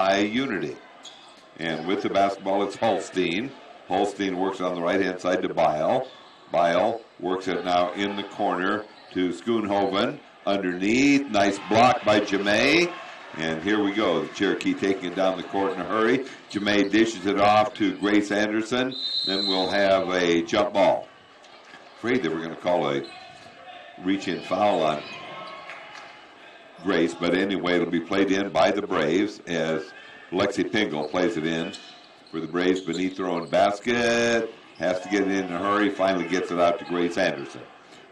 by Unity. And with the basketball, it's Holstein. Holstein works on the right-hand side to Bile. Bile works it now in the corner to Schoonhoven. Underneath, nice block by Jamay. And here we go, the Cherokee taking it down the court in a hurry. Jamay dishes it off to Grace Anderson. Then we'll have a jump ball. Afraid that we're going to call a reach-in foul on Grace, but anyway, it'll be played in by the Braves as Lexi Pingle plays it in for the Braves beneath their own basket. Has to get it in a hurry, finally gets it out to Grace Anderson.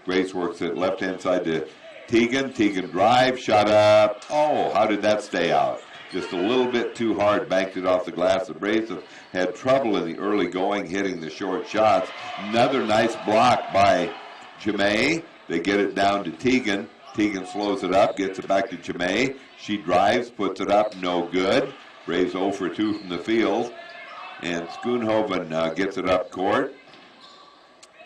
Grace works it left-hand side to Teagan. Teagan drive, shot up. Oh, how did that stay out? Just a little bit too hard, banked it off the glass. The Braves have had trouble in the early going, hitting the short shots. Another nice block by Jamay. They get it down to Teagan. Teagan slows it up, gets it back to Jamay. She drives, puts it up, no good. Braves 0 for 2 from the field. And Schoonhoven gets it up court.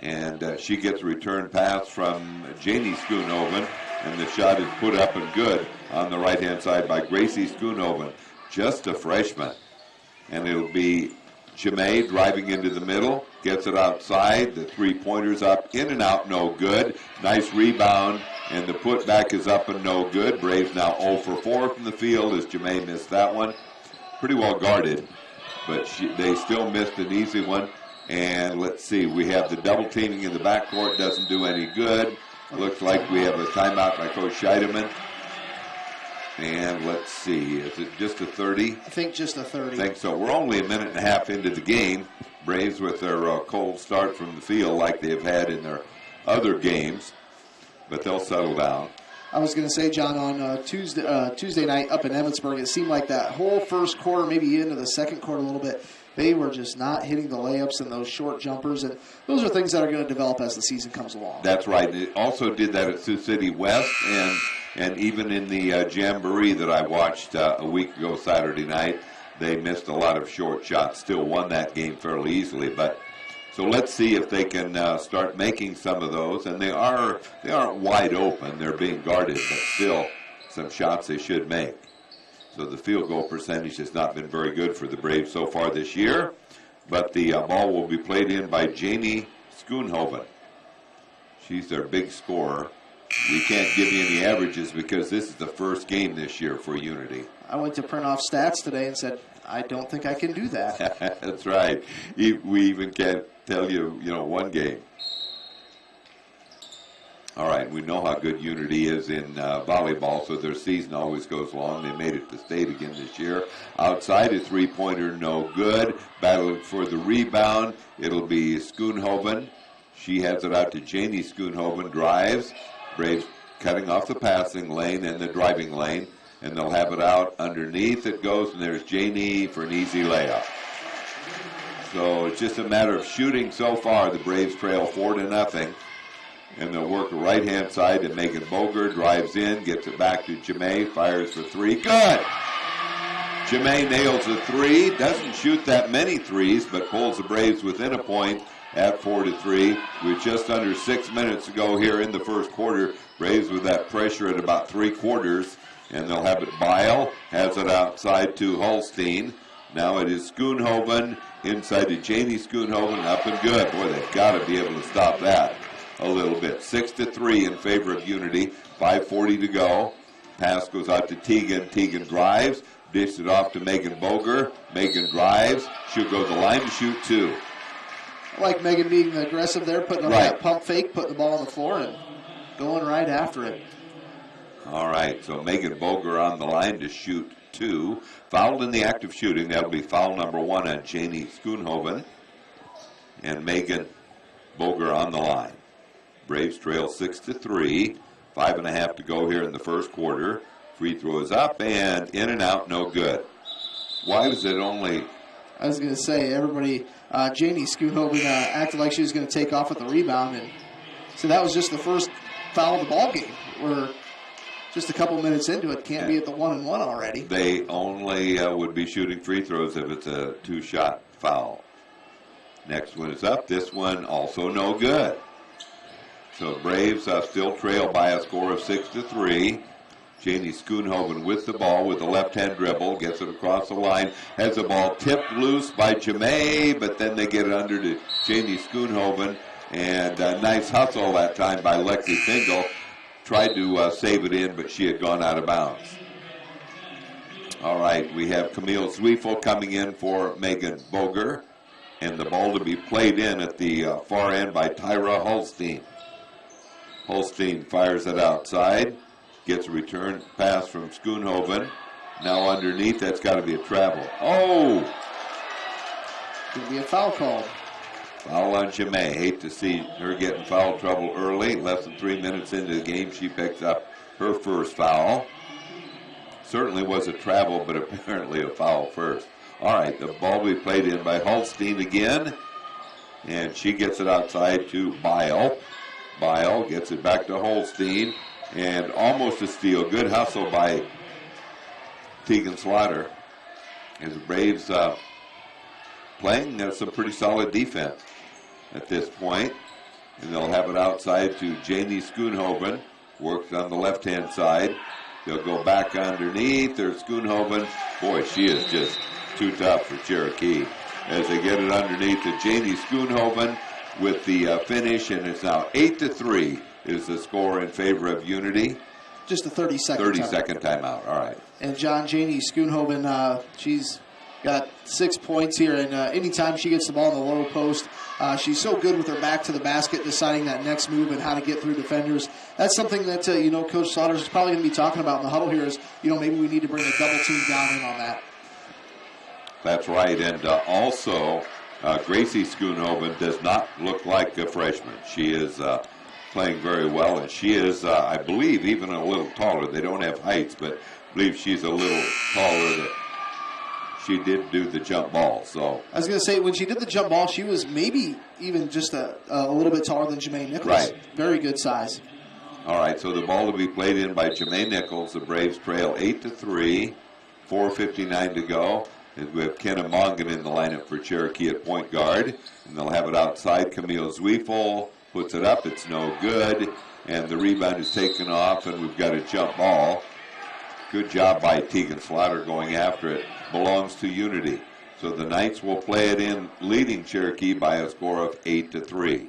And she gets a return pass from Janie Schoonhoven. And the shot is put up and good on the right-hand side by Gracie Schoonhoven. Just a freshman. And it'll be Jamay driving into the middle. Gets it outside. The three-pointer's up, in and out, no good. Nice rebound. And the putback is up and no good. Braves now 0 for 4 from the field as Jamay missed that one. Pretty well guarded, but they still missed an easy one. And let's see, we have the double teaming in the backcourt. Doesn't do any good. Looks like we have a timeout by Coach Scheidemann. And let's see, is it just a 30? I think just a 30. I think so. We're only a minute and a half into the game. Braves with their cold start from the field like they've had in their other games. But they'll settle down. I was going to say, John, on Tuesday night up in Emmetsburg, it seemed like that whole first quarter, maybe into the second quarter a little bit, they were just not hitting the layups and those short jumpers. And those are things that are going to develop as the season comes along. That's right. It also did that at Sioux City West and even in the Jamboree that I watched a week ago Saturday night, they missed a lot of short shots. Still won that game fairly easily, but so let's see if they can start making some of those. And they aren't wide open. They're being guarded, but still some shots they should make. So the field goal percentage has not been very good for the Braves so far this year. But the ball will be played in by Janie Schoonhoven. She's their big scorer. We can't give you any averages because this is the first game this year for Unity. I went to print off stats today and said, I don't think I can do that. That's right. We even can't tell you, one game. All right, we know how good Unity is in volleyball, so their season always goes long. They made it to state again this year. Outside, a three-pointer, no good. Battling for the rebound. It'll be Schoonhoven. She has it out to Janie Schoonhoven. Drives. Braves cutting off the passing lane and the driving lane. And they'll have it out underneath. It goes, and there's Janie for an easy layup. So it's just a matter of shooting so far. The Braves trail 4-0. And they'll work the right-hand side, and Megan Boger drives in, gets it back to Jamay, fires for three. Good! Jamay nails a three. Doesn't shoot that many threes, but pulls the Braves within a point at 4-3. With just under 6 minutes to go here in the first quarter. Braves with that pressure at about 3/4. And they'll have it. Bile has it outside to Holstein. Now it is Schoonhoven inside to Janie Schoonhoven. Up and good. Boy, they've got to be able to stop that a little bit. 6-3 in favor of Unity. 5:40 to go. Pass goes out to Teagan. Teagan drives. Dished it off to Megan Boger. Megan drives. She'll go to the line to shoot two. I like Megan being aggressive there, putting up that pump fake, putting the ball on the floor, and going right after it. All right, so Megan Boger on the line to shoot two. Fouled in the act of shooting. That'll be foul number 1 on Janie Schoonhoven. And Megan Boger on the line. Braves trail 6-3. 5.5 to go here in the first quarter. Free throw is up and in and out, no good. Why was it only... I was going to say, everybody, Janie Schoonhoven acted like she was going to take off with the rebound. And so that was just the first foul of the ball game. We're just a couple minutes into it. Can't be at the 1-1 already. They only would be shooting free throws if it's a 2-shot foul. Next one is up. This one also no good. So Braves still trail by a score of 6-3. Janie Schoonhoven with the ball with the left-hand dribble, gets it across the line, has the ball tipped loose by Jemay, but then they get it under to Janie Schoonhoven, and a nice hustle that time by Lexi Fingal. Tried to save it in, but she had gone out of bounds. All right, we have Camille Zwiefel coming in for Megan Boger, and the ball to be played in at the far end by Tyra Holstein. Holstein fires it outside, gets a return pass from Schoonhoven. Now underneath, that's got to be a travel. Oh! Could be a foul called. Foul on Jemay. Hate to see her get in foul trouble early. Less than 3 minutes into the game, she picks up her first foul. Certainly was a travel, but apparently a foul first. All right, the ball will be played in by Holstein again, and she gets it outside to Bile. Bile gets it back to Holstein, and almost a steal. Good hustle by Tegan Slaughter. As the Braves playing some pretty solid defense at this point. And they'll have it outside to Janie Schoonhoven. Works on the left-hand side. They'll go back underneath. There's Schoonhoven. Boy, she is just too tough for Cherokee. As they get it underneath to Janie Schoonhoven with the finish, and it's now 8-3 is the score in favor of Unity. Just a 30-second 30-second timeout. All right. And Janie Schoonhoven, she's got 6 points here, and anytime she gets the ball in the low post, she's so good with her back to the basket, deciding that next move and how to get through defenders. That's something that, Coach Saunders is probably going to be talking about in the huddle here is, maybe we need to bring a double team down in on that. That's right, and also Gracie Schoonhoven does not look like a freshman. She is playing very well, and she is, I believe, even a little taller. They don't have heights, but I believe she's a little taller. She did do the jump ball. So I was going to say, when she did the jump ball, she was maybe even just a little bit taller than Jemaine Nichols. Right. Very good size. All right, so the ball to be played in by Jemaine Nichols. The Braves trail 8-3, 4:59 to go. And we have Kenna Mongan in the lineup for Cherokee at point guard. And they'll have it outside. Camille Zwiefel puts it up. It's no good. And the rebound is taken off, and we've got a jump ball. Good job by Tegan Slaughter going after it. Belongs to Unity. So the Knights will play it in, leading Cherokee by a score of 8-3.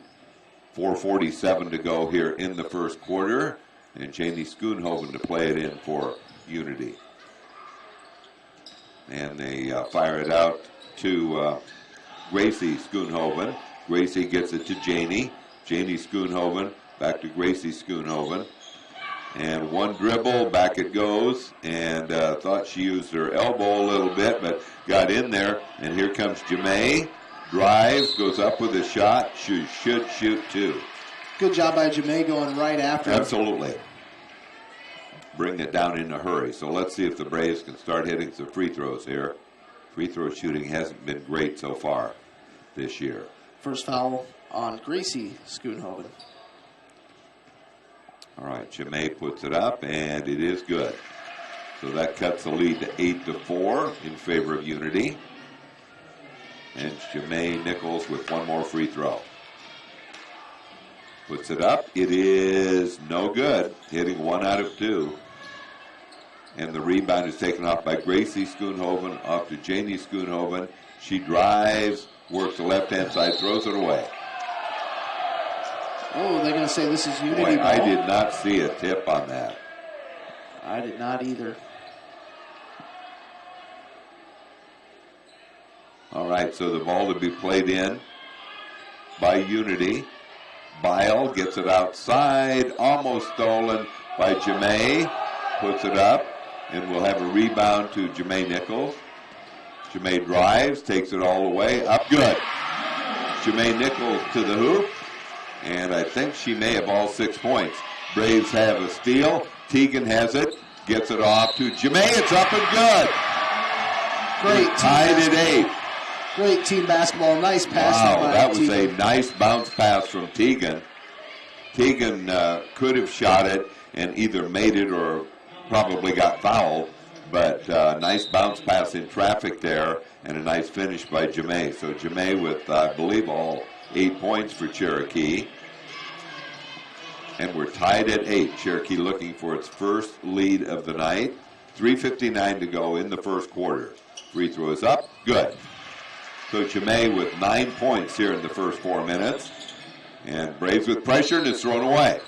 4:47 to go here in the first quarter. And Janie Schoonhoven to play it in for Unity. And they fire it out to Gracie Schoonhoven. Gracie gets it to Janie. Janie Schoonhoven back to Gracie Schoonhoven. And one dribble, back it goes. And thought she used her elbow a little bit, but got in there. And here comes Jemay. Drives, goes up with a shot. She should shoot two. Good job by Jemay going right after. Absolutely. Bring it down in a hurry. So let's see if the Braves can start hitting some free throws here. Free throw shooting hasn't been great so far this year. First foul on Gracie Schoonhoven. All right, Jemay puts it up, and it is good. So that cuts the lead to 8-4 in favor of Unity. And Jemay Nichols with one more free throw. Puts it up. It is no good. Hitting 1 out of 2. And the rebound is taken off by Gracie Schoonhoven off to Janie Schoonhoven. She drives, works the left-hand side, throws it away. Oh, they're going to say this is Unity Boy, ball. I did not see a tip on that. I did not either. All right, so the ball to be played in by Unity. Bile gets it outside, almost stolen by Jemay. Puts it up, and we'll have a rebound to Jemay Nichols. Jemay drives, takes it all the way, up good. Jemay Nichols to the hoop, and I think she may have all 6 points. Braves have a steal. Tegan has it, gets it off to Jemay. It's up and good. Great. Tied at 8. Great team basketball. Nice pass. Wow, that was Tegan. a nice bounce pass from Tegan. Tegan could have shot it and either made it or probably got fouled, but nice bounce pass in traffic there and a nice finish by Jemay. So Jemay with, I believe, all 8 points for Cherokee. And we're tied at 8. Cherokee looking for its first lead of the night. 3:59 to go in the first quarter. Free throw is up. Good. So Jemay with 9 points here in the first 4 minutes. And Braves with pressure, and it's thrown away.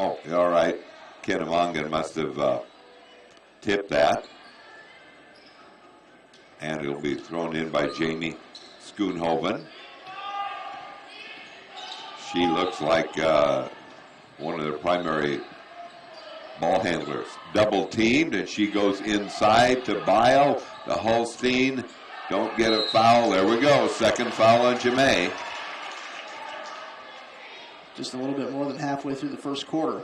Oh, all right. Kennemongan must have tipped that. And it'll be thrown in by Jamie Schoonhoven. She looks like one of their primary ball handlers. Double teamed, and she goes inside to Bile. The Holstein don't get a foul. There we go. Second foul on Jemay. Just a little bit more than halfway through the first quarter.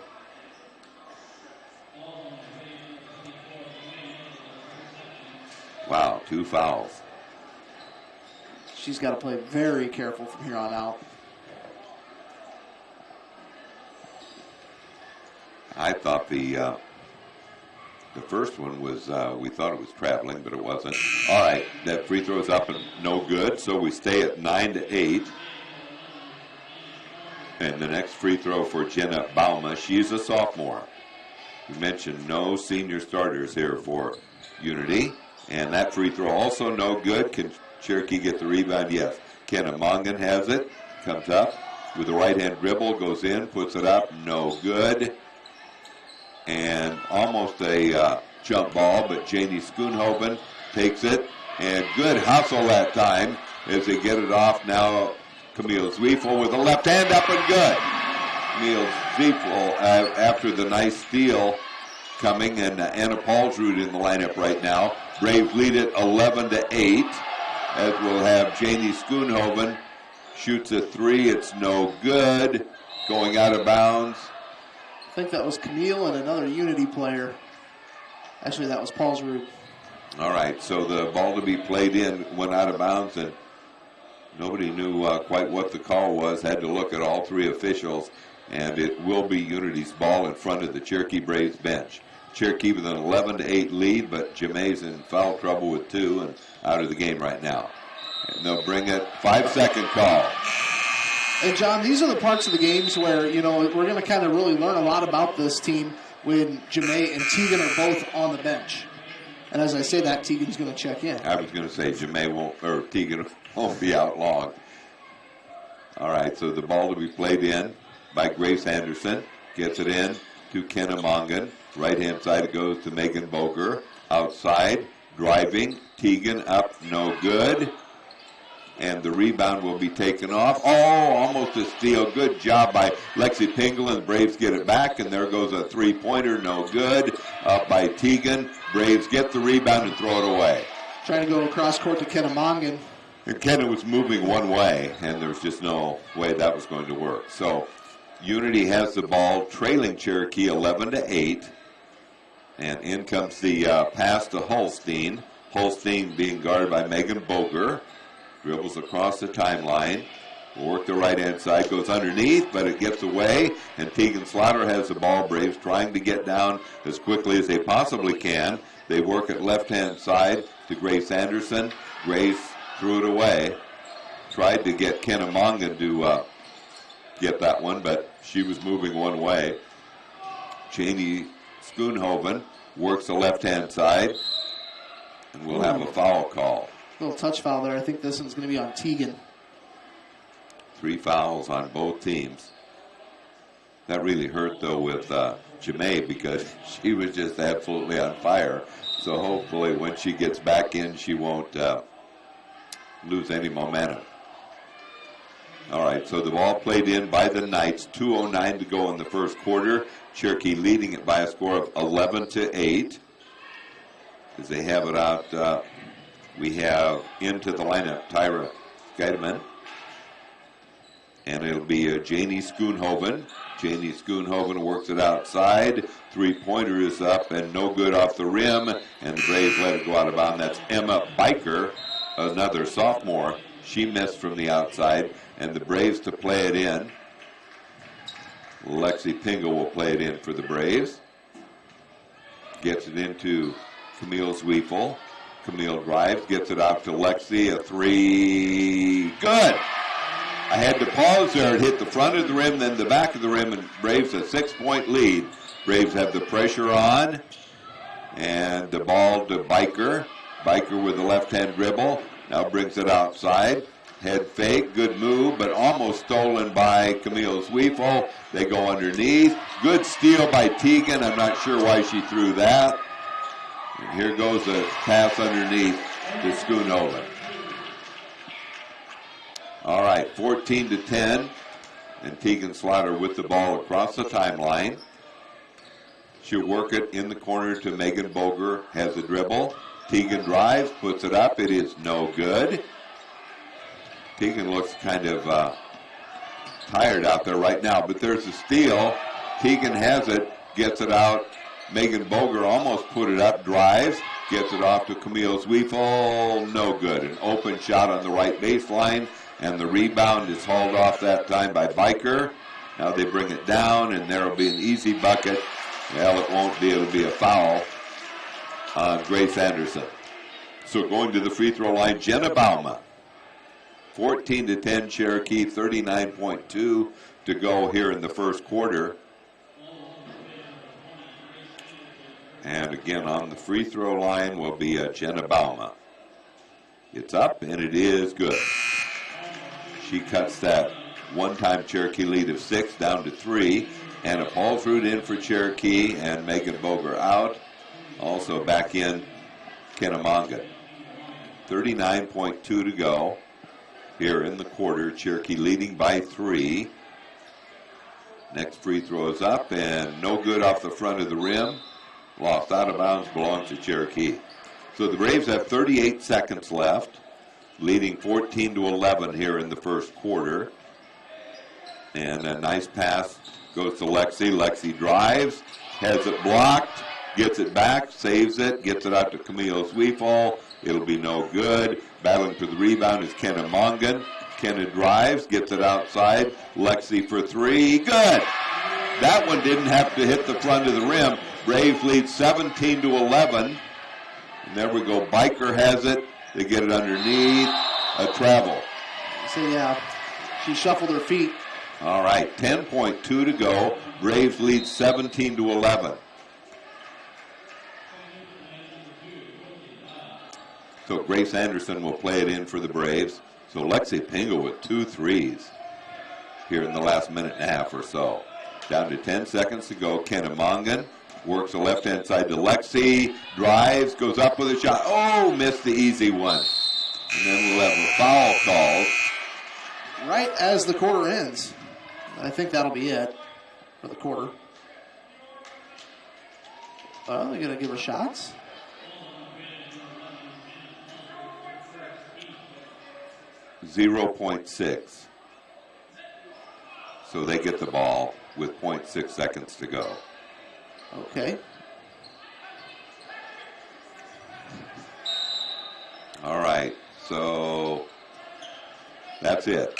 Wow, 2 fouls. She's got to play very careful from here on out. I thought the first one was, we thought it was traveling, but it wasn't. All right, that free throw's up and no good, so we stay at 9-8. And the next free throw for Jenna Bauma. She's a sophomore. We mentioned no senior starters here for Unity. And that free throw also no good. Can Cherokee get the rebound? Yes. Kennemongan has it. Comes up with a right-hand dribble. Goes in. Puts it up. No good. And almost a jump ball. But Janie Schoonhoven takes it. And good hustle that time as they get it off. Now Camille Zwiefel with a left hand up and good. Camille Zwiefel after the nice steal coming. And Anna Paulsrud in the lineup right now. Braves lead it 11-8, as we'll have Janie Schoonhoven shoots a 3. It's no good. Going out of bounds. I think that was Camille and another Unity player. Actually, that was Paulsrud. All right, so the ball to be played in went out of bounds, and nobody knew quite what the call was. Had to look at all 3 officials, and it will be Unity's ball in front of the Cherokee Braves bench. Cherokee with an 11-8 lead, but Jemay's in foul trouble with 2 and out of the game right now. And they'll bring it 5-second call. And John, these are the parts of the games where, you know, we're going to kind of really learn a lot about this team when Jemay and Tegan are both on the bench. And as I say that, Tegan's going to check in. I was going to say Tegan won't be out long. All right, so the ball to be played in by Grace Anderson. Gets it in to Kennemongan. Right-hand side it goes to Megan Boger. Outside, driving. Tegan up, no good. And the rebound will be taken off. Oh, almost a steal. Good job by Lexi Pingle, and the Braves get it back. And there goes a three-pointer, no good. Up by Tegan. Braves get the rebound and throw it away. Trying to go across court to Kennemongan. And Kenna was moving one way, and there was just no way that was going to work. So Unity has the ball, trailing Cherokee 11-8. And in comes the pass to Holstein. Holstein being guarded by Megan Boger. Dribbles across the timeline. Work the right-hand side. Goes underneath, but it gets away. And Tegan Slaughter has the ball. Braves trying to get down as quickly as they possibly can. They work at left-hand side to Grace Anderson. Grace threw it away. Tried to get Kennemongan to get that one, but she was moving one way. Janie Schoonhoven works the left-hand side, and we'll have a foul call. Little touch foul there. I think this one's going to be on Tegan. 3 fouls on both teams. That really hurt, though, with Jemay because she was just absolutely on fire. So hopefully when she gets back in, she won't lose any momentum. All right, so the ball played in by the Knights. 2:09 to go in the first quarter. Cherokee leading it by a score of 11-8. As they have it out, we have into the lineup Tyra Scheidemann. And it'll be Janie Schoonhoven. Janie Schoonhoven works it outside. Three-pointer is up and no good off the rim. And the Braves let it go out of bounds. That's Emma Biker, another sophomore. She missed from the outside. And the Braves to play it in. Lexi Pingle will play it in for the Braves. Gets it into Camille Zwiefel. Camille drives, gets it out to Lexi. A 3. Good. I had to pause there. It hit the front of the rim, then the back of the rim, and Braves a 6-point lead. Braves have the pressure on, and the ball to Biker. Biker with the left-hand dribble. Now brings it outside. Head fake, good move, but almost stolen by Camille Zwiefel. They go underneath. Good steal by Teagan. I'm not sure why she threw that. And here goes a pass underneath to Schoonover. All right, 14-10. And Teagan Slaughter with the ball across the timeline. She'll work it in the corner to Megan Boger. Has a dribble. Teagan drives, puts it up. It is no good. Teagan looks kind of tired out there right now, but there's a steal. Teagan has it, gets it out. Megan Boger almost put it up, drives, gets it off to Camille Zwiefel. No good. An open shot on the right baseline, and the rebound is hauled off that time by Biker. Now they bring it down, and there will be an easy bucket. Well, it won't be. It'll be a foul on Grace Anderson. So going to the free throw line, Jenna Bauma. 14-10 Cherokee, 39.2 to go here in the first quarter. And again on the free throw line will be Jenna Bauma. It's up and it is good. She cuts that one-time Cherokee lead of 6 down to 3. Anna Paulsrud in for Cherokee and Megan Boger out. Also back in Kennemongan. 39.2 to go. Here in the quarter, Cherokee leading by 3. Next free throw is up and no good off the front of the rim. Lost out of bounds, belongs to Cherokee. So the Braves have 38 seconds left, leading 14-11 here in the first quarter. And a nice pass goes to Lexi. Lexi drives, has it blocked, gets it back, saves it, gets it out to Camille Zwiefel. It'll be no good. Battling for the rebound is Kenna Mongan. Kenna drives, gets it outside. Lexi for 3. Good. That one didn't have to hit the front of the rim. Braves lead 17-11. And there we go. Biker has it. They get it underneath. A travel. So, yeah, she shuffled her feet. All right, 10.2 to go. Braves lead 17-11. So Grace Anderson will play it in for the Braves. So Lexi Pingle with 2 threes here in the last minute and a half or so. Down to 10 seconds to go. Kenna Mongan works the left-hand side to Lexi. Drives, goes up with a shot. Oh, missed the easy one. And then we'll have a foul called. Right as the quarter ends. I think that'll be it for the quarter. Well, they're going to give her shots. .6. So they get the ball with 0.6 seconds to go. Okay. All right, so that's it.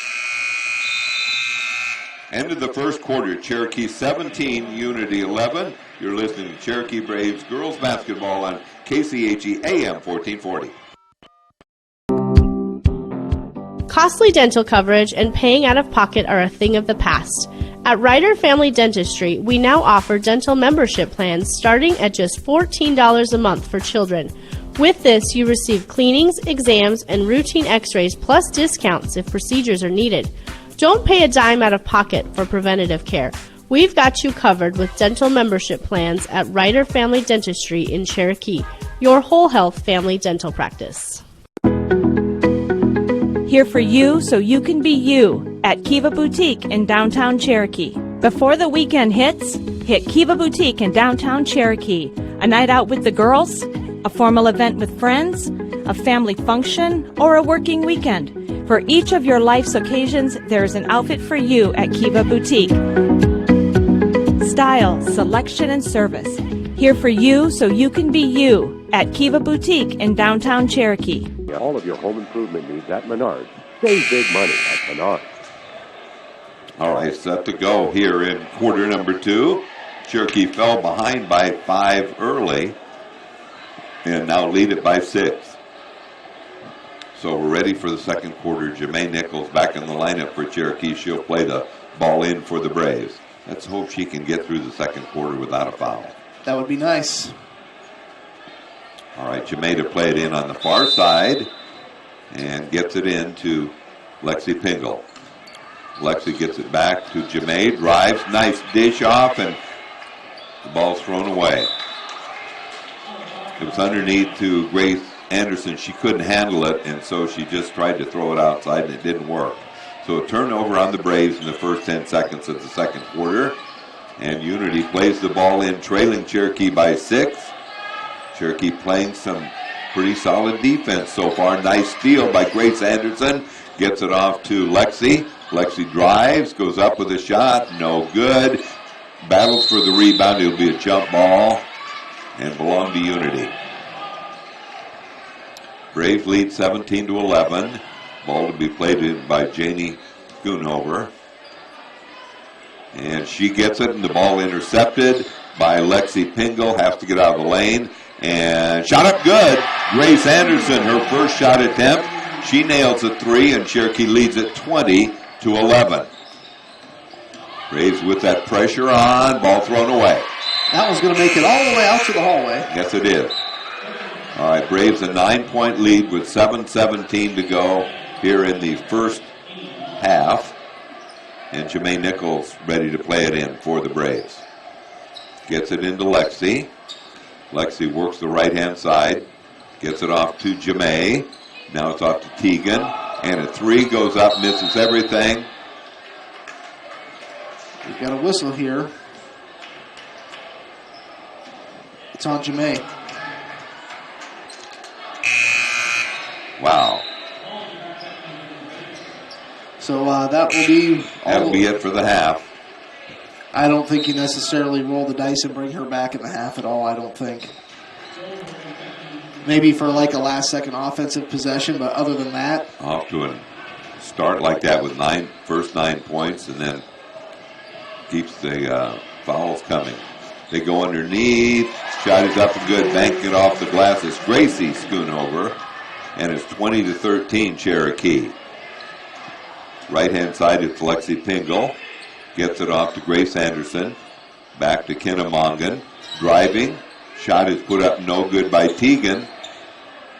End of the first quarter, Cherokee 17, Unity 11. You're listening to Cherokee Braves girls basketball on KCHE AM 1440. Costly dental coverage and paying out of pocket are a thing of the past. At Ryder Family Dentistry, we now offer dental membership plans starting at just $14 a month for children. With this, you receive cleanings, exams, and routine x-rays plus discounts if procedures are needed. Don't pay a dime out of pocket for preventative care. We've got you covered with dental membership plans at Ryder Family Dentistry in Cherokee, your whole health family dental practice. Here for you so you can be you at Kiva Boutique in downtown Cherokee. Before the weekend hits, hit Kiva Boutique in downtown Cherokee. A night out with the girls, a formal event with friends, a family function, or a working weekend. For each of your life's occasions, there is an outfit for you at Kiva Boutique. Style, selection, and service. Here for you so you can be you at Kiva Boutique in downtown Cherokee. All of your home improvement needs at Menards. Save big money at Menards. All right, set to go here in quarter number 2. Cherokee fell behind by 5 early and now lead it by 6. So we're ready for the second quarter. Jemaine Nichols back in the lineup for Cherokee. She'll play the ball in for the Braves. Let's hope she can get through the second quarter without a foul. That would be nice. All right, Jemaine to play it in on the far side and gets it in to Lexi Pingle. Lexi gets it back to Jemaine, drives, nice dish off, and the ball's thrown away. It was underneath to Grace Anderson. She couldn't handle it, and so she just tried to throw it outside, and it didn't work. So a turnover on the Braves in the first 10 seconds of the second quarter. And Unity plays the ball in, trailing Cherokee by 6. Cherokee playing some pretty solid defense so far. Nice steal by Grace Anderson. Gets it off to Lexi. Lexi drives, goes up with a shot. No good. Battles for the rebound. It'll be a jump ball and belong to Unity. Braves lead 17-11. Ball to be played in by Janie Schoonhover. And she gets it, and the ball intercepted by Lexi Pingle. Has to get out of the lane. And shot up good. Grace Anderson, her first shot attempt. She nails a 3, and Cherokee leads it 20-11. Braves with that pressure on. Ball thrown away. That one's going to make it all the way out to the hallway. Yes, it is. All right, Braves a 9-point lead with 7:17 to go here in the first half. And Jemaine Nichols ready to play it in for the Braves. Gets it into Lexi. Lexi works the right-hand side. Gets it off to Jemaine. Now it's off to Teagan. And a 3 goes up, misses everything. We've got a whistle here. It's on Jemaine. Wow. So that will be... That'll be it for the half. I don't think you necessarily roll the dice and bring her back in the half at all, I don't think. Maybe for like a last-second offensive possession, but other than that... Off to a start like that with first 9 points, and then keeps the fouls coming. They go underneath. Shot is up and good. Banking it off the glass is Gracie Schoonover. And it's 20-13 Cherokee. Right-hand side, it's Lexi Pingle. Gets it off to Grace Anderson. Back to Kennemongan. Driving. Shot is put up no good by Teagan.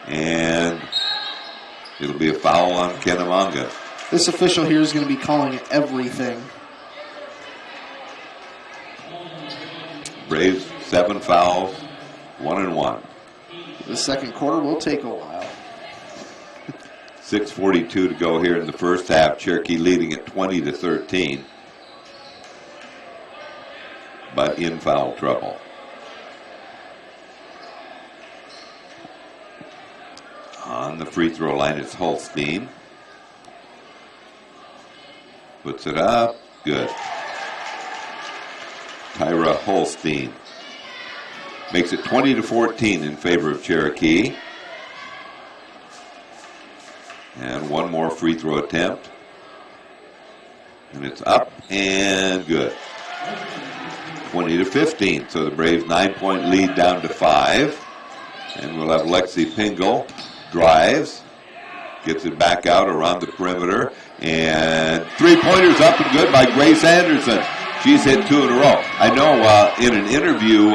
And it'll be a foul on Kennemongan. This official here is going to be calling everything. Braves, 7 fouls, 1-1. The second quarter will take a while. 6:42 to go here in the first half. Cherokee leading at 20-13. But in foul trouble. On the free throw line, it's Holstein. Puts it up. Good. Tyra Holstein makes it 20-14 in favor of Cherokee. And one more free throw attempt. And it's up and good. 20-15. So the Braves 9-point lead down to 5. And we'll have Lexi Pingle drives. Gets it back out around the perimeter. And 3-pointers up and good by Grace Anderson. She's hit 2 in a row. I know in an interview,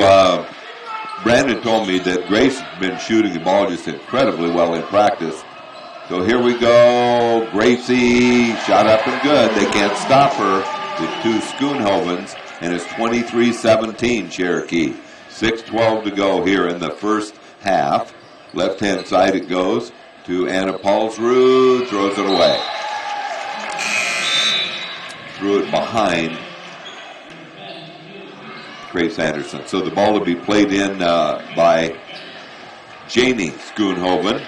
Brandon told me that Grace has been shooting the ball just incredibly well in practice. So here we go. Gracie shot up and good. They can't stop her with 2 Schoonhovens. And it's 23-17 Cherokee. 6:12 to go here in the first half. Left-hand side it goes to Anna Paulsrud. Throws it away. Threw it behind Grace Anderson. So the ball will be played in by Janie Schoonhoven.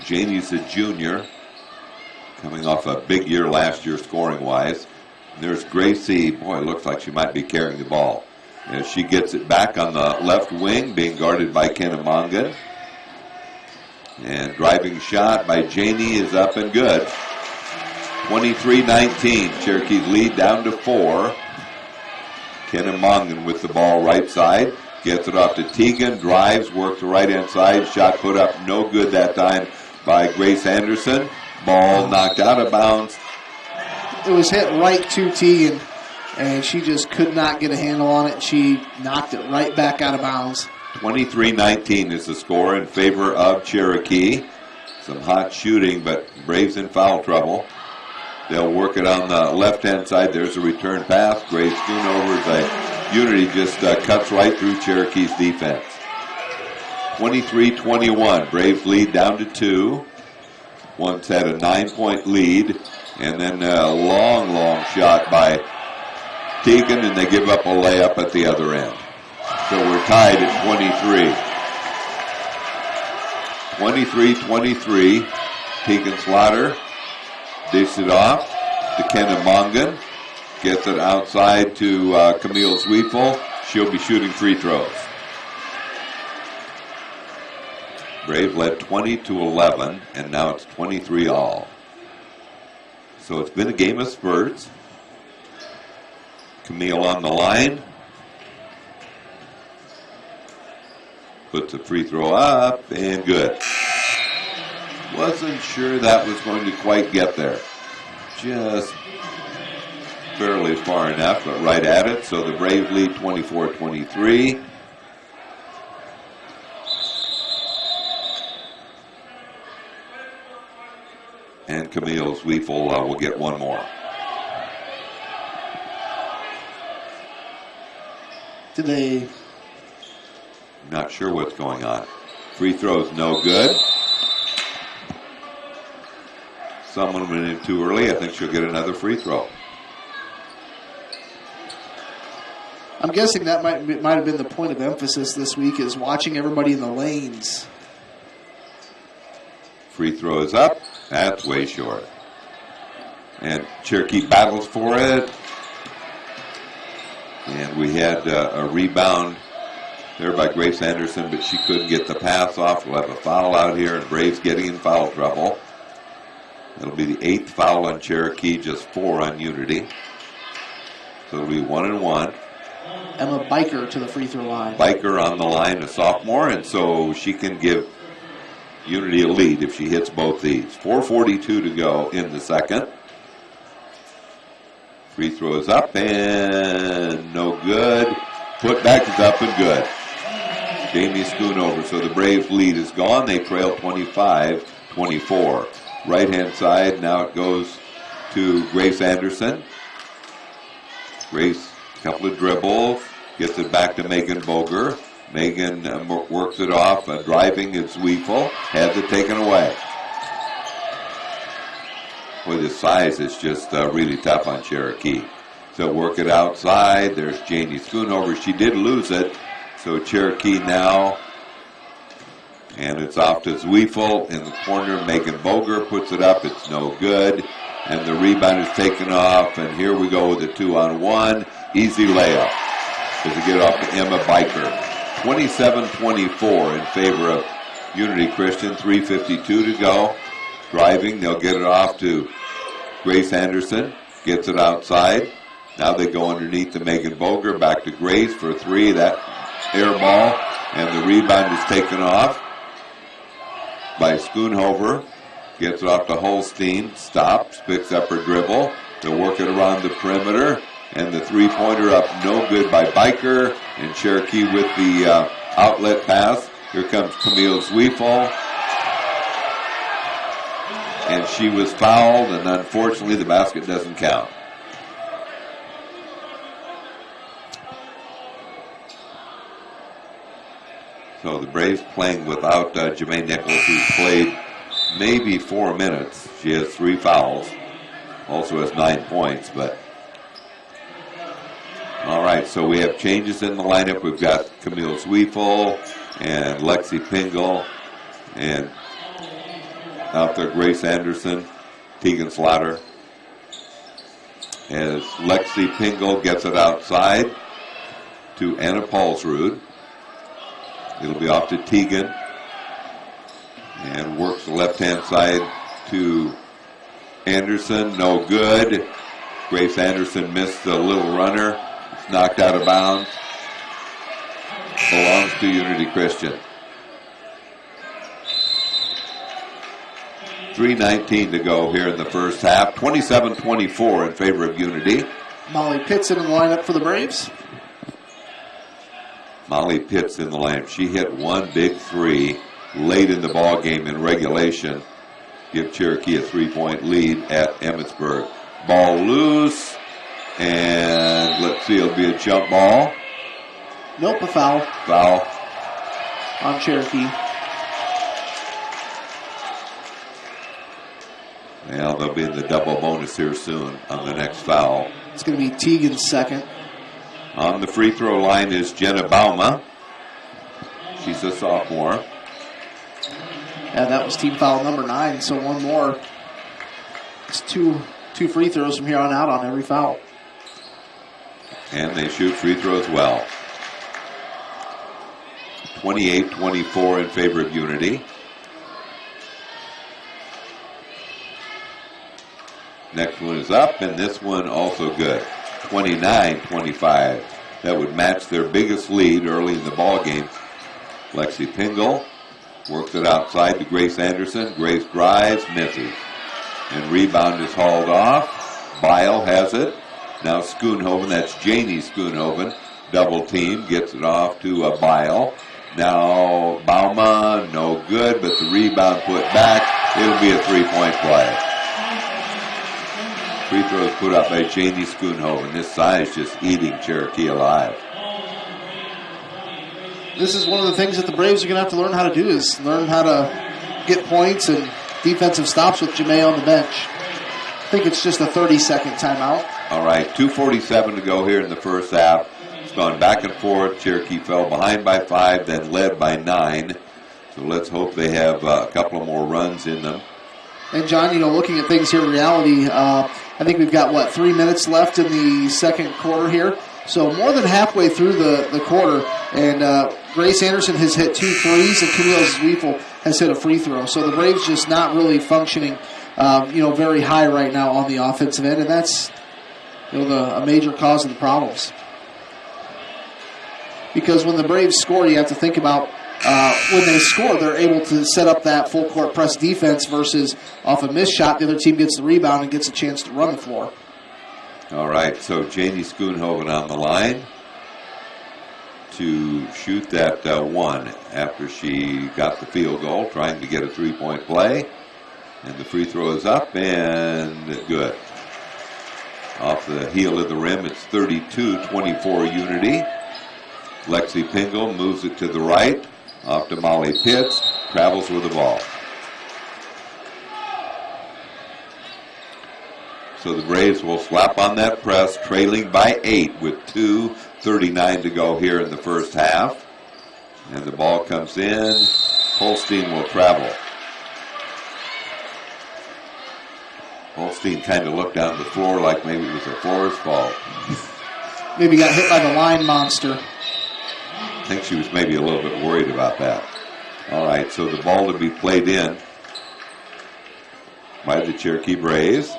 Janie's a junior, coming off a big year last year scoring-wise. There's Gracie. Boy, it looks like she might be carrying the ball. As she gets it back on the left wing, being guarded by Kennemongan. And driving shot by Janie is up and good. 23-19. Cherokee's lead down to 4. Kennemongan with the ball right side. Gets it off to Teagan. Drives, works the right-hand side. Shot put up no good that time by Grace Anderson. Ball knocked out of bounds. It was hit right to Tegan, and she just could not get a handle on it. She knocked it right back out of bounds. 23-19 is the score in favor of Cherokee. Some hot shooting, but Braves in foul trouble. They'll work it on the left-hand side. There's a return pass. Grace Schoonover's Unity just cuts right through Cherokee's defense. 23-21. Braves lead down to 2. Once had a 9-point lead. And then a long, long shot by Tegan, and they give up a layup at the other end. So we're tied at 23. 23-23. Tegan Slaughter dishes it off to Kenna Mongan. Gets it outside to Camille Zwiefel. She'll be shooting free throws. Braves led 20-11, and now it's 23-all. So it's been a game of spurts. Camille on the line. Puts a free throw up, and good. Wasn't sure that was going to quite get there. Just barely far enough, but right at it. So the Braves lead 24-23. And Camille Zwiefel will get one more. Did they? Not sure what's going on. Free throw's no good. Someone went in too early. I think she'll get another free throw. I'm guessing that might have been the point of emphasis this week, is watching everybody in the lanes. Free throw is up. That's way short. And Cherokee battles for it. And we had a rebound there by Grace Anderson, but she couldn't get the pass off. We'll have a foul out here, and Braves getting in foul trouble. It'll be the 8th foul on Cherokee, just 4 on Unity. So it'll be 1-1. Emma Biker to the free throw line. Biker on the line, a sophomore, and so she can give Unity a lead if she hits both these. 4:42 to go in the second. Free throw is up and no good. Put back is up and good. Jamie Schoonover. So the Braves lead is gone. They trail 25-24. Right-hand side, now it goes to Grace Anderson. Grace, a couple of dribbles, gets it back to Megan Boger. Megan works it off, driving at Zwiefel, has it taken away. Boy, the size is just really tough on Cherokee. So work it outside. There's Janie Schoonover. She did lose it. So Cherokee now, and it's off to Zwiefel in the corner. Megan Boger puts it up. It's no good. And the rebound is taken off. And here we go with a 2-on-1. Easy layup. As we get off to Emma Biker. 27-24 in favor of Unity Christian. 3:52 to go. Driving, they'll get it off to Grace Anderson. Gets it outside. Now they go underneath to Megan Boger. Back to Grace for 3. That air ball. And the rebound is taken off by Schoonover. Gets it off to Holstein. Stops. Picks up her dribble. They'll work it around the perimeter. And the three-pointer up no good by Biker. And Cherokee with the outlet pass. Here comes Camille Zwiefel. And she was fouled, and unfortunately the basket doesn't count. So the Braves playing without Jermaine Nichols, who's played maybe 4 minutes. She has 3 fouls. Also has 9 points, but... All right, so we have changes in the lineup. We've got Camille Zwiefel and Lexi Pingle, and out there Grace Anderson, Tegan Slaughter. As Lexi Pingle gets it outside to Anna Paulsrud. It'll be off to Tegan, and works the left-hand side to Anderson. No good. Grace Anderson missed the little runner. Knocked out of bounds. Belongs to Unity Christian. 3:19 to go here in the first half. 27-24 in favor of Unity. Molly Pitts in the lineup for the Braves. Molly Pitts in the lineup. She hit one big three late in the ball game in regulation. Give Cherokee a 3-point lead at Emmitsburg. Ball loose. And let's see, it'll be a jump ball. Nope, a foul. Foul on Cherokee. Well, they'll be in the double bonus here soon on the next foul. It's going to be Tegan's second. On the free throw line is Jenna Bauma. She's a sophomore. Yeah, that was team foul number 9, so one more. It's two free throws from here on out on every foul. And they shoot free throws well. 28-24 in favor of Unity. Next one is up, and this one also good. 29-25. That would match their biggest lead early in the ball game. Lexi Pingle works it outside to Grace Anderson. Grace drives, misses. And rebound is hauled off. Bile has it. Now Schoonhoven, that's Janie Schoonhoven. Double team, gets it off to Bile. Now Bauma, no good, but the rebound put back. It'll be a 3-point play. Free throws put up by Janie Schoonhoven. This size just eating Cherokee alive. This is one of the things that the Braves are going to have to learn how to do, is learn how to get points and defensive stops with Jamae on the bench. I think it's just a 30-second timeout. All right, 2:47 to go here in the first half. It's gone back and forth. Cherokee fell behind by 5, then led by 9. So let's hope they have a couple of more runs in them. And John, looking at things here in reality, I think we've got, 3 minutes left in the second quarter here. So more than halfway through the quarter, and Grace Anderson has hit 2 threes, and Camille Zwiefel has hit a free throw. So the Braves just not really functioning, very high right now on the offensive end, and that's a major cause of the problems. Because when the Braves score, you have to think about when they score, they're able to set up that full court press defense versus off a missed shot, the other team gets the rebound and gets a chance to run the floor. All right, so Janie Schoonhoven on the line to shoot that one after she got the field goal, trying to get a 3-point play. And the free throw is up and good. Off the heel of the rim, it's 32-24 Unity. Lexi Pingle moves it to the right. Off to Molly Pitts. Travels with the ball. So the Braves will slap on that press, trailing by 8 with 2:39 to go here in the first half. And the ball comes in. Holstein will travel. Holstein kind of looked down the floor like maybe it was a Forrest fault. Maybe got hit by the line monster. I think she was maybe a little bit worried about that. All right, so the ball to be played in by the Cherokee Braves.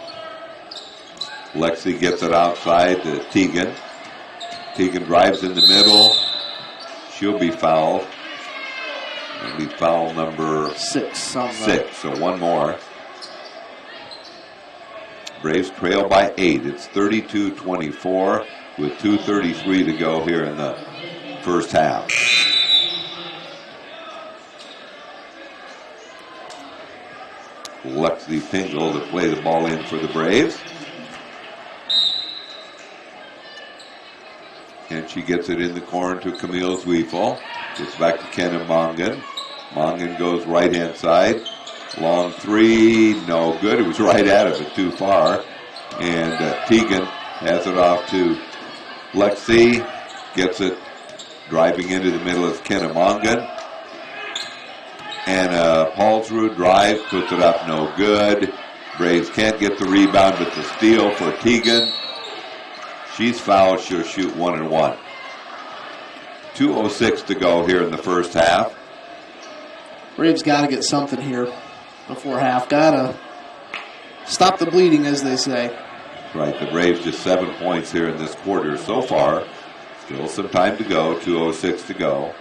Lexi gets it outside to Tegan. Tegan drives in the middle. She'll be fouled. It'll be foul number 6. So one more. Braves trail by 8. It's 32-24 with 2:33 to go here in the first half. Lexi Pingle to play the ball in for the Braves. And she gets it in the corner to Camille Zwiefel. Gets back to Kenna Mongan. Mongan goes right-hand side. Long 3, no good. It was right at it, but too far. And Tegan has it off to Lexi. Gets it driving into the middle of Kenna Mongan. And Paulsrud drives, puts it up, no good. Braves can't get the rebound, but the steal for Tegan. She's fouled. She'll shoot 1 and 1. 2:06 to go here in the first half. Braves got to get something here before half. Got to stop the bleeding, as they say. Right, the Braves just 7 points here in this quarter so far. Still some time to go. 2:06 to go.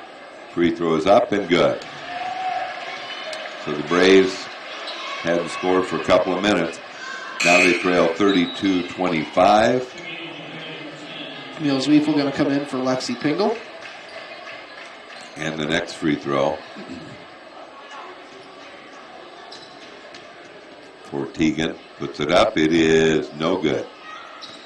Free throw is up and good. So the Braves hadn't scored for a couple of minutes. Now they trail 32-25. Camille Zwiefel going to come in for Lexi Pingle. And the next free throw for Teagan. Puts it up. It is no good.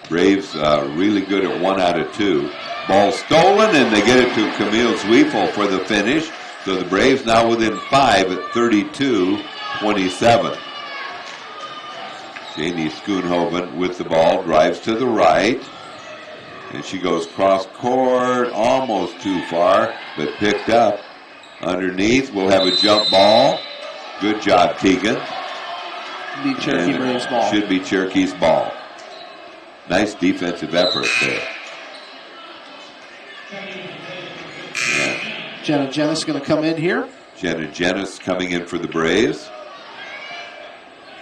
Braves really good at 1 out of 2. Ball stolen, and they get it to Camille Zwiefel for the finish. So the Braves now within 5 at 32-27. Janie Schoonhoven with the ball, drives to the right. And she goes cross court, almost too far, but picked up. Underneath, we'll have a jump ball. Good job, Teagan. Be Cherokee Braves ball. Should be Cherokee's ball. Nice defensive effort there. Jenna Jenis going to come in here. Jenna Jenis coming in for the Braves.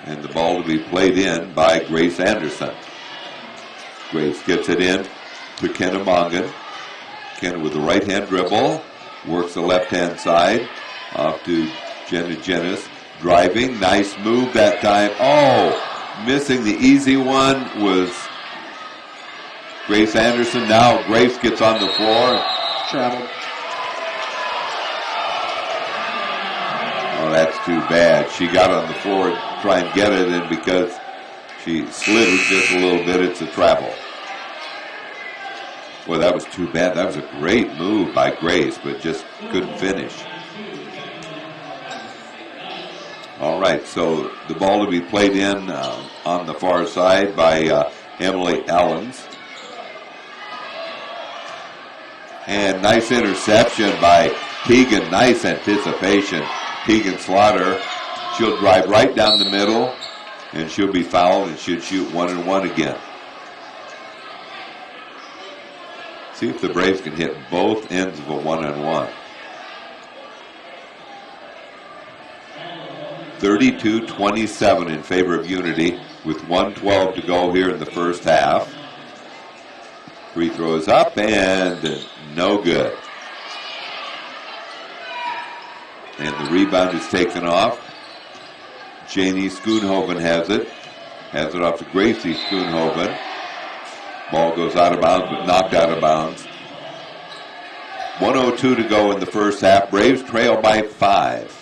And the ball to be played in by Grace Anderson. Grace gets it in to Kenna Mongan. Kenna with the right-hand dribble. Works the left-hand side. Off to Jenna Jenis. Driving. Nice move that time. Oh! Missing the easy one was Grace Anderson. Now Grace gets on the floor. Traveled. Oh, that's too bad. She got on the floor to try and get it, and because she slithered just a little bit, it's a travel. Boy, that was too bad. That was a great move by Grace, but just couldn't finish. All right, so the ball to be played in on the far side by Emily Allens. And nice interception by Teagan. Nice anticipation. Teagan Slaughter. She'll drive right down the middle, and she'll be fouled and should shoot 1-and-1 again. See if the Braves can hit both ends of a 1-on-1. 32-27 in favor of Unity with 1:12 to go here in the first half. Free throw is up and no good. And the rebound is taken off. Janie Schoonhoven has it. Has it off to Gracie Schoonhoven. Ball goes out of bounds, but knocked out of bounds. 1:02 to go in the first half. Braves trail by 5.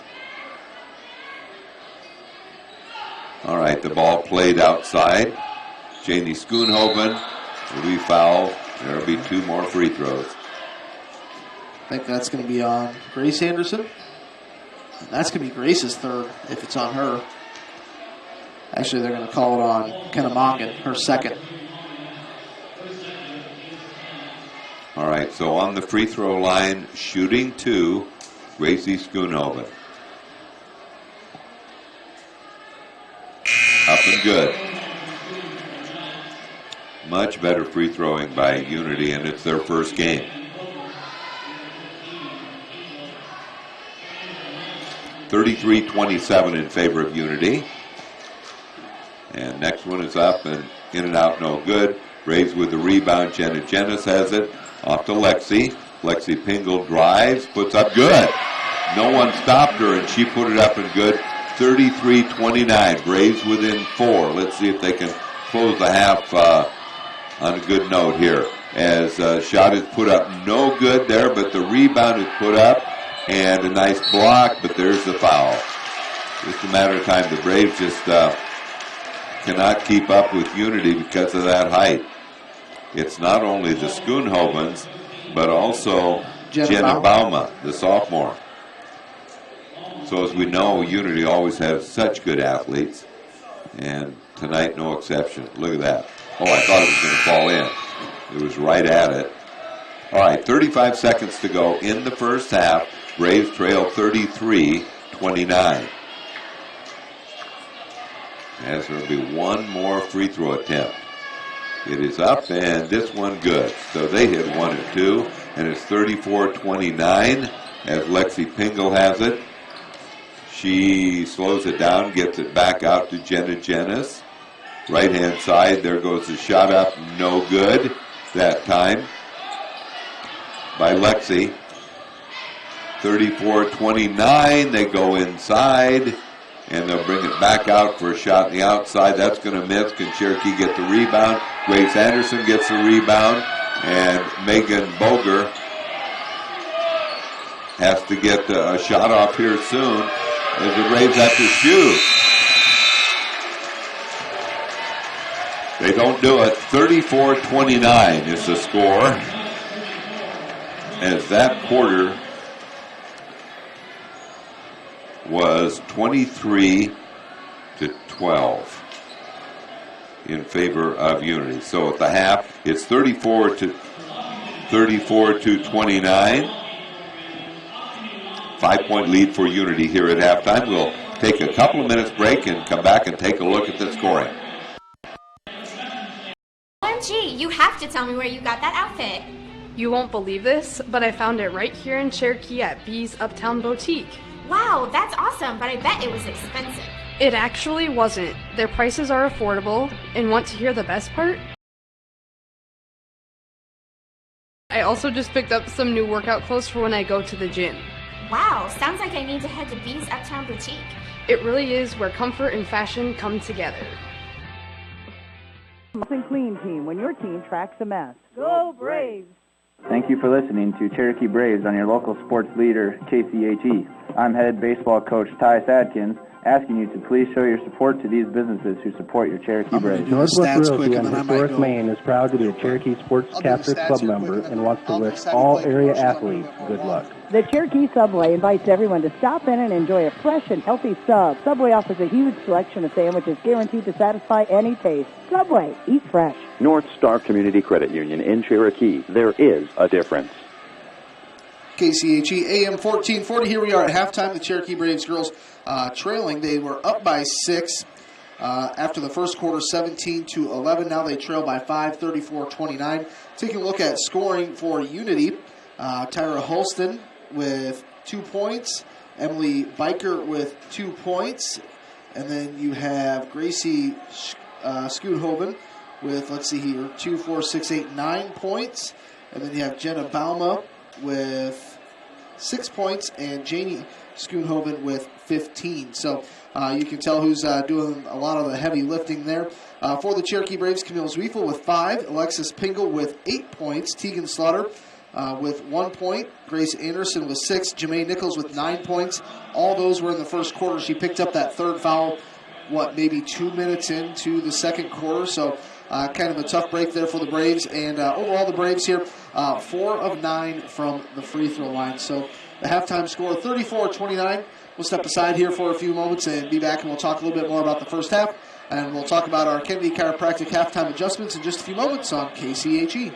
All right, the ball played outside. Janie Schoonhoven will be fouled. There will be 2 more free throws. I think that's going to be on Grace Anderson. And that's going to be Grace's third if it's on her. Actually, they're going to call it on Kenna Mongan, her second. All right, so on the free throw line, shooting 2, Gracie Schoonhoven. Up and good. Much better free throwing by Unity, and it's their first game. (33-27) in favor of Unity. And next one is up and in and out, no good. Braves with the rebound. Jenna Jenis has it. Off to Lexi. Lexi Pingle drives, puts up good. No one stopped her, and she put it up and good. 33-29. Braves within 4. Let's see if they can close the half on a good note here. As shot is put up, no good there, but the rebound is put up, and a nice block, but there's the foul. Just a matter of time. The Braves just cannot keep up with Unity because of that height. It's not only the Schoonhovens, but also Jenna Bauma, the sophomore. So as we know, Unity always has such good athletes, and tonight no exception. Look at that. Oh, I thought it was going to fall in. It was right at it. All right, 35 seconds to go in the first half. Braves trail 33-29. As there will be one more free throw attempt. It is up, and this one good. So they hit 1 and 2, and it's 34-29 as Lexi Pingle has it. She slows it down, gets it back out to Jenna Jenis. Right-hand side, there goes the shot up, no good that time by Lexi. 34-29, they go inside, and they'll bring it back out for a shot on the outside. That's going to miss. Can Cherokee get the rebound? Grace Anderson gets the rebound, and Megan Boger has to get a shot off here soon as the Braves have to shoot. They don't do it. 34-29 is the score, as that quarter was 23-12 in favor of Unity. So at the half, it's 34-29. 5-point lead for Unity here at halftime. We'll take a couple of minutes break and come back and take a look at the scoring. OMG, you have to tell me where you got that outfit. You won't believe this, but I found it right here in Cherokee at B's Uptown Boutique. Wow, that's awesome, but I bet it was expensive. It actually wasn't. Their prices are affordable, and want to hear the best part? I also just picked up some new workout clothes for when I go to the gym. Wow, sounds like I need to head to B's Uptown Boutique. It really is where comfort and fashion come together. Clean team when your team tracks a mess. Go Braves! Thank you for listening to Cherokee Braves on your local sports leader, KCHE. I'm head baseball coach Tyus Adkins, asking you to please show your support to these businesses who support your Cherokee Braves. Northwest Realty on historic Main is proud to be a Cherokee Sportscaster Club member and wants to wish all area athletes good luck. The Cherokee Subway invites everyone to stop in and enjoy a fresh and healthy sub. Subway offers a huge selection of sandwiches guaranteed to satisfy any taste. Subway, eat fresh. North Star Community Credit Union in Cherokee. There is a difference. KCHE AM 1440. Here we are at halftime. The Cherokee Braves girls trailing. They were up by 6 after the first quarter, 17-11. Now they trail by 5, 34-29. Taking a look at scoring for Unity. Tyra Holston with 2 points. Emily Biker with 2 points. And then you have Gracie Schoonhoven with, let's see here, 2, 4, 6, 8, 9 points. And then you have Jenna Bauma with 6 points and Janie Schoonhoven with 15. So you can tell who's doing a lot of the heavy lifting there. For the Cherokee Braves, Camille Zwiefel with 5, Alexis Pingle with 8 points, Tegan Slaughter with 1 point, Grace Anderson with 6, Jamae Nichols with 9 points. All those were in the first quarter. She picked up that third foul, maybe 2 minutes into the second quarter. So kind of a tough break there for the Braves. And overall, the Braves here, 4 of 9 from the free throw line. So the halftime score, 34-29. We'll step aside here for a few moments and be back, and we'll talk a little bit more about the first half. And we'll talk about our Kennedy Chiropractic halftime adjustments in just a few moments on KCHE.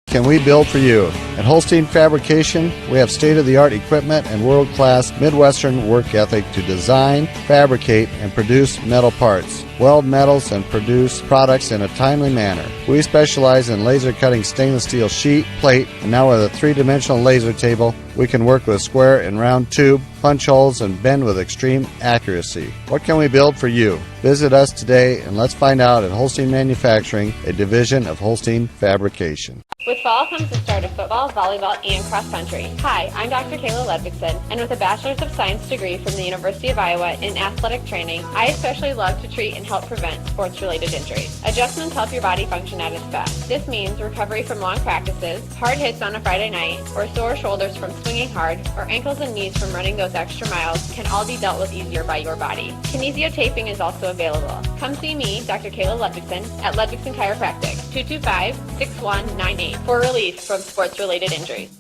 Can we build for you? At Holstein Fabrication, we have state-of-the-art equipment and world-class Midwestern work ethic to design, fabricate, and produce metal parts, weld metals, and produce products in a timely manner. We specialize in laser cutting stainless steel sheet, plate, and now with a 3-dimensional laser table, we can work with square and round tube, punch holes, and bend with extreme accuracy. What can we build for you? Visit us today and let's find out at Holstein Manufacturing, a division of Holstein Fabrication. With fall comes the start of football, volleyball, and cross country. Hi, I'm Dr. Kayla Ludvigsen, and with a Bachelor's of Science degree from the University of Iowa in athletic training, I especially love to treat and help prevent sports-related injuries. Adjustments help your body function at its best. This means recovery from long practices, hard hits on a Friday night, or sore shoulders from swinging hard, or ankles and knees from running those extra miles can all be dealt with easier by your body. Kinesio taping is also available. Come see me, Dr. Kayla Ludvigsen, at Ludvigsen Chiropractic, 225-6198 for relief from sports-related injuries.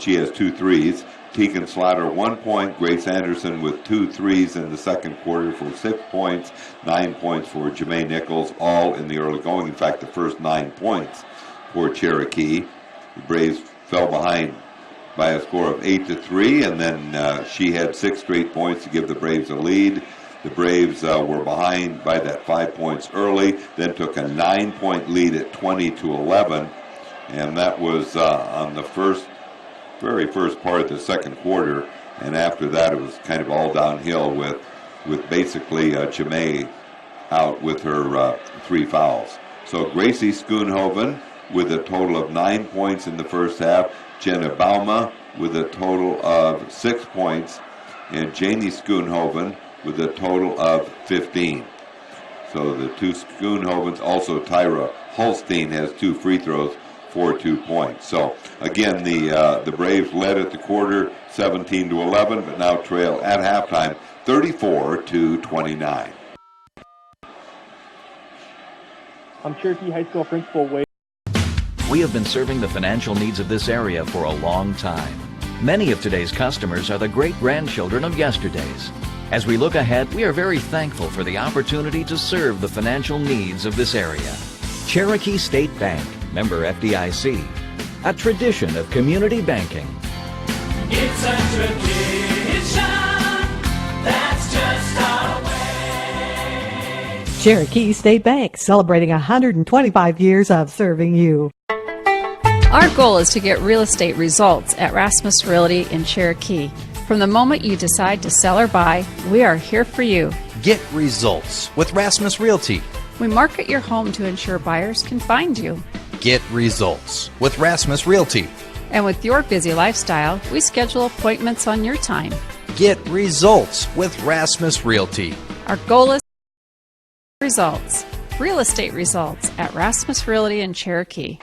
She has 2 threes. Tegan Slaughter 1 point. Grace Anderson with 2 threes in the second quarter for 6 points. 9 points for Jamae Nichols, all in the early going. In fact, the first 9 points for Cherokee. The Braves fell behind by a score of 8-3, and then she had 6 straight points to give the Braves a lead. The Braves were behind by that 5 points early, then took a 9-point lead at 20-11, and that was on the very first part of the second quarter. And after that, it was kind of all downhill with basically Jamae out with her 3 fouls. So Gracie Schoonhoven with a total of 9 points in the first half. Jenna Bauma with a total of 6 points, and Janie Schoonhoven with a total of 15. So the 2 Schoonhovens, also Tyra Holstein has 2 free throws for 2 points. So again, the Braves led at the quarter 17-11, but now trail at halftime 34-29. I'm Cherokee High School Principal Wade. We have been serving the financial needs of this area for a long time. Many of today's customers are the great-grandchildren of yesterday's. As we look ahead, we are very thankful for the opportunity to serve the financial needs of this area. Cherokee State Bank, member FDIC, a tradition of community banking. It's a tradition, that's just our way. Cherokee State Bank, celebrating 125 years of serving you. Our goal is to get real estate results at Rasmus Realty in Cherokee. From the moment you decide to sell or buy, we are here for you. Get results with Rasmus Realty. We market your home to ensure buyers can find you. Get results with Rasmus Realty. And with your busy lifestyle, we schedule appointments on your time. Get results with Rasmus Realty. Our goal is results. Real estate results at Rasmus Realty in Cherokee.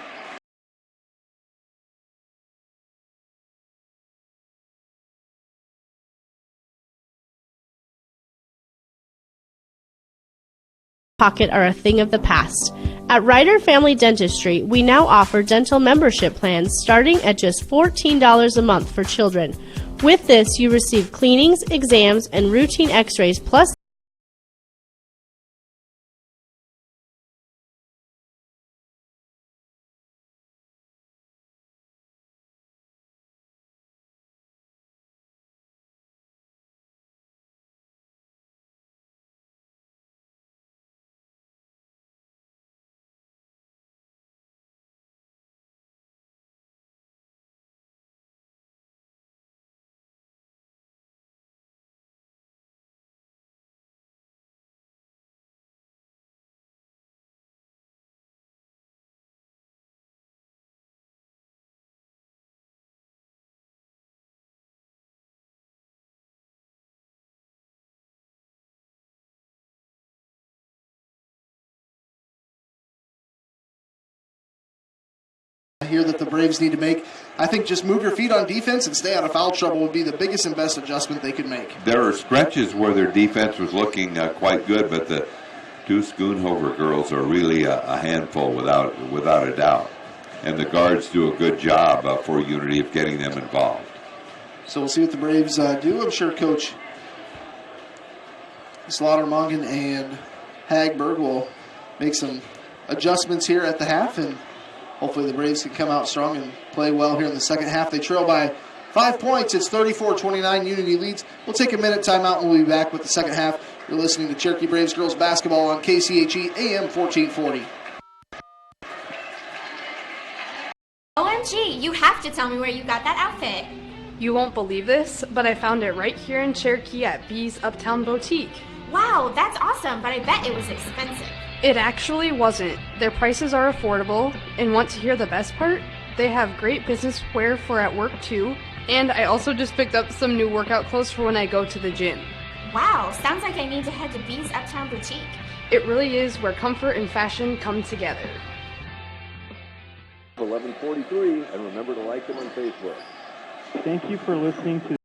Pocket are a thing of the past. At Ryder Family Dentistry, we now offer dental membership plans starting at just $14 a month for children. With this, you receive cleanings, exams, and routine x-rays plus here that the Braves need to make. I think just move your feet on defense and stay out of foul trouble would be the biggest and best adjustment they could make. There are stretches where their defense was looking quite good, but the 2 Schoonhoven girls are really a handful without a doubt. And the guards do a good job for Unity of getting them involved. So we'll see what the Braves do. I'm sure Coach Slaughter-Mongan and Hagberg will make some adjustments here at the half, and hopefully the Braves can come out strong and play well here in the second half. They trail by 5 points. It's 34-29. Unity leads. We'll take a minute timeout and we'll be back with the second half. You're listening to Cherokee Braves Girls Basketball on KCHE AM 1440. OMG, you have to tell me where you got that outfit. You won't believe this, but I found it right here in Cherokee at B's Uptown Boutique. Wow, that's awesome, but I bet it was expensive. It actually wasn't. Their prices are affordable, and want to hear the best part? They have great business wear for at work too, and I also just picked up some new workout clothes for when I go to the gym. Wow, sounds like I need to head to B's Uptown Boutique. It really is where comfort and fashion come together. 11:43, and remember to like them on Facebook. Thank you for listening to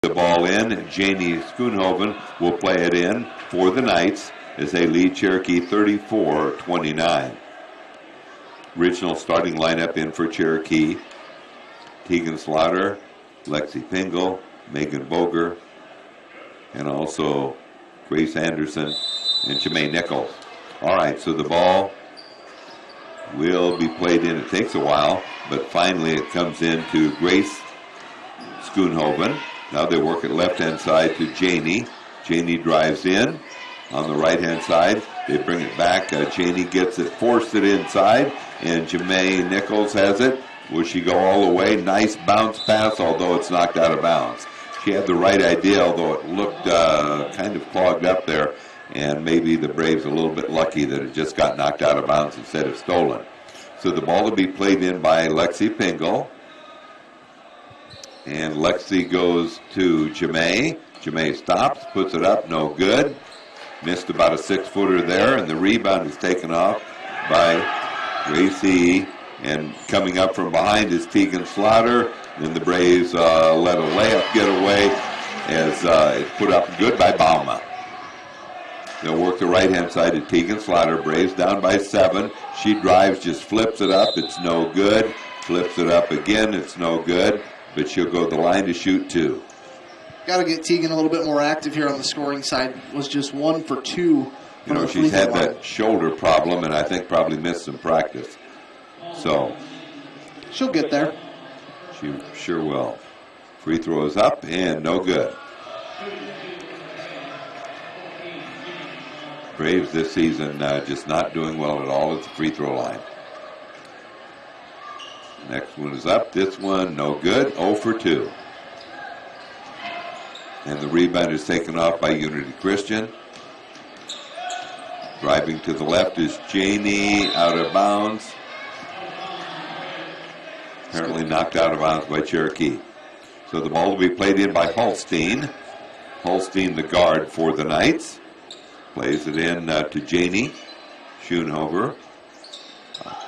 the ball in. Janie Schoonhoven will play it in for the Knights as they lead Cherokee 34-29. Original starting lineup in for Cherokee: Tegan Slaughter, Lexi Pingle, Megan Boger, and also Grace Anderson and Jemaine Nichols. All right, so the ball will be played in. It takes a while, but finally it comes in to Grace Schoonhoven. Now they work it left-hand side to Janie. Janie drives in on the right-hand side. They bring it back. Janie gets it, forced it inside, and Jemaine Nichols has it. Will she go all the way? Nice bounce pass, although it's knocked out of bounds. She had the right idea, although it looked kind of clogged up there, and maybe the Braves a little bit lucky that it just got knocked out of bounds instead of stolen. So the ball will be played in by Lexi Pingle. And Lexi goes to Jemaine. Jemaine stops, puts it up, no good. Missed about a 6-footer there, and the rebound is taken off by Gracie. And coming up from behind is Tegan Slaughter. Then the Braves let a layup get away as it's put up good by Bauma. They'll work the right-hand side to Tegan Slaughter. Braves down by 7. She drives, just flips it up. It's no good. Flips it up again. It's no good. But she'll go to the line to shoot 2. Got to get Tegan a little bit more active here on the scoring side. Was just 1 for 2. You know, she's had that shoulder problem, and I think probably missed some practice. So she'll get there. She sure will. Free throws up and no good. Braves this season just not doing well at all at the free throw line. Next one is up. This one no good. 0 for 2. And the rebound is taken off by Unity Christian. Driving to the left is Janie, out of bounds. Apparently knocked out of bounds by Cherokee. So the ball will be played in by Holstein. Holstein, the guard for the Knights. Plays it in to Janie Schoonhoven.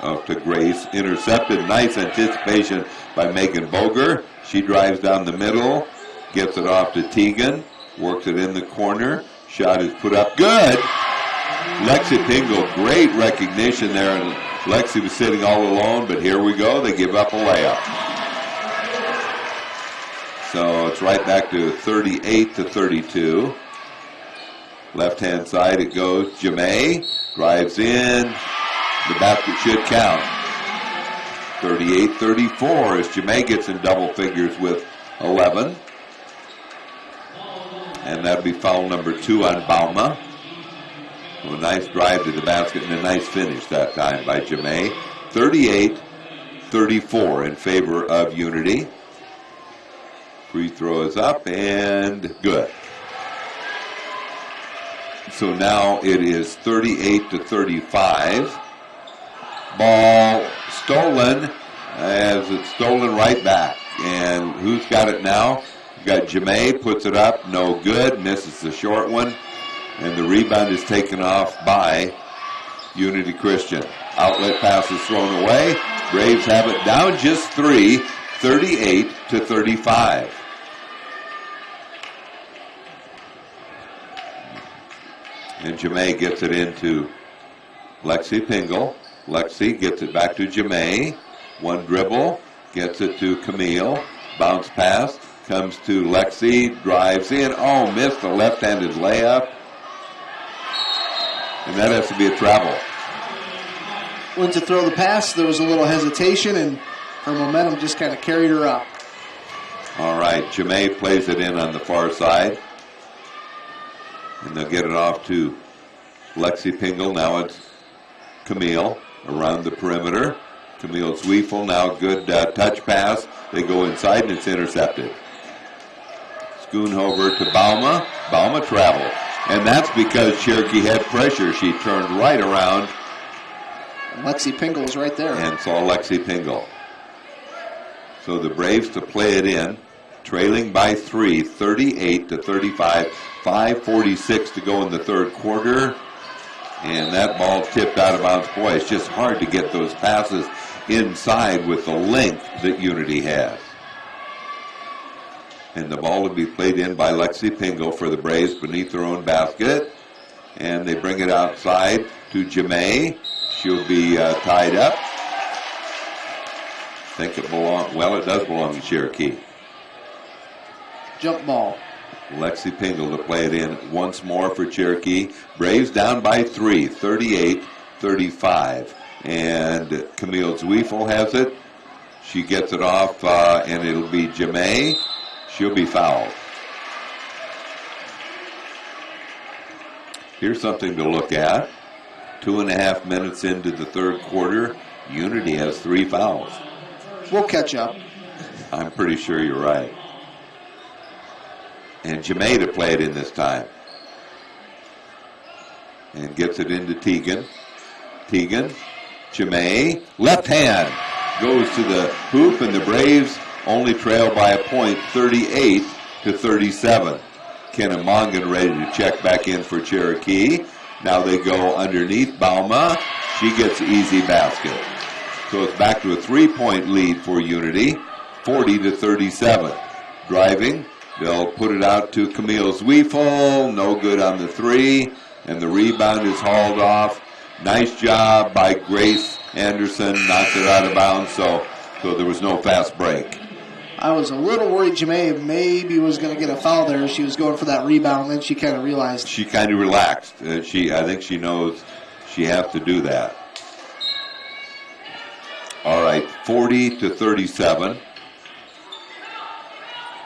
Up to Grace. Intercepted. Nice anticipation by Megan Boger. She drives down the middle. Gets it off to Tegan. Works it in the corner. Shot is put up. Good! Lexi Pingle, great recognition there. And Lexi was sitting all alone, but here we go. They give up a layup. So it's right back to 38-32. Left-hand side it goes. Jemaine drives in. The basket should count. 38-34 as Jemaine gets in double figures with 11. And that'll be foul number 2 on Bauma. So a nice drive to the basket and a nice finish that time by Jemaine. 38-34 in favor of Unity. Free throw is up and good. So now it is 38-35. Ball stolen as it's stolen right back. And who's got it now? Got Jemaine, puts it up, no good, misses the short one. And the rebound is taken off by Unity Christian. Outlet pass is thrown away. Braves have it down just 3, 38-35. And Jemaine gets it into Lexi Pingle. Lexi gets it back to Jemaine. One dribble, gets it to Camille. Bounce pass, comes to Lexi, drives in. Oh, missed the left-handed layup. And that has to be a travel. Went to throw the pass. There was a little hesitation, and her momentum just kind of carried her up. All right, Jemaine plays it in on the far side. And they'll get it off to Lexi Pingle. Now it's Camille around the perimeter. Camille Zwiefel now good touch pass. They go inside and it's intercepted. Schoonhoven to Bauma. Bauma travel. And that's because Cherokee had pressure. She turned right around. Lexi Pingle is right there. And saw Lexi Pingle. So the Braves to play it in. Trailing by 3, 38-35. 5:46 to go in the third quarter. And that ball tipped out of bounds. Boy, it's just hard to get those passes inside with the length that Unity has. And the ball will be played in by Lexi Pingle for the Braves beneath their own basket. And they bring it outside to Jemay. She'll be tied up. I think it does belong to Cherokee. Jump ball. Lexi Pingle to play it in once more for Cherokee. Braves down by 3, 38-35. And Camille Zwiefel has it. She gets it off, and it'll be Jemay. She'll be fouled. Here's something to look at. 2.5 minutes into the third quarter, Unity has 3 fouls. We'll catch up. I'm pretty sure you're right. And Jemay to play it in this time. And gets it into Teagan. Teagan, Jemay, left hand, goes to the hoop, and the Braves only trail by a point, 38-37. Kenna Mongan ready to check back in for Cherokee. Now they go underneath Bauma. She gets easy basket. So it's back to a 3-point lead for Unity, 40-37. Driving, they'll put it out to Camille Zwiefel. No good on the 3, and the rebound is hauled off. Nice job by Grace Anderson, knocks it out of bounds, so there was no fast break. I was a little worried Jemay maybe was going to get a foul there. She was going for that rebound, then she kind of realized. She kind of relaxed. I think she knows she has to do that. All right, 40-37.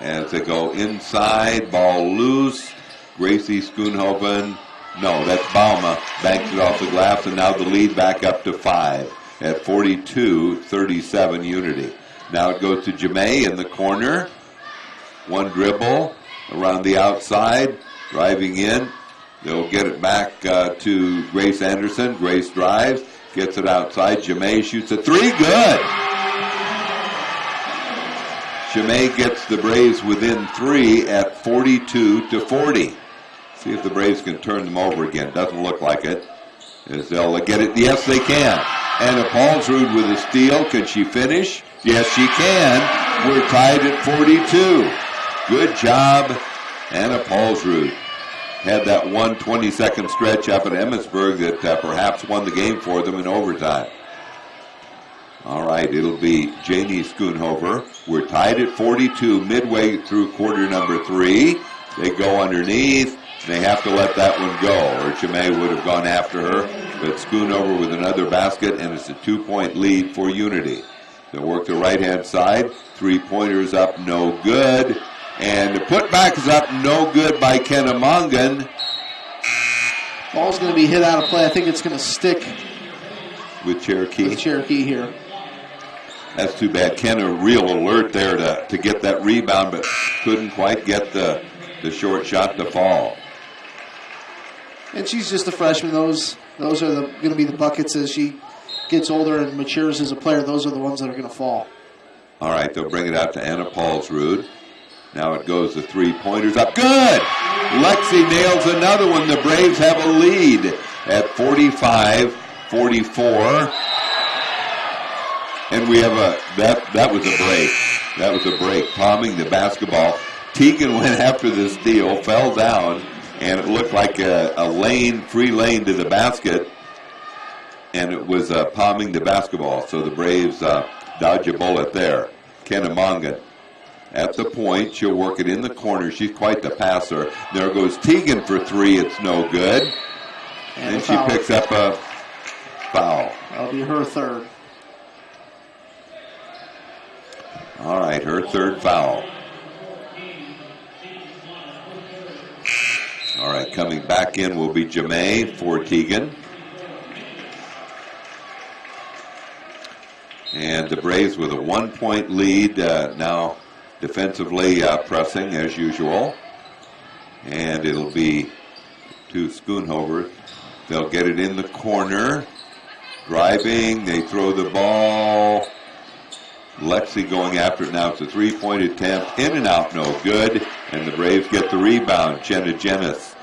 As they go inside, ball loose. Gracie Schoonhoven. No, that's Bauma. Banks it off the glass, and now the lead back up to 5 at 42-37 Unity. Now it goes to Jemay in the corner. One dribble around the outside, driving in. They'll get it back to Grace Anderson. Grace drives, gets it outside. Jemay shoots a 3. Good! Jemay gets the Braves within 3 at 42-40. See if the Braves can turn them over again. Doesn't look like it. As they'll get it. Yes, they can. Anna Paulsrud with a steal. Can she finish? Yes, she can. We're tied at 42. Good job, Anna Paulsrud. Had that 1 20-second stretch up at Emmitsburg that perhaps won the game for them in overtime. All right, it'll be Janie Schoonhover. We're tied at 42 midway through quarter number 3. They go underneath. They have to let that one go, or Jemay would have gone after her. But Schoonover with another basket, and it's a 2-point lead for Unity. They'll work the right-hand side. 3-pointers up, no good. And the putback is up, no good by Kenna Mongan. Ball's going to be hit out of play. I think it's going to stick with Cherokee. With Cherokee here. That's too bad. Kenna real alert there to get that rebound, but couldn't quite get the short shot to fall. And she's just a freshman. Those are going to be the buckets as she gets older and matures as a player. Those are the ones that are going to fall. All right, they'll bring it out to Anna Paulsrud. Now it goes to 3-pointers up. Good! Lexi nails another one. The Braves have a lead at 45-44. And we have that was a break. That was a break. Palming the basketball. Teagan went after the steal, fell down, and it looked like a free lane to the basket. And it was palming the basketball. So the Braves dodge a bullet there. Kenna Mongan at the point. She'll work it in the corner. She's quite the passer. There goes Teagan for 3. It's no good. And she picks up a foul. That'll be her third. All right, her third foul. All right, coming back in will be Jemay for Teagan. And the Braves with a 1-point lead, now defensively pressing as usual. And it'll be to Schoonhover. They'll get it in the corner. Driving, they throw the ball. Lexi going after it now. It's a 3-point attempt. In and out, no good. And the Braves get the rebound. Jenna Jennis.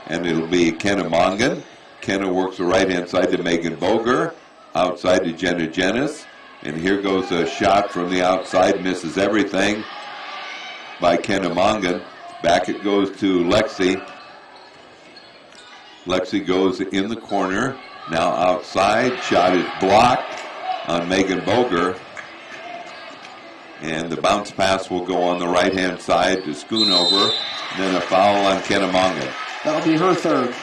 And it'll be Kenna Mongan. Kenna works the right-hand side to Megan Boger. Outside to Jenna Jennis. And here goes a shot from the outside. Misses everything. by Kennemongan. Back it goes to Lexi. Lexi goes in the corner. Now outside. Shot is blocked on Megan Boger. And the bounce pass will go on the right-hand side to Schoonover. Then a foul on Kennemongan. That'll be her third.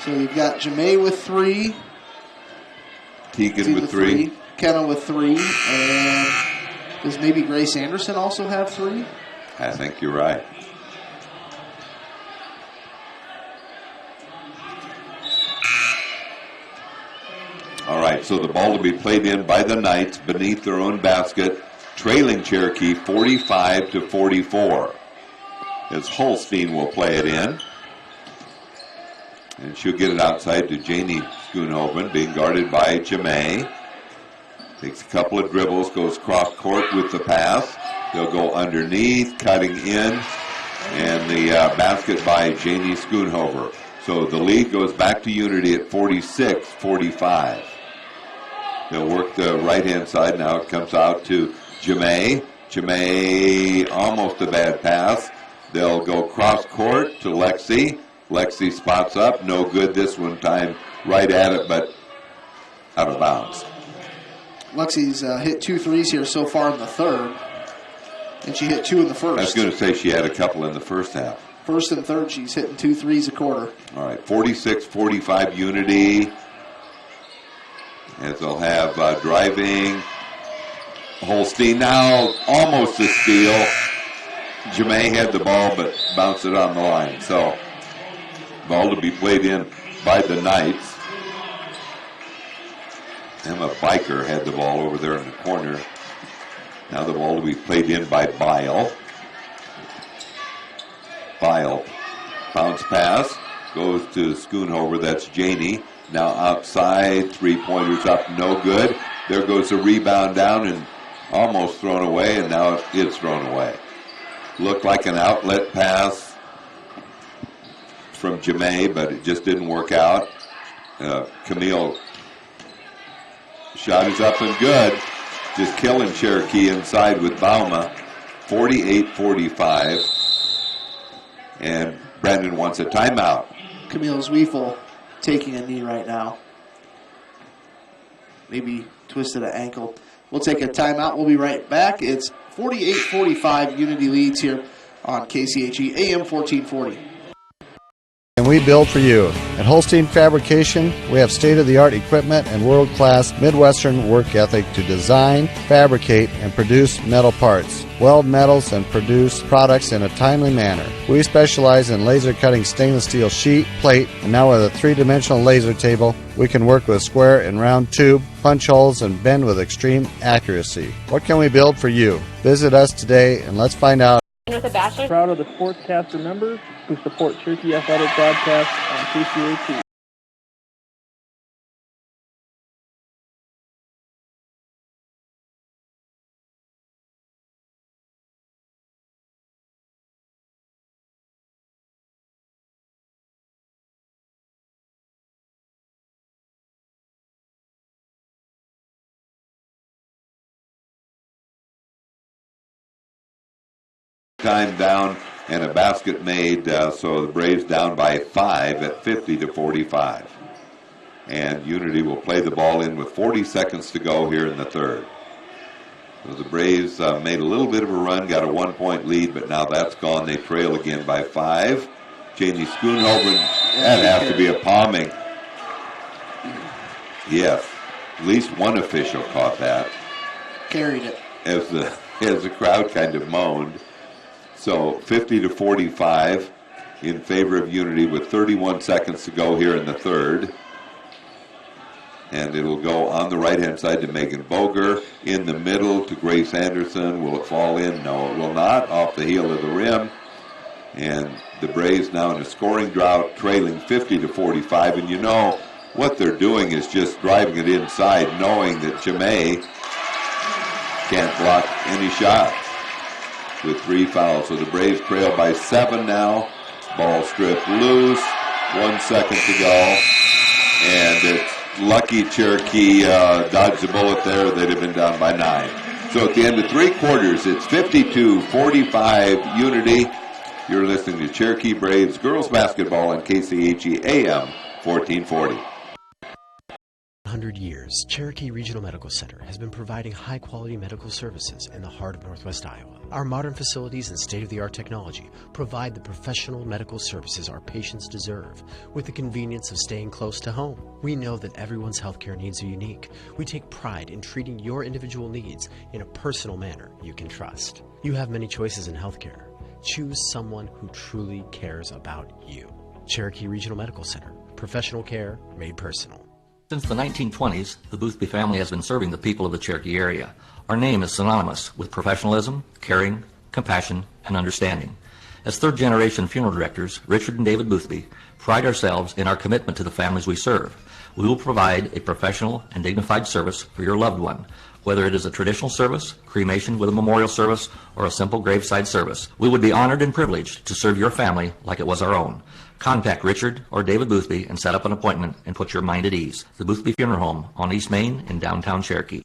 So you've got Jamae with 3. Tegan with 3. Kenna with 3. And does maybe Grace Anderson also have 3? I think you're right. All right, so the ball will be played in by the Knights beneath their own basket, trailing Cherokee 45-44. As Holstein will play it in. And she'll get it outside to Janie Schoonhoven, being guarded by Jamae. Takes a couple of dribbles, goes cross court with the pass. They'll go underneath, cutting in, and the basket by Janie Schoonhoven. So the lead goes back to Unity at 46-45. They'll work the right-hand side. Now it comes out to Jamae. Jamae, almost a bad pass. They'll go cross court to Lexi. Lexi spots up. No good this one time. Right at it, but out of bounds. Lexi's hit 2 threes here so far in the third. And she hit 2 in the first. I was going to say she had a couple in the first half. First and third, she's hitting 2 threes a quarter. All right, 46-45 Unity. As they'll have driving. Holstein now almost a steal. Jamae had the ball but bounced it on the line. So ball to be played in by the Knights. Emma Biker had the ball over there in the corner. Now the ball to be played in by Bile. Bile. Bounce pass. Goes to Schoonhover. That's Janie. Now outside. 3-pointers up. No good. There goes the rebound down and almost thrown away. And now it is thrown away. Looked like an outlet pass from Jamae, but it just didn't work out. Camille shot is up and good. Just killing Cherokee inside with Bauma. 48-45. And Brandon wants a timeout. Camille Zwiefel taking a knee right now. Maybe twisted an ankle. We'll take a timeout. We'll be right back. It's 48-45 Unity leads here on KCHE AM 1440. And we build for you. At Holstein Fabrication, we have state-of-the-art equipment and world-class Midwestern work ethic to design, fabricate, and produce metal parts, weld metals, and produce products in a timely manner. We specialize in laser cutting stainless steel sheet, plate, and now with a 3-dimensional laser table, we can work with square and round tube, punch holes, and bend with extreme accuracy. What can we build for you? Visit us today and let's find out. And with a bachelor's. Proud of the Sportscaster members who support Cherokee Athletic Broadcast on KCHE. Time down and a basket made, so the Braves down by 5 at 50-45. And Unity will play the ball in with 40 seconds to go here in the third. So the Braves made a little bit of a run, got a 1-point lead, but now that's gone. They trail again by 5. Janie Schoonhoven, that has to be a palming. Yes, at least one official caught that. Carried it. As the crowd kind of moaned. So 50-45 in favor of Unity with 31 seconds to go here in the third. And it'll go on the right-hand side to Megan Boger. In the middle to Grace Anderson. Will it fall in? No, it will not. Off the heel of the rim. And the Braves now in a scoring drought, trailing 50-45. And you know, what they're doing is just driving it inside, knowing that Jamae can't block any shots. With 3 fouls. So the Braves trail by 7 now. Ball stripped loose. 1 second to go. And it's lucky Cherokee dodged the bullet there. They'd have been down by 9. So at the end of 3 quarters, it's 52-45 Unity. You're listening to Cherokee Braves girls basketball on KCHE AM 1440. 100 years, Cherokee Regional Medical Center has been providing high-quality medical services in the heart of Northwest Iowa. Our modern facilities and state-of-the-art technology provide the professional medical services our patients deserve with the convenience of staying close to home. We know that everyone's healthcare needs are unique. We take pride in treating your individual needs in a personal manner you can trust. You have many choices in healthcare. Choose someone who truly cares about you. Cherokee Regional Medical Center. Professional care made personal. Since the 1920s, the Boothby family has been serving the people of the Cherokee area. Our name is synonymous with professionalism, caring, compassion, and understanding. As third-generation funeral directors, Richard and David Boothby pride ourselves in our commitment to the families we serve. We will provide a professional and dignified service for your loved one, whether it is a traditional service, cremation with a memorial service, or a simple graveside service. We would be honored and privileged to serve your family like it was our own. Contact Richard or David Boothby and set up an appointment and put your mind at ease. The Boothby Funeral Home on East Main in downtown Cherokee.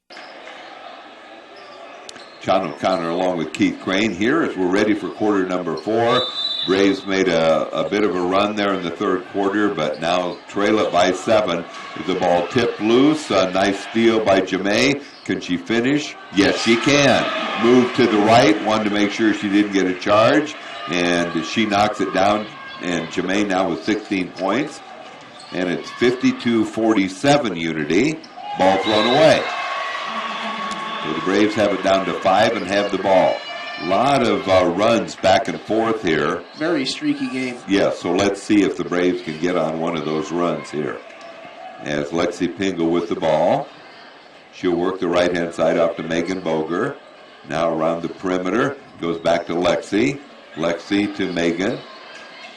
John O'Connor along with Keith Crane here as we're ready for quarter number 4. Braves made a bit of a run there in the third quarter, but now trail it by 7. The ball tipped loose. A nice steal by Jemay. Can she finish? Yes, she can. Move to the right. Wanted to make sure she didn't get a charge, and she knocks it down. And Jemay now with 16 points. And it's 52-47 Unity. Ball thrown away. So the Braves have it down to 5 and have the ball. A lot of runs back and forth here. Very streaky game. Yeah, so let's see if the Braves can get on one of those runs here. As Lexi Pingle with the ball. She'll work the right-hand side off to Megan Boger. Now around the perimeter. Goes back to Lexi. Lexi to Megan.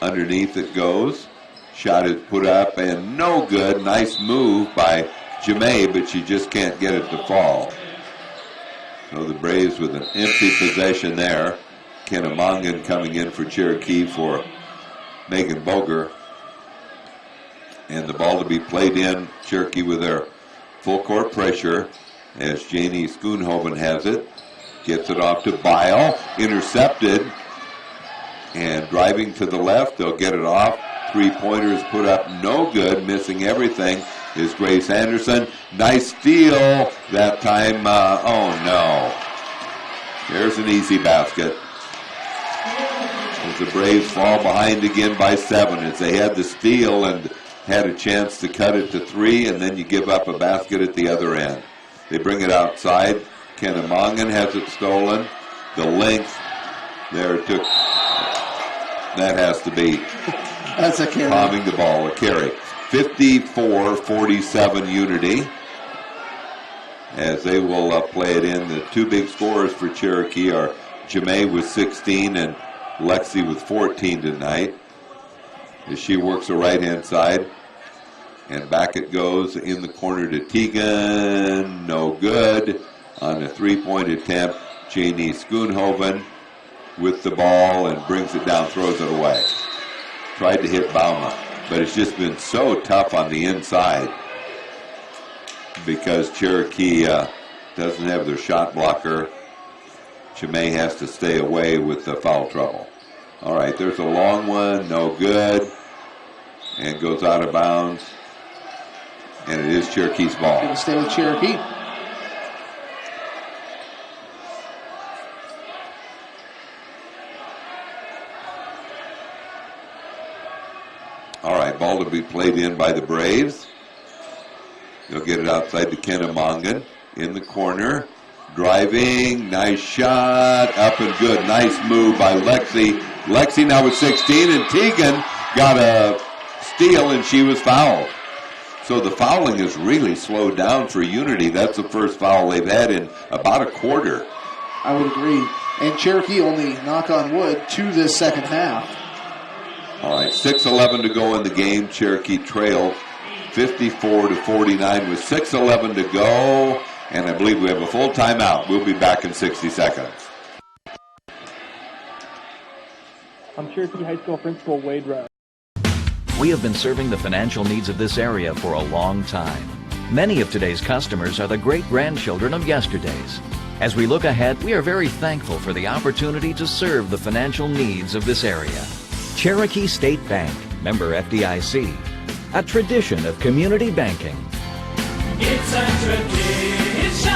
Underneath it goes. Shot is put up and no good. Nice move by Jemay, but she just can't get it to fall. So the Braves with an empty possession there. Kennemongan coming in for Cherokee for Megan Boger. And the ball to be played in. Cherokee with their full court pressure as Janie Schoonhoven has it. Gets it off to Bile. Intercepted. And driving to the left, they'll get it off. 3-pointers put up, no good. Missing everything is Grace Anderson. Nice steal that time. Oh, no. There's an easy basket. As the Braves fall behind again by 7. As they had the steal and had a chance to cut it to 3, and then you give up a basket at the other end. They bring it outside. Kennemongan has it stolen. The length there took... That has to be that's a carry. Palming the ball, a carry. 54-47 Unity. As they will play it in. The 2 big scorers for Cherokee are Jemay with 16 and Lexi with 14 tonight. As she works the right-hand side. And back it goes in the corner to Tegan. No good. On a 3-point attempt, Janie Schoonhoven with the ball and brings it down, throws it away. Tried to hit Bauma, but it's just been so tough on the inside because Cherokee doesn't have their shot blocker. Jemay has to stay away with the foul trouble. All right, there's a long one, no good, and goes out of bounds. And it is Cherokee's ball. Going to stay with Cherokee. All right, ball to be played in by the Braves. They'll get it outside to Kennemongan in the corner. Driving, nice shot, up and good. Nice move by Lexi. Lexi now with 16, and Tegan got a steal, and she was fouled. So the fouling is really slowed down for Unity. That's the first foul they've had in about a quarter. I would agree. And Cherokee only, knock on wood, 2 this second half. All right, 6:11 to go in the game. Cherokee trailed 54-49 with 6:11 to go. And I believe we have a full timeout. We'll be back in 60 seconds. I'm Cherokee High School Principal Wade Rudd. We have been serving the financial needs of this area for a long time. Many of today's customers are the great-grandchildren of yesterday's. As we look ahead, we are very thankful for the opportunity to serve the financial needs of this area. Cherokee State Bank, member FDIC, a tradition of community banking. It's a tradition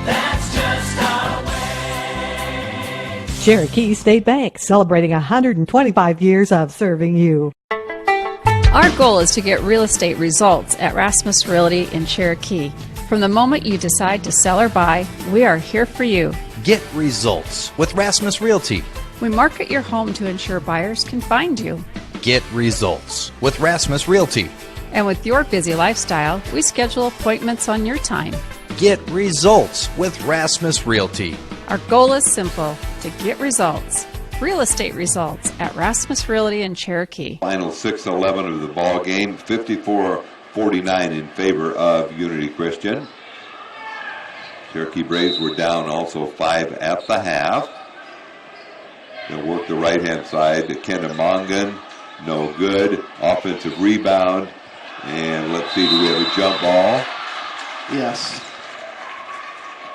that's just our way. Cherokee State Bank, celebrating 125 years of serving you. Our goal is to get real estate results at Rasmus Realty in Cherokee. From the moment you decide to sell or buy, we are here for you. Get results with Rasmus Realty. We market your home to ensure buyers can find you. Get results with Rasmus Realty. And with your busy lifestyle, we schedule appointments on your time. Get results with Rasmus Realty. Our goal is simple, to get results. Real estate results at Rasmus Realty in Cherokee. Final 6-11 of the ball game, 54-49 in favor of Unity Christian. Cherokee Braves were down also 5 at the half. They'll work the right-hand side to Kennemongan. No good. Offensive rebound. And let's see, do we have a jump ball? Yes.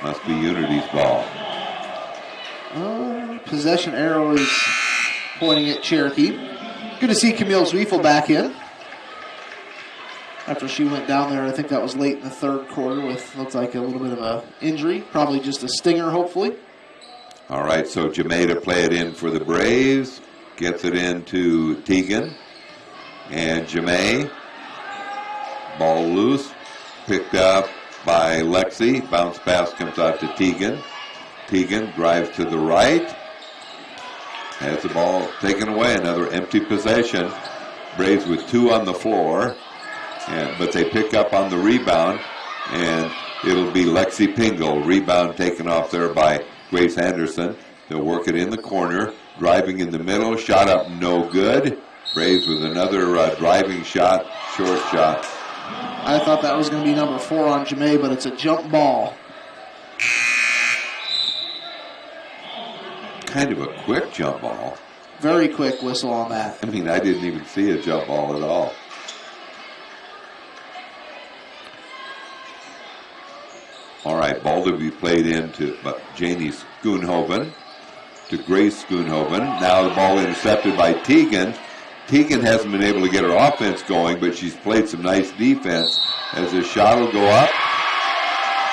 Must be Unity's ball. Possession arrow is pointing at Cherokee. Good to see Camille Zwiefel back in. After she went down there, I think that was late in the third quarter with, looked like a little bit of an injury. Probably just a stinger, hopefully. All right, so Jamay to play it in for the Braves. Gets it into Teagan. And Jamay. Ball loose. Picked up by Lexi. Bounce pass comes out to Teagan. Teagan drives to the right. Has the ball taken away. Another empty possession. Braves with 2 on the floor. But they pick up on the rebound. And it'll be Lexi Pingle. Rebound taken off there by Grace Anderson. They'll work it in the corner. Driving in the middle. Shot up, no good. Braves with another driving shot. Short shot. I thought that was going to be number 4 on Jamay, but it's a jump ball. Kind of a quick jump ball. Very quick whistle on that. I mean, I didn't even see a jump ball at all. All right, ball to be played into Janie Schoonhoven to Grace Schoonhoven. Now the ball intercepted by Teagan. Teagan hasn't been able to get her offense going, but she's played some nice defense. As the shot will go up,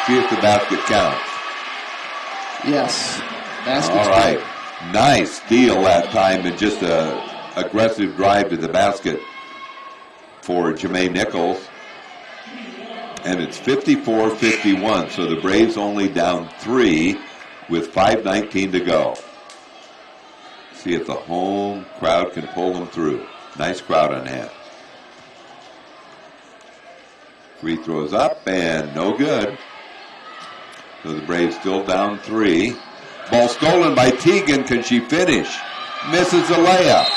see if the basket counts. Yes. All right. Nice steal that time and just a aggressive drive to the basket for Jamay Nichols. And it's 54-51, so the Braves only down 3 with 5:19 to go. See if the home crowd can pull them through. Nice crowd on hand. Free throws up and no good. So the Braves still down 3. Ball stolen by Teagan. Can she finish? Misses a layup.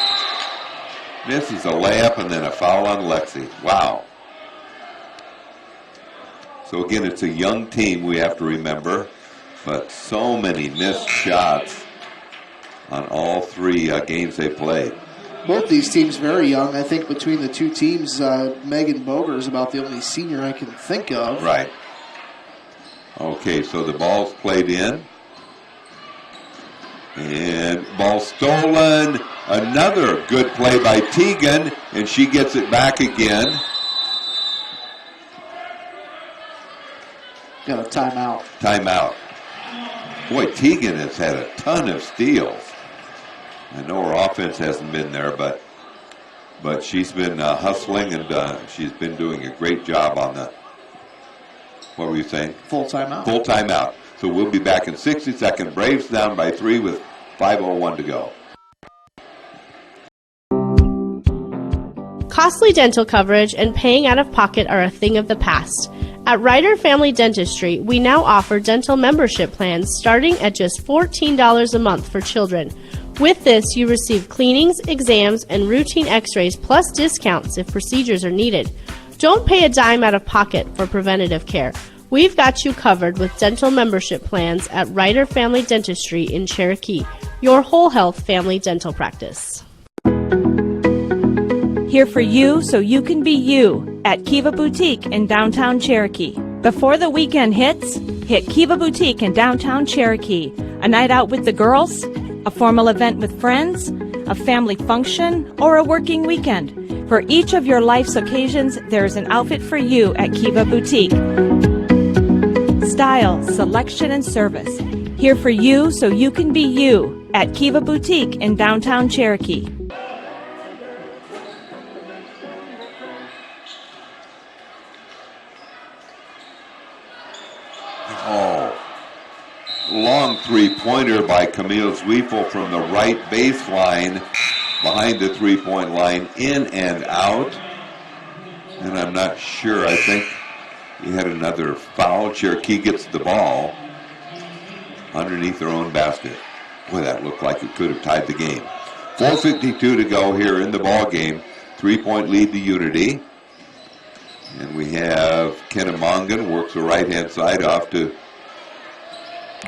Misses a layup and then a foul on Lexi. Wow. So again, it's a young team we have to remember, but so many missed shots on all 3 games they played. Both these teams very young. I think between the 2 teams, Megan Boger is about the only senior I can think of. Right. Okay, so the ball's played in. And ball stolen. Another good play by Teagan, and she gets it back again. Got a timeout. Timeout. Boy, Teagan has had a ton of steals. I know her offense hasn't been there, but she's been hustling, and she's been doing a great job on the, what were you saying? Full timeout. Full timeout. So we'll be back in 60 seconds. Braves down by 3 with 5:01 to go. Costly dental coverage and paying out of pocket are a thing of the past. At Ryder Family Dentistry, we now offer dental membership plans starting at just $14 a month for children. With this, you receive cleanings, exams, and routine x-rays plus discounts if procedures are needed. Don't pay a dime out of pocket for preventative care. We've got you covered with dental membership plans at Ryder Family Dentistry in Cherokee, your whole health family dental practice. Here for you so you can be you at Kiva Boutique in downtown Cherokee. Before the weekend hits, hit Kiva Boutique in downtown Cherokee. A night out with the girls, a formal event with friends, a family function, or a working weekend. For each of your life's occasions, there's an outfit for you at Kiva Boutique. Style, selection, and service. Here for you so you can be you at Kiva Boutique in downtown Cherokee. Long three-pointer by Camille Zwiefel from the right baseline behind the three-point line, in and out. And I'm not sure. I think he had another foul. Cherokee gets the ball underneath their own basket. Boy, that looked like it could have tied the game. 4:52 to go here in the ball game. 3-point lead to Unity. And we have Kenna Mongan works the right-hand side off to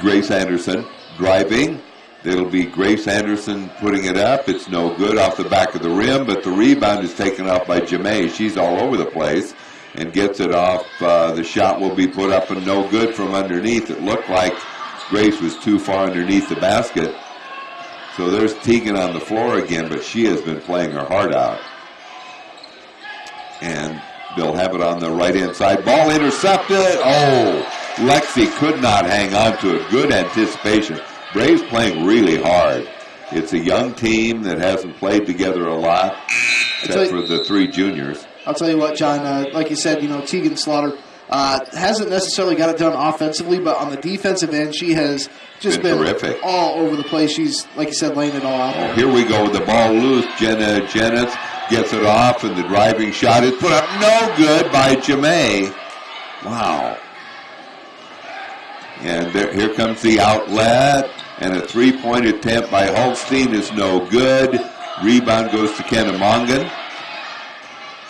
Grace Anderson driving. It'll be Grace Anderson putting it up. It's no good off the back of the rim, but the rebound is taken off by Jamae. She's all over the place and gets it off. The shot will be put up and no good from underneath. It looked like Grace was too far underneath the basket. So there's Tegan on the floor again, but she has been playing her heart out. And they'll have it on the right-hand side. Ball intercepted. Oh! Lexi could not hang on to it. Good anticipation. Braves playing really hard. It's a young team that hasn't played together a lot, except for the three juniors. I'll tell you what, John, like you said, Tegan Slaughter hasn't necessarily got it done offensively, but on the defensive end, she has just been terrific. All over the place. She's, like you said, laying it all out there. Here we go with the ball loose. Jenna Jennings gets it off, and the driving shot is put up no good by Jamae. Wow. And here comes the outlet, and a three-point attempt by Holstein is no good. Rebound goes to Kenna Mongan.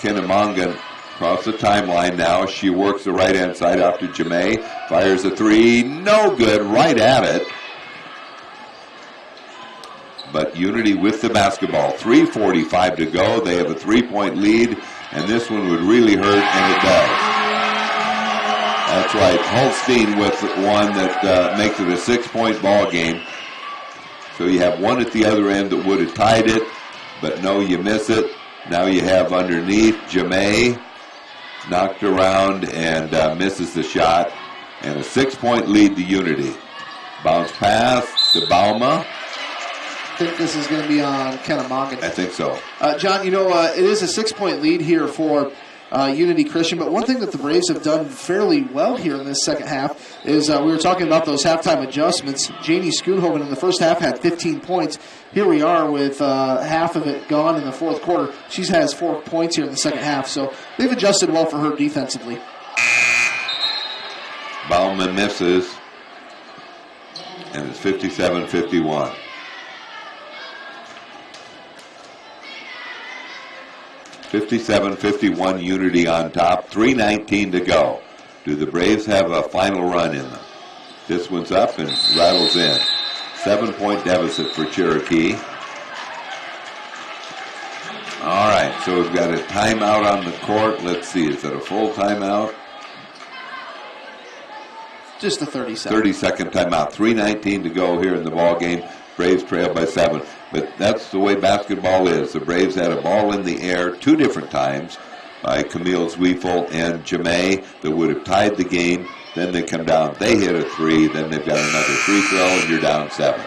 Kenna Mongan across the timeline now. She works the right-hand side off to Jamae. Fires a three, no good, right at it. But Unity with the basketball. 3:45 to go. They have a three-point lead, and this one would really hurt, and it does. That's right. Holstein with one that makes it a 6-point ball game. So you have one at the other end that would have tied it, but no, you miss it. Now you have underneath Jamae knocked around and misses the shot, and a 6-point lead to Unity. Bounce pass to Bauma. I think this is going to be on Kenna Mongan. I think so. John, it is a 6-point lead here for Unity Christian, but one thing that the Braves have done fairly well here in this second half is we were talking about those halftime adjustments. Janie Schoonhoven in the first half had 15 points. Here we are with half of it gone in the fourth quarter. She has 4 points here in the second half, so they've adjusted well for her defensively. Bauman misses, and it's 57-51. (57-51) Unity on top. 3:19 to go. Do the Braves have a final run in them? This one's up and rattles in. 7-point deficit for Cherokee. All right, so we've got a timeout on the court. Let's see, is that a full timeout? Just a 30-second. 30-second timeout. 3:19 to go here in the ball game. Braves trail by 7. But that's the way basketball is. The Braves had a ball in the air 2 different times by Camille Zwiefel and Jamae that would have tied the game. Then they come down. They hit a 3. Then they've got another free throw, and you're down 7.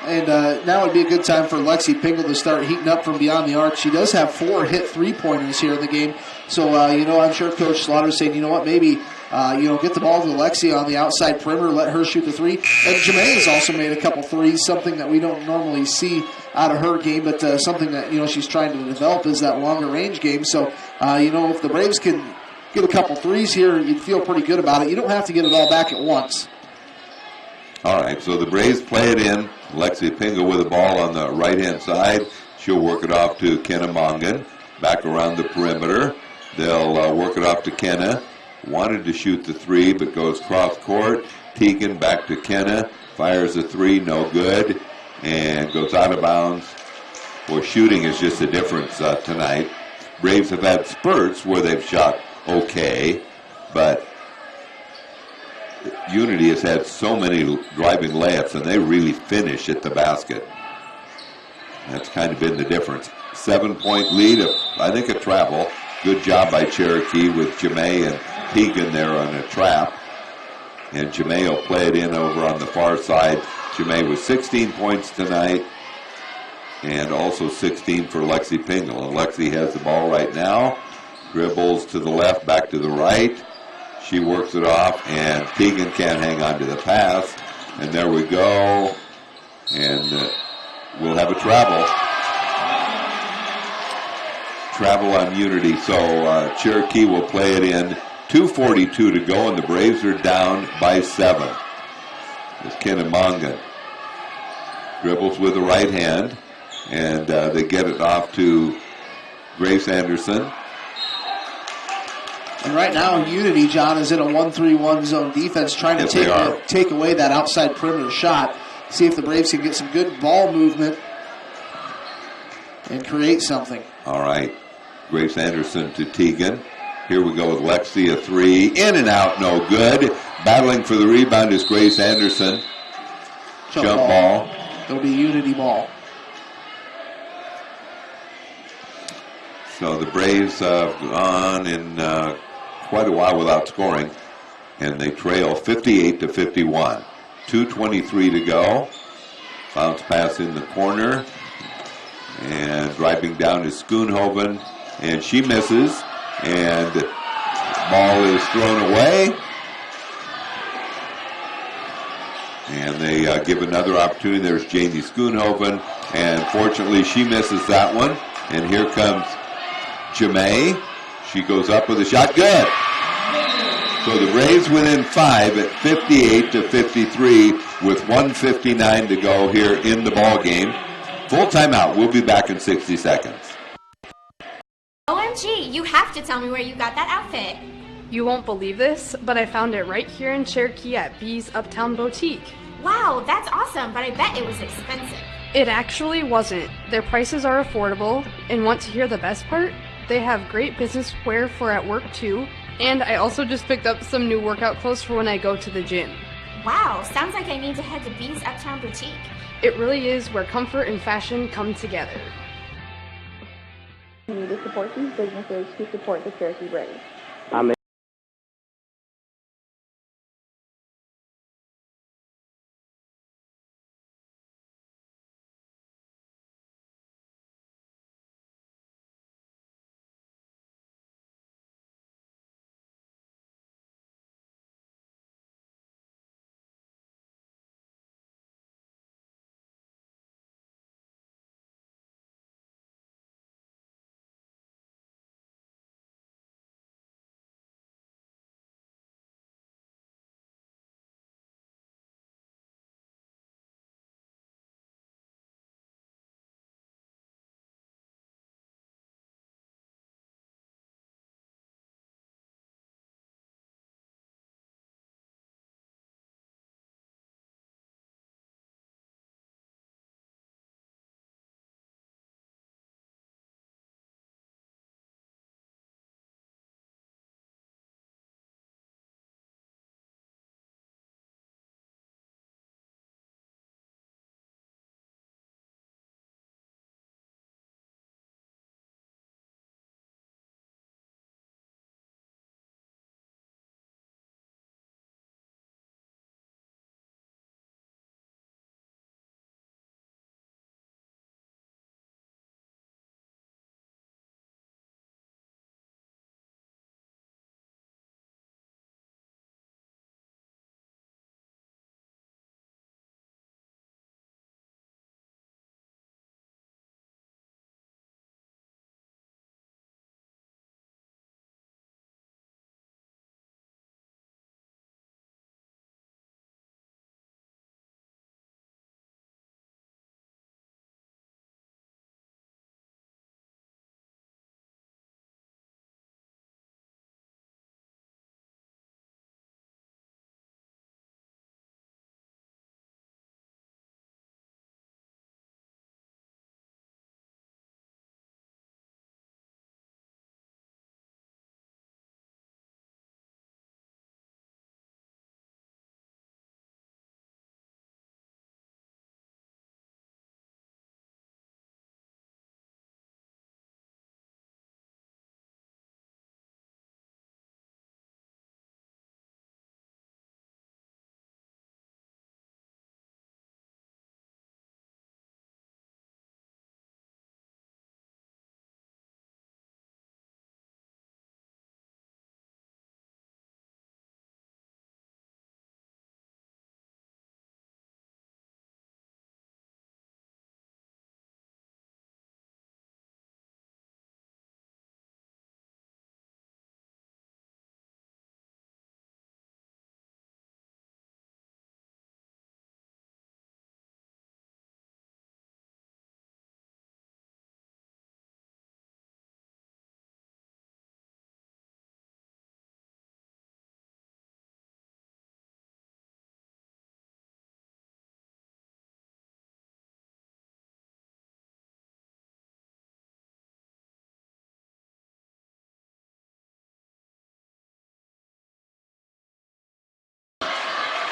And now would be a good time for Lexi Pingle to start heating up from beyond the arc. She does have 4 hit three-pointers here in the game. So, I'm sure Coach Slaughter's saying, maybe get the ball to Lexi on the outside perimeter, let her shoot the 3. And Jamae has also made a couple threes, something that we don't normally see out of her game, but something that, she's trying to develop is that longer range game. So, if the Braves can get a couple threes here, you'd feel pretty good about it. You don't have to get it all back at once. All right, so the Braves play it in. Lexi Pingle with the ball on the right-hand side. She'll work it off to Kenna Mongan. Back around the perimeter. They'll work it off to Kenna. Wanted to shoot the 3, but goes cross court. Tegan back to Kenna. Fires a 3, no good. And goes out of bounds. Well, shooting is just a difference tonight. Braves have had spurts where they've shot okay, but Unity has had so many driving layups, and they really finish at the basket. That's kind of been the difference. 7-point lead, I think a travel. Good job by Cherokee with Jemay and Teagan there on a trap. And Jemay will play it in over on the far side. Jemay with 16 points tonight, and also 16 for Lexi Pingle. And Lexi has the ball right now. Dribbles to the left, back to the right. She works it off, and Teagan can't hang on to the pass. And there we go. And we'll have a travel. Travel on Unity. So Cherokee will play it in. 2:42 to go, and the Braves are down by 7. It's Kennemongan. Dribbles with the right hand, and they get it off to Grace Anderson. And right now, Unity, John, is in a 1-3-1 zone defense, trying to take away that outside perimeter shot. See if the Braves can get some good ball movement and create something. All right. Grace Anderson to Teagan. Here we go with Lexi, a 3. In and out, no good. Battling for the rebound is Grace Anderson. Jump ball. It'll be Unity ball. So the Braves have gone in quite a while without scoring, and they trail 58-51. 2:23 to go. Bounce pass in the corner, and driving down is Schoonhoven, and she misses, and ball is thrown away. And they give another opportunity. There's Jamie Schoonhoven, and fortunately she misses that one. And here comes Jemay. She goes up with a shot. Good. So the Braves within 5 at 58-53 with 1:59 to go here in the ball game. Full timeout. We'll be back in 60 seconds. OMG, you have to tell me where you got that outfit. You won't believe this, but I found it right here in Cherokee at B's Uptown Boutique. Wow, that's awesome, but I bet it was expensive. It actually wasn't. Their prices are affordable, and want to hear the best part? They have great business wear for at work too, and I also just picked up some new workout clothes for when I go to the gym. Wow, sounds like I need to head to B's Uptown Boutique. It really is where comfort and fashion come together. We need to support these businesses to support the Cherokee Braves. I'm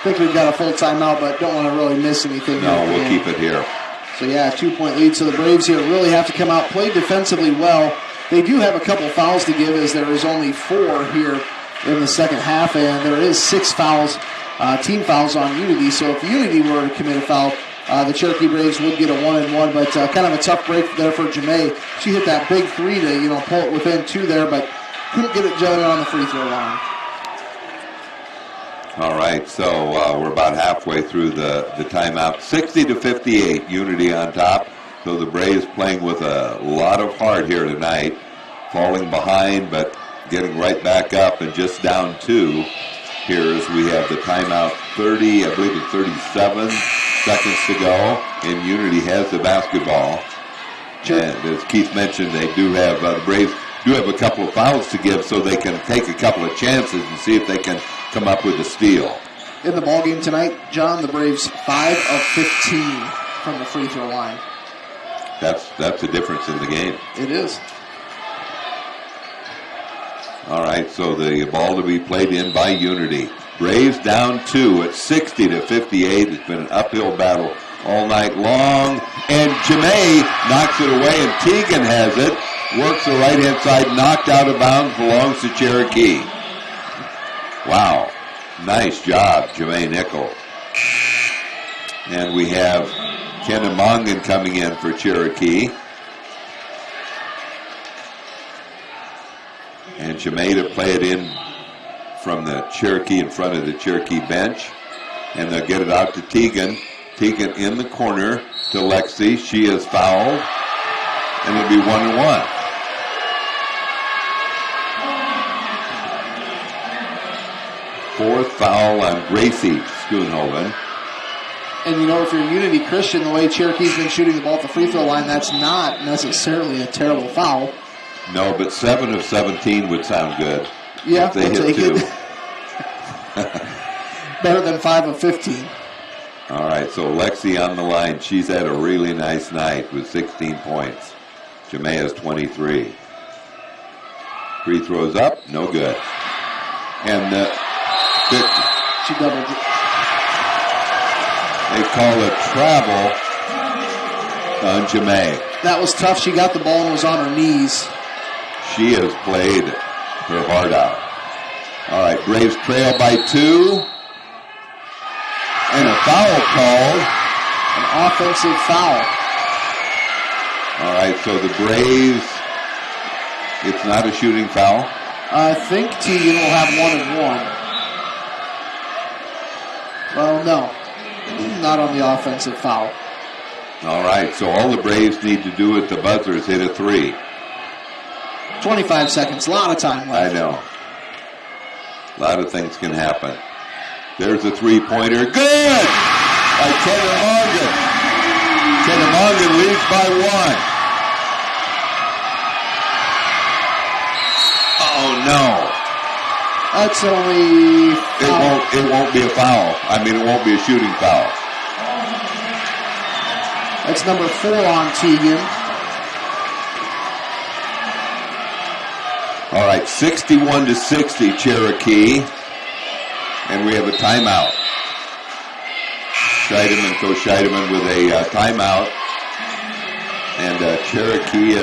think we've got a full timeout, but don't want to really miss anything. No, we'll keep it here. So, yeah, 2-point lead. So the Braves here really have to come out, play defensively well. They do have a couple fouls to give, as there is only 4 here in the second half, and there is 6 fouls, team fouls on Unity. So if Unity were to commit a foul, the Cherokee Braves would get a 1-and-1, but kind of a tough break there for Jamae. She hit that big 3 to, pull it within 2 there, but couldn't get it done on the free throw line. All right, so we're about halfway through the timeout. 60-58, Unity on top. So the Braves playing with a lot of heart here tonight, falling behind but getting right back up and just down 2 here as we have the timeout. 30, I believe it's 37 seconds to go, and Unity has the basketball. Sure. And as Keith mentioned, they do have, the Braves do have a couple of fouls to give, so they can take a couple of chances and see if they can come up with a steal. In the ballgame tonight, John, the Braves 5 of 15 from the free throw line. That's a difference in the game. It is. All right, so the ball to be played in by Unity. Braves down 2 at 60-58. It's been an uphill battle all night long. And Jamae knocks it away, and Teagan has it. Works the right-hand side, knocked out of bounds, belongs to Cherokee. Wow. Nice job, Jamae Nickel. And we have Kennemongan coming in for Cherokee. And Jamae to play it in from the Cherokee in front of the Cherokee bench. And they'll get it out to Teagan. Teagan in the corner to Lexi. She is fouled. And it'll be 1-1. Fourth foul on Gracie Schoonhoven. And if you're Unity Christian, the way Cherokee's been shooting the ball at the free throw line, that's not necessarily a terrible foul. No, but 7 of 17 would sound good. Yeah, if they we'll hit take 2. it. Better than 5 of 15. All right, so Lexi on the line. She's had a really nice night with 16 points. Jamae has 23. Free throws up, no good. And she doubled it. They call it travel on Jamae. That was tough. She got the ball and was on her knees. She has played her heart out. All right, Braves trail by 2. And a foul called. An offensive foul. All right, so the Braves, it's not a shooting foul. I think Teagan will have 1-1. Well, no. Not on the offensive foul. All right, so all the Braves need to do at the buzzer is hit a 3. 25 seconds, a lot of time left. I know. A lot of things can happen. There's a 3-pointer. Good! By Kennemongan. Kennemongan leads by 1. Oh, no. That's only... It won't be a foul. I mean, it won't be a shooting foul. That's number 4 on Teagan. All right, 61-60 Cherokee. And we have a timeout. Coach Scheidemann with a timeout. And Cherokee,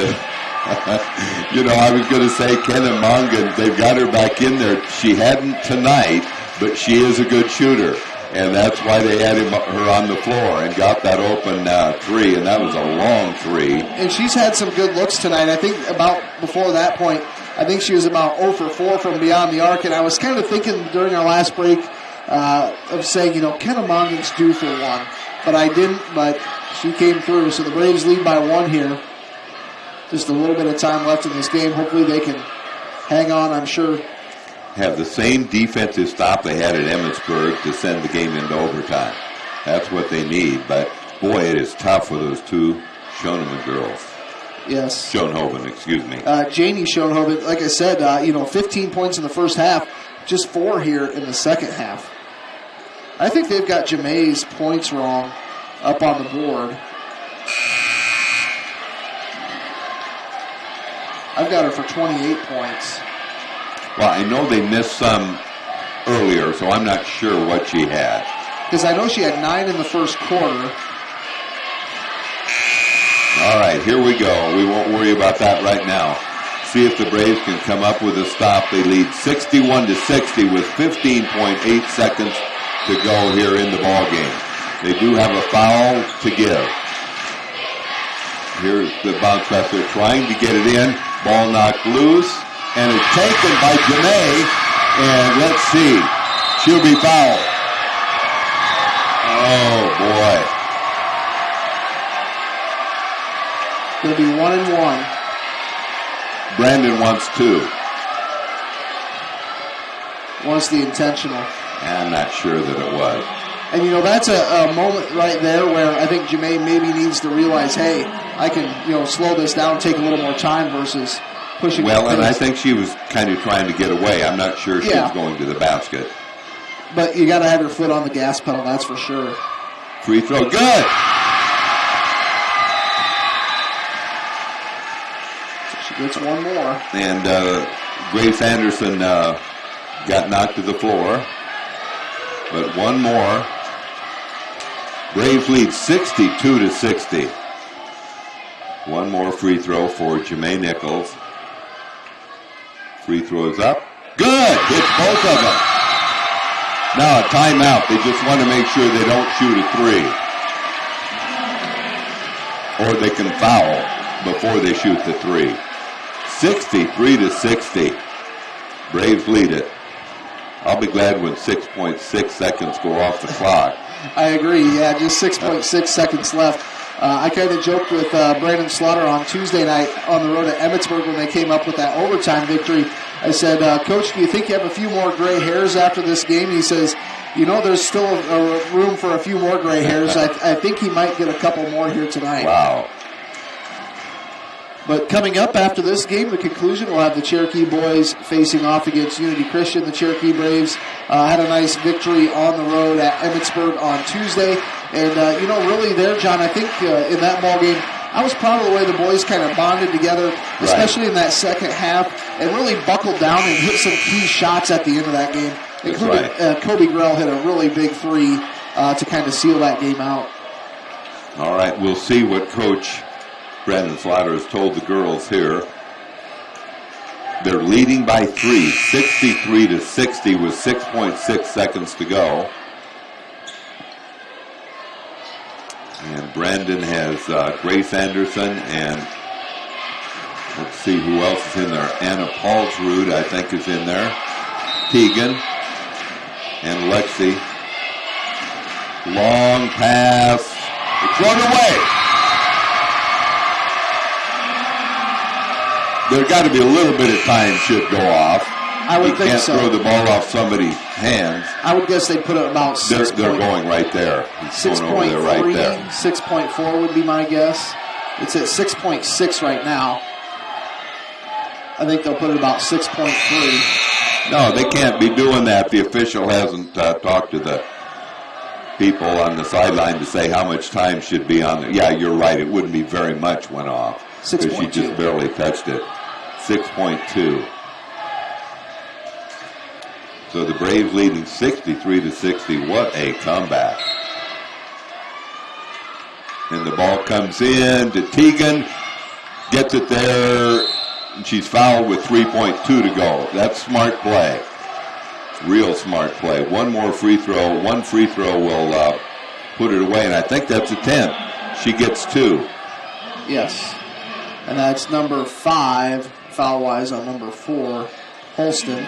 I was going to say Kennemongan, they've got her back in there. She hadn't tonight, but she is a good shooter. And that's why they had her on the floor and got that open 3, and that was a long 3. And she's had some good looks tonight. I think about before that point, I think she was about 0 for 4 from beyond the arc, and I was kind of thinking during our last break of saying, Kennemongan's due for 1. But I didn't, but she came through. So the Braves lead by 1 here. Just a little bit of time left in this game. Hopefully they can hang on, I'm sure. Have the same defensive stop they had at Emmitsburg to send the game into overtime. That's what they need. But, boy, it is tough for those 2 Schoenhoven girls. Yes. Schoenhoven, excuse me. Janie Schoenhoven, like I said, 15 points in the first half, just 4 here in the second half. I think they've got Jamae's points wrong up on the board. I've got her for 28 points. Well, I know they missed some earlier, so I'm not sure what she had. Because I know she had 9 in the first quarter. All right, here we go. We won't worry about that right now. See if the Braves can come up with a stop. They lead 61-60 with 15.8 seconds to go here in the ball game. They do have a foul to give. Here's the bounce pass. They're trying to get it in. Ball knocked loose, and it's taken by Janae. And let's see. She'll be fouled. Oh, boy. It'll be 1-1. Brandon wants 2. Wants the intentional. I'm not sure that it was. And, that's a moment right there where I think Jamae maybe needs to realize, hey, I can, slow this down, take a little more time versus pushing. Well, and I think she was kind of trying to get away. I'm not sure she was going to the basket. But you got to have your foot on the gas pedal, that's for sure. Free throw, good. So she gets one more. And Grace Anderson got knocked to the floor. But one more. Braves lead 62-60. One more free throw for Jamae Nichols. Free throws up. Good! Hits both of them. Now a timeout. They just want to make sure they don't shoot a 3. Or they can foul before they shoot the 3. 63-60. Braves lead it. I'll be glad when 6.6 seconds go off the clock. I agree. Yeah, just 6.6 seconds left. I kind of joked with Brandon Slaughter on Tuesday night on the road at Emmitsburg when they came up with that overtime victory. I said, Coach, do you think you have a few more gray hairs after this game? He says, there's still a room for a few more gray hairs. I think he might get a couple more here tonight. Wow. But coming up after this game, the conclusion, we'll have the Cherokee boys facing off against Unity Christian. The Cherokee Braves had a nice victory on the road at Emmitsburg on Tuesday. And, really there, John, I think in that ball game, I was proud of the way the boys kind of bonded together, especially in that second half, and really buckled down and hit some key shots at the end of that game. Including Kobe Grell hit a really big 3 to kind of seal that game out. All right, we'll see what Coach Brandon Slaughter has told the girls here. They're leading by 3, 63-60 with 6.6 seconds to go. And Brandon has Grace Anderson and let's see who else is in there. Anna Paulsrud, I think, is in there. Tegan and Lexi. Long pass. It's run away. There's got to be a little bit of time should go off. I would think so. You can't throw the ball off somebody's hands. I would guess they'd put it about 6. They're going right there. 6.3, right there. 6.4 would be my guess. It's at 6.6 right now. I think they'll put it about 6.3. No, they can't be doing that. The official hasn't talked to the people on the sideline to say how much time should be on there. Yeah, you're right. It wouldn't be very much went off. 6.2. She just barely touched it. 6.2. So the Braves leading 63-60. What a comeback. And the ball comes in to Tegan. Gets it there. And she's fouled with 3.2 to go. That's smart play. Real smart play. One more free throw. One free throw will put it away. And I think that's a 10. She gets 2. Yes. And that's number 5, foul-wise, on number 4, Holston.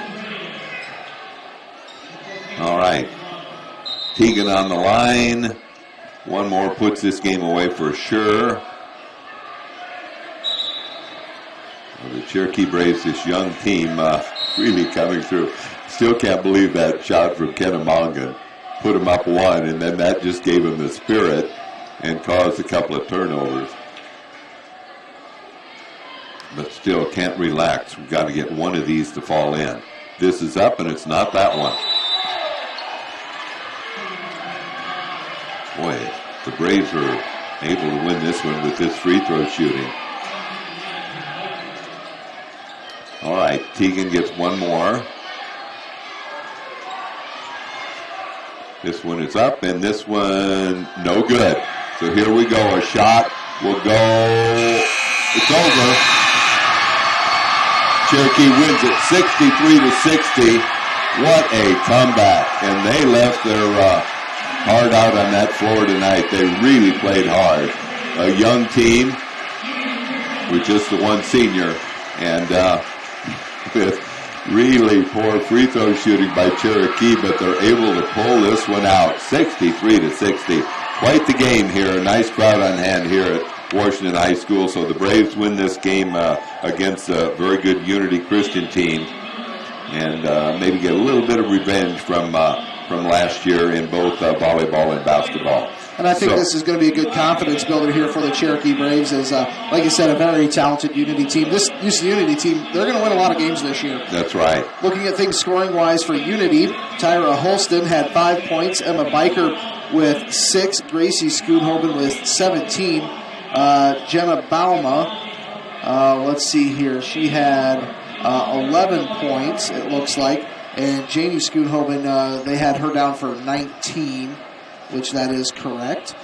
All right. Tegan on the line. One more puts this game away for sure. Well, the Cherokee Braves, this young team, really coming through. Still can't believe that shot from Kennemongan. Put them up 1, and then that just gave them the spirit and caused a couple of turnovers. But still can't relax. We've got to get one of these to fall in. This is up, and it's not that one. Boy, the Braves are able to win this one with this free throw shooting. All right, Tegan gets one more. This one is up, and this one no good. So here we go. A shot will go. It's over. Cherokee wins it 63-60. What a comeback. And they left their heart out on that floor tonight. They really played hard. A young team with just the one senior. And with really poor free throw shooting by Cherokee, but they're able to pull this one out 63-60. Quite the game here. A nice crowd on hand here at Washington High School. So the Braves win this game against a very good Unity Christian team, and maybe get a little bit of revenge from last year in both volleyball and basketball. And I think this is going to be a good confidence builder here for the Cherokee Braves. As, like I said, a very talented Unity team. This Unity team, they're going to win a lot of games this year. That's right. Looking at things scoring-wise for Unity, Tyra Holston had 5 points, Emma Biker with 6, Gracie Schoonhoven with 17, Jenna Bauma, let's see here, she had 11 points, it looks like, and Janie Schoonhoven, they had her down for 19, which that is correct.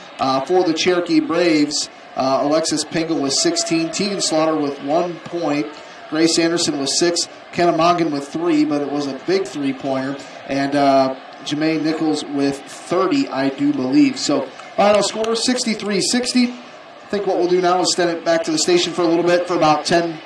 For the Cherokee Braves, Alexis Pingle with 16, Tegan Slaughter with 1 point, Grace Anderson with 6, Kenna Mongan with 3, but it was a big three-pointer, and Jermaine Nichols with 30, I do believe. So, final score, 63-60. I think what we'll do now is send it back to the station for a little bit, for about 10,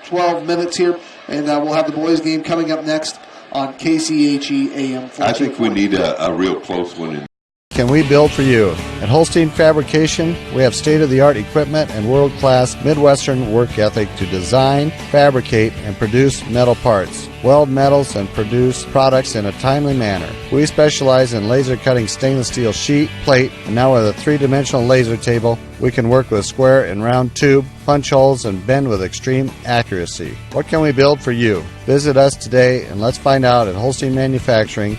12 minutes here, and we'll have the boys' game coming up next on KCHE AM 1440. I think we need a real close one in. Can we build for you? At Holstein Fabrication, we have state-of-the-art equipment and world-class Midwestern work ethic to design, fabricate, and produce metal parts, weld metals, and produce products in a timely manner. We specialize in laser cutting stainless steel sheet, plate, and now with a 3-dimensional laser table, we can work with square and round tube, punch holes, and bend with extreme accuracy. What can we build for you? Visit us today and let's find out at Holstein Manufacturing.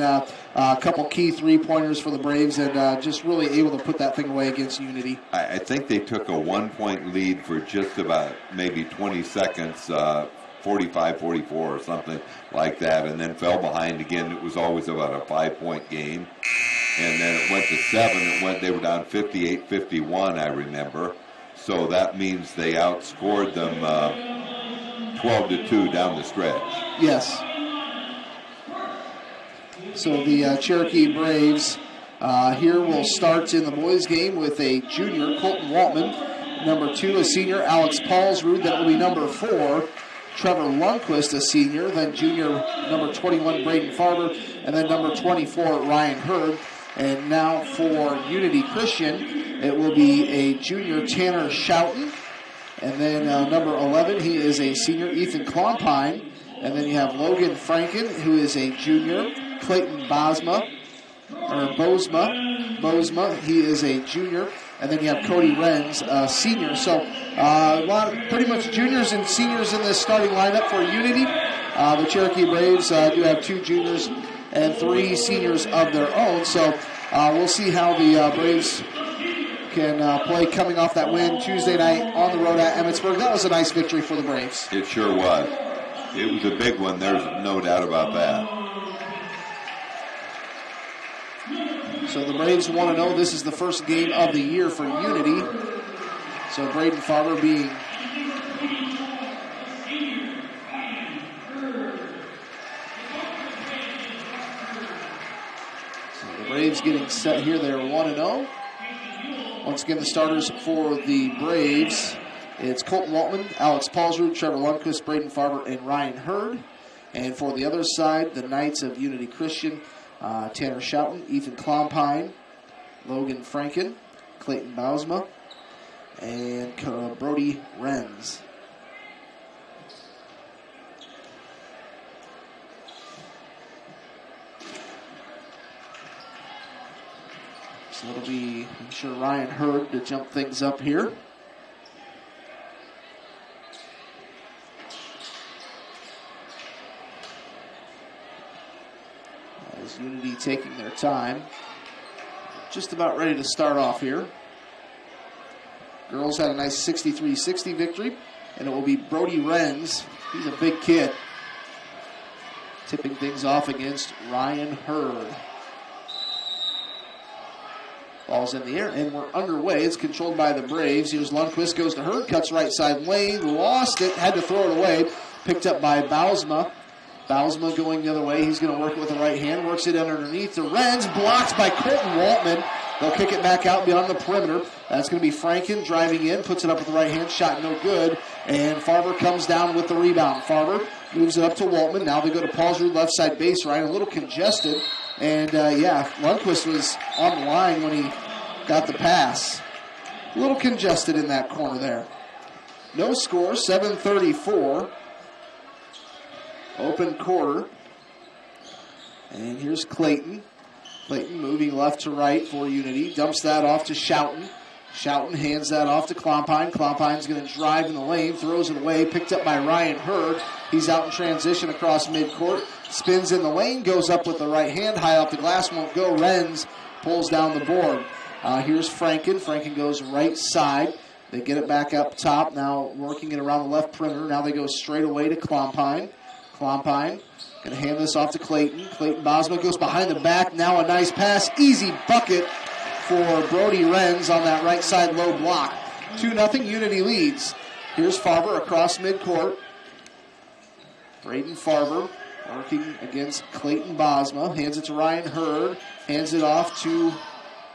a couple key three-pointers for the Braves and just really able to put that thing away against Unity. I think they took a 1-point lead for just about maybe 20 seconds, 45-44 or something like that, and then fell behind again. It was always about a 5-point game. And then it went to 7. They were down 58-51, I remember. So that means they outscored them 12-2 down the stretch. Yes. So the Cherokee Braves here will start in the boys' game with a junior, Colton Waltman. Number 2, a senior, Alex Paulsrud. That will be number 4, Trevor Lundquist, a senior. Then junior, number 21, Braden Farber. And then number 24, Ryan Hurd. And now for Unity Christian, it will be a junior, Tanner Schouten. And then number 11, he is a senior, Ethan Klompine. And then you have Logan Franken, who is a junior, Clayton Bosma, he is a junior. And then you have Cody Renz, a senior. So pretty much juniors and seniors in this starting lineup for Unity. The Cherokee Braves do have 2 juniors and 3 seniors of their own. So we'll see how the Braves can play coming off that win Tuesday night on the road at Emmitsburg. That was a nice victory for the Braves. It sure was. It was a big one. There's no doubt about that. So the Braves 1-0. This is the first game of the year for Unity. So Braden Farber being Braves getting set here. They're 1-0. Once again, the starters for the Braves, it's Colton Waltman, Alex Paulsrud, Trevor Lundquist, Braden Farber, and Ryan Hurd. And for the other side, the Knights of Unity Christian, Tanner Schouten, Ethan Klompine, Logan Franken, Clayton Bausma, and Brody Renz. So it'll be, I'm sure, Ryan Hurd to jump things up here. As Unity taking their time. Just about ready to start off here. Girls had a nice 63-60 victory, and it will be Brody Renz. He's a big kid. Tipping things off against Ryan Hurd. Ball's in the air, and we're underway. It's controlled by the Braves. Here's Lundquist, goes to Hurd, cuts right side lane, lost it, had to throw it away. Picked up by Bausma. Bausma going the other way. He's going to work it with the right hand, works it underneath to Renz, blocked by Colton Waltman. They'll kick it back out beyond the perimeter. That's going to be Franken driving in, puts it up with the right hand, shot no good, and Farber comes down with the rebound. Farber moves it up to Waltman. Now they go to Paulsrud, left side baseline, a little congested. And, Lundquist was on the line when he got the pass. A little congested in that corner there. No score, 7:34. Open quarter. And here's Clayton. Clayton moving left to right for Unity. Dumps that off to Schouten. Schouten hands that off to Klompine. Klompine's going to drive in the lane, throws it away, picked up by Ryan Hurd. He's out in transition across midcourt. Spins in the lane, goes up with the right hand, high off the glass, won't go. Renz pulls down the board. Here's Franken. Franken goes right side. They get it back up top, now working it around the left perimeter. Now they go straight away to Klompine. Klompine going to hand this off to Clayton. Clayton Bosma goes behind the back. Now a nice pass. Easy bucket for Brody Renz on that right side low block. 2-0, Unity leads. Here's Farber across midcourt. Braden Farber working against Clayton Bosma. Hands it to Ryan Hurd. Hands it off to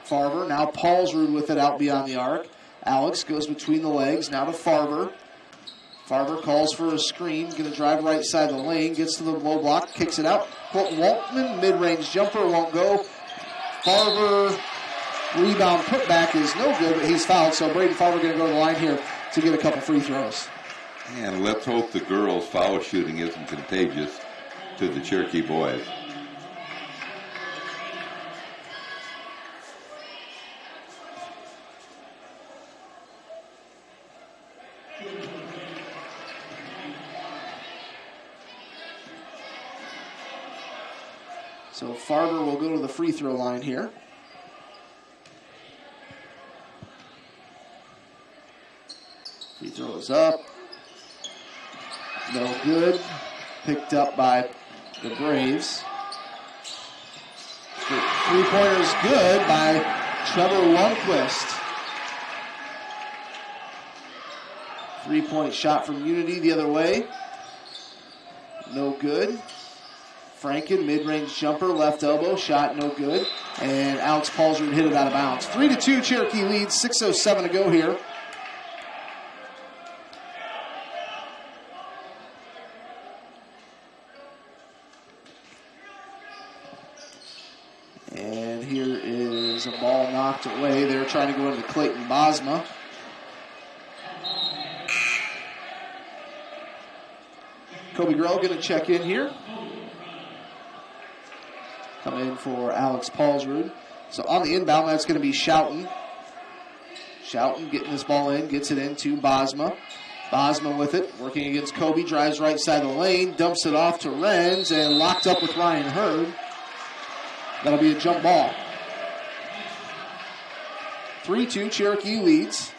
Farber. Now Paulsrud with it out beyond the arc. Alex goes between the legs. Now to Farber. Farber calls for a screen. Going to drive right side of the lane. Gets to the low block. Kicks it out. Colton Waltman, mid-range jumper. Won't go. Farber rebound putback is no good, but he's fouled. So Braden Farber going to go to the line here to get a couple free throws. And let's hope the girls' foul shooting isn't contagious to the Cherokee boys. So Farber will go to the free throw line here. Free throw is up. No good. Picked up by the Braves. Three-pointer is good by Trevor Lundquist. Three-point shot from Unity the other way. No good. Franken, mid-range jumper, left elbow, shot no good. And Alex Paulsrud hit it out of bounds. 3-2, Cherokee leads, 6:07 to go here. And here is a ball knocked away. They're trying to go into Clayton Bosma. Kobe Grell going to check in here. Come in for Alex Paulsrud. So on the inbound, that's going to be Schouten. Schouten getting this ball in, gets it into Bosma. Bosma with it, working against Kobe, drives right side of the lane, dumps it off to Renz, and locked up with Ryan Hurd. That'll be a jump ball. 3-2, Cherokee leads.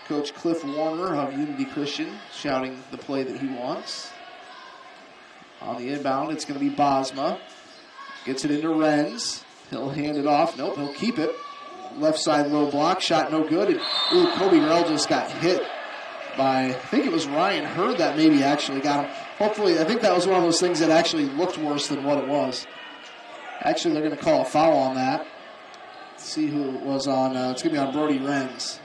Coach Cliff Warner of Unity Christian shouting the play that he wants. On the inbound, it's going to be Bosma. Gets it into Renz. He'll hand it off. Nope, he'll keep it. Left side low block, shot no good. And, Kobe Grell just got hit by, I think it was Ryan Hurd that maybe actually got him. Hopefully, I think that was one of those things that actually looked worse than what it was. Actually, they're going to call a foul on that. Let's see who it was on. It's going to be on Brody Renz.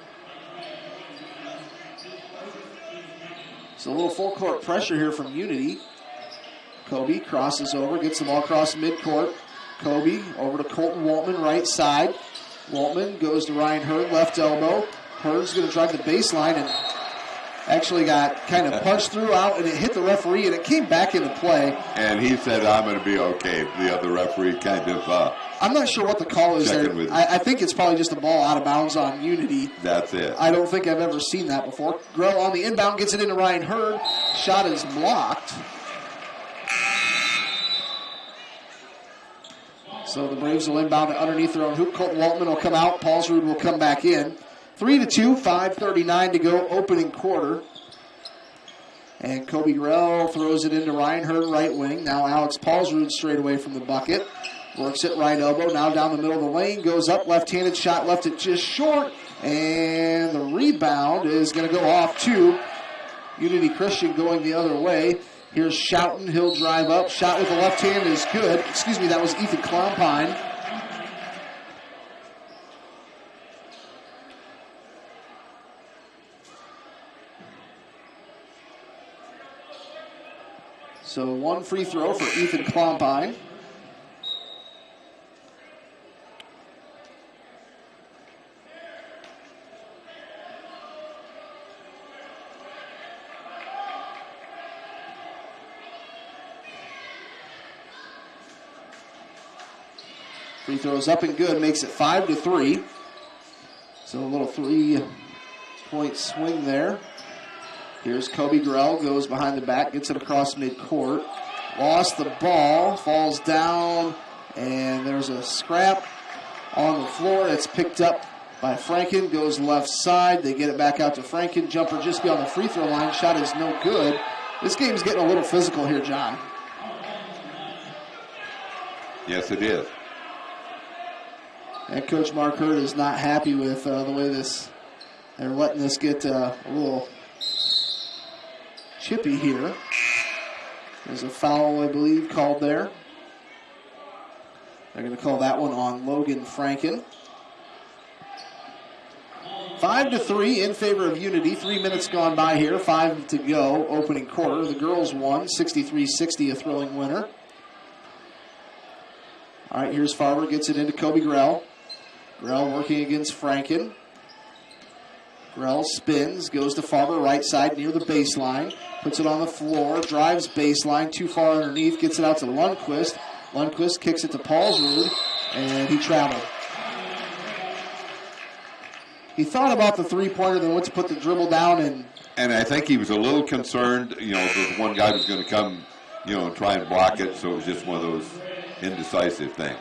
So a little full court pressure here from Unity. Kobe crosses over, gets the ball across midcourt. Kobe over to Colton Waltman, right side. Waltman goes to Ryan Hurd, left elbow. Hurd's going to drive the baseline and actually got kind of punched through out, and it hit the referee, and it came back into play. And he said, I'm going to be okay. The other referee kind of... I'm not sure what the call is there. I think it's probably just a ball out of bounds on Unity. That's it. I don't think I've ever seen that before. Grell on the inbound gets it into Ryan Hurd. Shot is blocked. So the Braves will inbound it underneath their own hoop. Colton Waltman will come out. Paulsrud will come back in. 3-2, 5:39 to go, opening quarter. And Kobe Grell throws it into Ryan Hurd, right wing. Now Alex Paulsrud straight away from the bucket. Works it right elbow, now down the middle of the lane. Goes up, left-handed shot, left it just short. And the rebound is going to go off to Unity Christian going the other way. Here's Schouten, he'll drive up. Shot with the left hand is good. Excuse me, that was Ethan Klompine. So one free throw for Ethan Klompine. Free throws up and good, makes it 5-3. So a little 3-point swing there. Here's Kobe Grell, goes behind the back, gets it across midcourt. Lost the ball, falls down, and there's a scrap on the floor. It's picked up by Franken, goes left side. They get it back out to Franken. Jumper just beyond the free throw line. Shot is no good. This game's getting a little physical here, John. Yes, it is. And Coach Mark Hurd is not happy with the way they're letting this get a little chippy here. There's a foul, I believe, called there. They're going to call that one on Logan Franken. 5-3 in favor of Unity. 3 minutes gone by here. 5 to go. Opening quarter. The girls won 63-60, a thrilling winner. All right, here's Farber. Gets it into Kobe Grell. Grell working against Franken. Grell spins, goes to Farber, right side near the baseline. Puts it on the floor, drives baseline, too far underneath, gets it out to Lundquist. Lundquist kicks it to Paulsrud, and he traveled. He thought about the three-pointer, then went to put the dribble down. And I think he was a little concerned, that one guy was going to come try and block it. So it was just one of those indecisive things.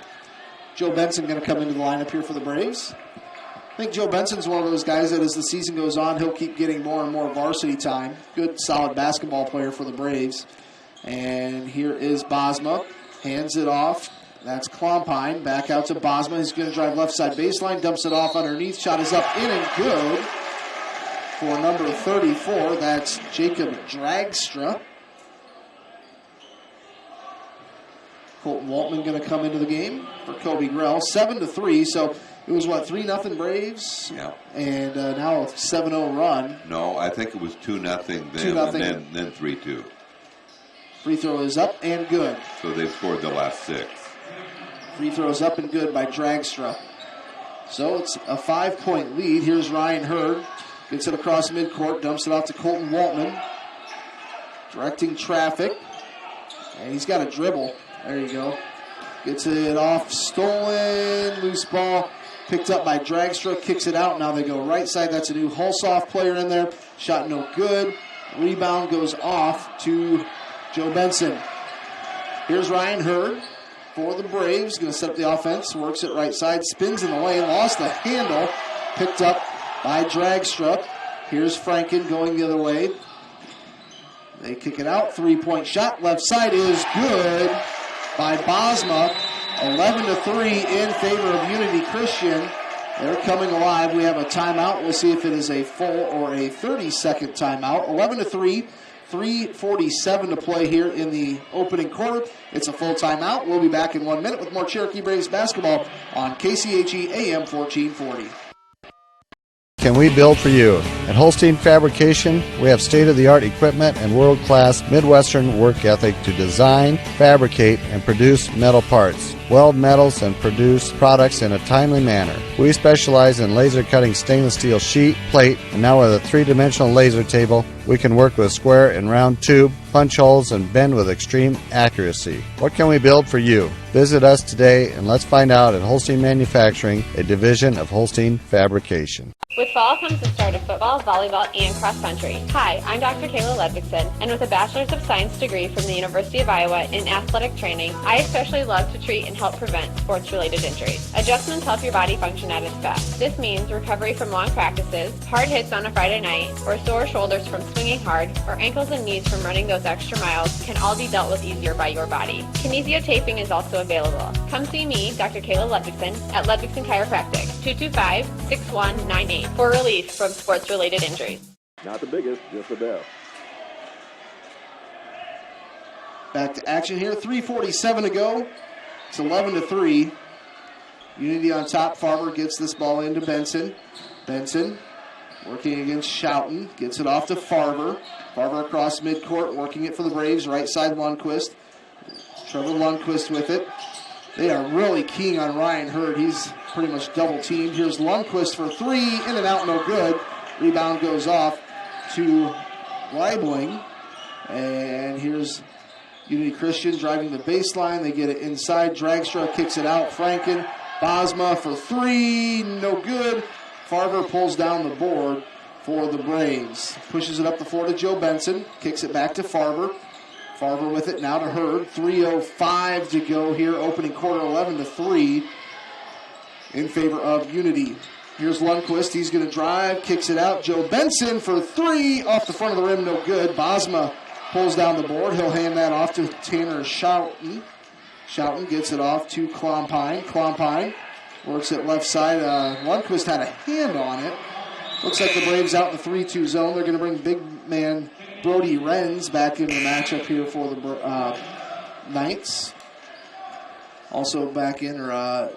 Joe Benson going to come into the lineup here for the Braves. I think Joe Benson's one of those guys that as the season goes on, he'll keep getting more and more varsity time. Good, solid basketball player for the Braves. And here is Bosma. Hands it off. That's Klompine. Back out to Bosma. He's going to drive left side baseline. Dumps it off underneath. Shot is up, in and good. For number 34, that's Jacob Dragstra. Colton Waltman going to come into the game for Kobe Grell. 7-3, so it was, 3-0 Braves? Yeah. And now a 7-0 run. No, I think it was 2-0 then, 2-0. and then 3-2. Free throw is up and good. So they've scored the last 6. Free throws up and good by Dragstra. So it's a 5-point lead. Here's Ryan Hurd. Gets it across midcourt. Dumps it off to Colton Waltman. Directing traffic. And he's got a dribble. There you go. Gets it off. Stolen. Loose ball. Picked up by Dragstra. Kicks it out. Now they go right side. That's a new Hulsoft player in there. Shot no good. Rebound goes off to Joe Benson. Here's Ryan Hurd for the Braves. Going to set up the offense. Works it right side. Spins in the lane. Lost the handle. Picked up by Dragstra. Here's Franken going the other way. They kick it out. 3-point shot. Left side is good by Bosma. 11-3 in favor of Unity Christian. They're coming alive. We have a timeout. We'll see if it is a full or a 30-second timeout. 11-3. 3:47 to play here in the opening quarter. It's a full timeout. We'll be back in 1 minute with more Cherokee Braves basketball on KCHE AM 1440. Can we build for you? At Holstein Fabrication, we have state-of-the-art equipment and world-class Midwestern work ethic to design, fabricate, and produce metal parts, weld metals, and produce products in a timely manner. We specialize in laser cutting stainless steel sheet, plate, and now with a 3-dimensional laser table, we can work with square and round tube, punch holes, and bend with extreme accuracy. What can we build for you? Visit us today and let's find out at Holstein Manufacturing, a division of Holstein Fabrication. With fall comes the start of football, volleyball, and cross country. Hi, I'm Dr. Kayla Ludvigson, and with a Bachelor's of Science degree from the University of Iowa in athletic training, I especially love to treat and help prevent sports-related injuries. Adjustments help your body function at its best. This means recovery from long practices, hard hits on a Friday night, or sore shoulders from swinging hard, or ankles and knees from running those extra miles can all be dealt with easier by your body. Kinesiotaping is also available. Come see me, Dr. Kayla Ludvigson, at Ludvigson Chiropractic, 225-6198. For relief from sports-related injuries. Not the biggest, just the best. Back to action here. 3:47 to go. It's 11-3. Unity on top. Farmer gets this ball into Benson. Benson working against Schouten. Gets it off to Farver. Farver across midcourt, working it for the Braves. Right side Lundquist. Trevor Lundquist with it. They are really keying on Ryan Hurd. He's pretty much double teamed. Here's Lundquist for 3. In and out, no good. Rebound goes off to Leibling. And here's Unity Christian driving the baseline. They get it inside. Dragstra kicks it out. Franken. Bosma for 3. No good. Farver pulls down the board for the Braves. Pushes it up the floor to Joe Benson. Kicks it back to Farver. Farver with it now to Hurd. 3:05 to go here. Opening quarter, 11-3 in favor of Unity. Here's Lundquist. He's going to drive. Kicks it out. Joe Benson for 3. Off the front of the rim. No good. Bosma pulls down the board. He'll hand that off to Tanner Schouten. Schouten gets it off to Klompine. Klompine works it left side. Lundquist had a hand on it. Looks like the Braves out in the 3-2 zone. They're going to bring big man Brody Renz back into the matchup here for the Knights. Also back in or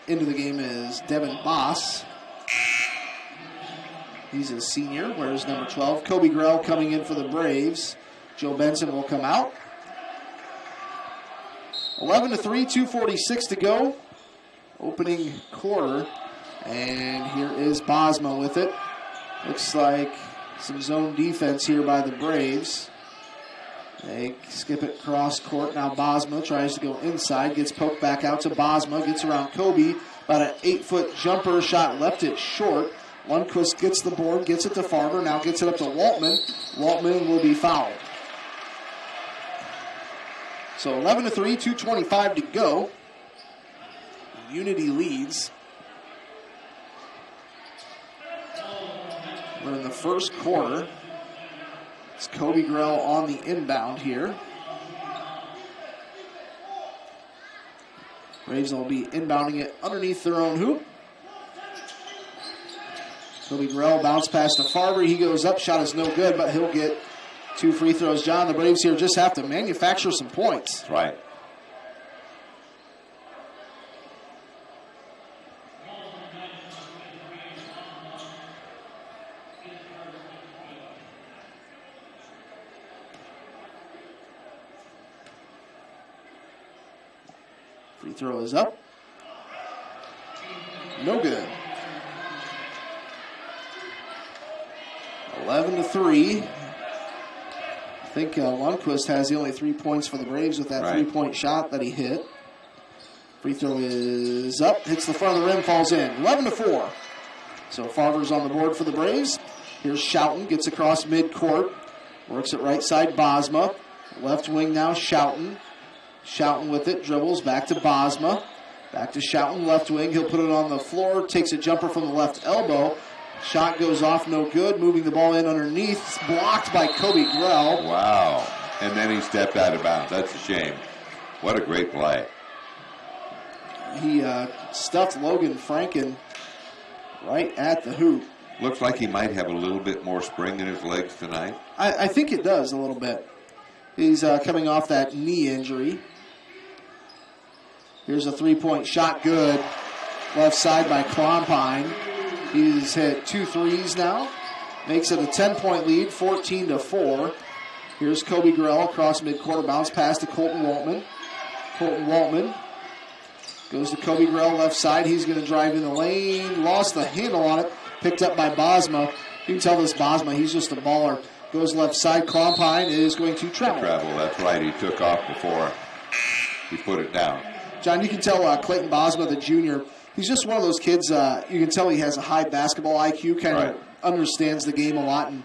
into the game is Devin Boss. He's a senior. Wears number 12. Kobe Grell coming in for the Braves. Joe Benson will come out. 11-3, 2:46 to go. Opening quarter. And here is Bosma with it. Looks like some zone defense here by the Braves. They skip it cross court. Now Bosma tries to go inside. Gets poked back out to Bosma. Gets around Kobe. About an 8-foot jumper shot. Left it short. Lundquist gets the board. Gets it to Farmer. Now gets it up to Waltman. Waltman will be fouled. So 11-3, 2:25 to go. Unity leads. We're in the first quarter. It's Kobe Grell on the inbound here. Braves will be inbounding it underneath their own hoop. Kobe Grell bounce pass to Farber. He goes up. Shot is no good, but he'll get 2 free throws. John, the Braves here just have to manufacture some points. That's right. Free throw is up. No good. 11-3. I think Lundqvist has the only 3 points for the Braves with that 3-point shot that he hit. Free throw is up. Hits the front of the rim, falls in. 11-4. So Farber's on the board for the Braves. Here's Schouten. Gets across midcourt. Works it right side, Bosma. Left wing now, Schouten. Schouten with it, dribbles back to Bosma. Back to Schouten, left wing. He'll put it on the floor, takes a jumper from the left elbow. Shot goes off, no good. Moving the ball in underneath. It's blocked by Kobe Grell. Wow. And then he stepped out of bounds. That's a shame. What a great play. He stuffed Logan Franken right at the hoop. Looks like he might have a little bit more spring in his legs tonight. I think it does a little bit. He's coming off that knee injury. Here's a 3-point shot, good. Left side by Klompine. He's hit 2 threes now. Makes it a 10-point lead, 14-4. Here's Kobe Grell across midcourt, bounce pass to Colton Waltman. Colton Waltman goes to Kobe Grell left side. He's going to drive in the lane. Lost the handle on it. Picked up by Bosma. You can tell this Bosma, he's just a baller. Goes left side. Klompine is going to travel. That's right. He took off before he put it down. John, you can tell Clayton Bosma, the junior, he's just one of those kids, you can tell he has a high basketball IQ, kind of understands the game a lot and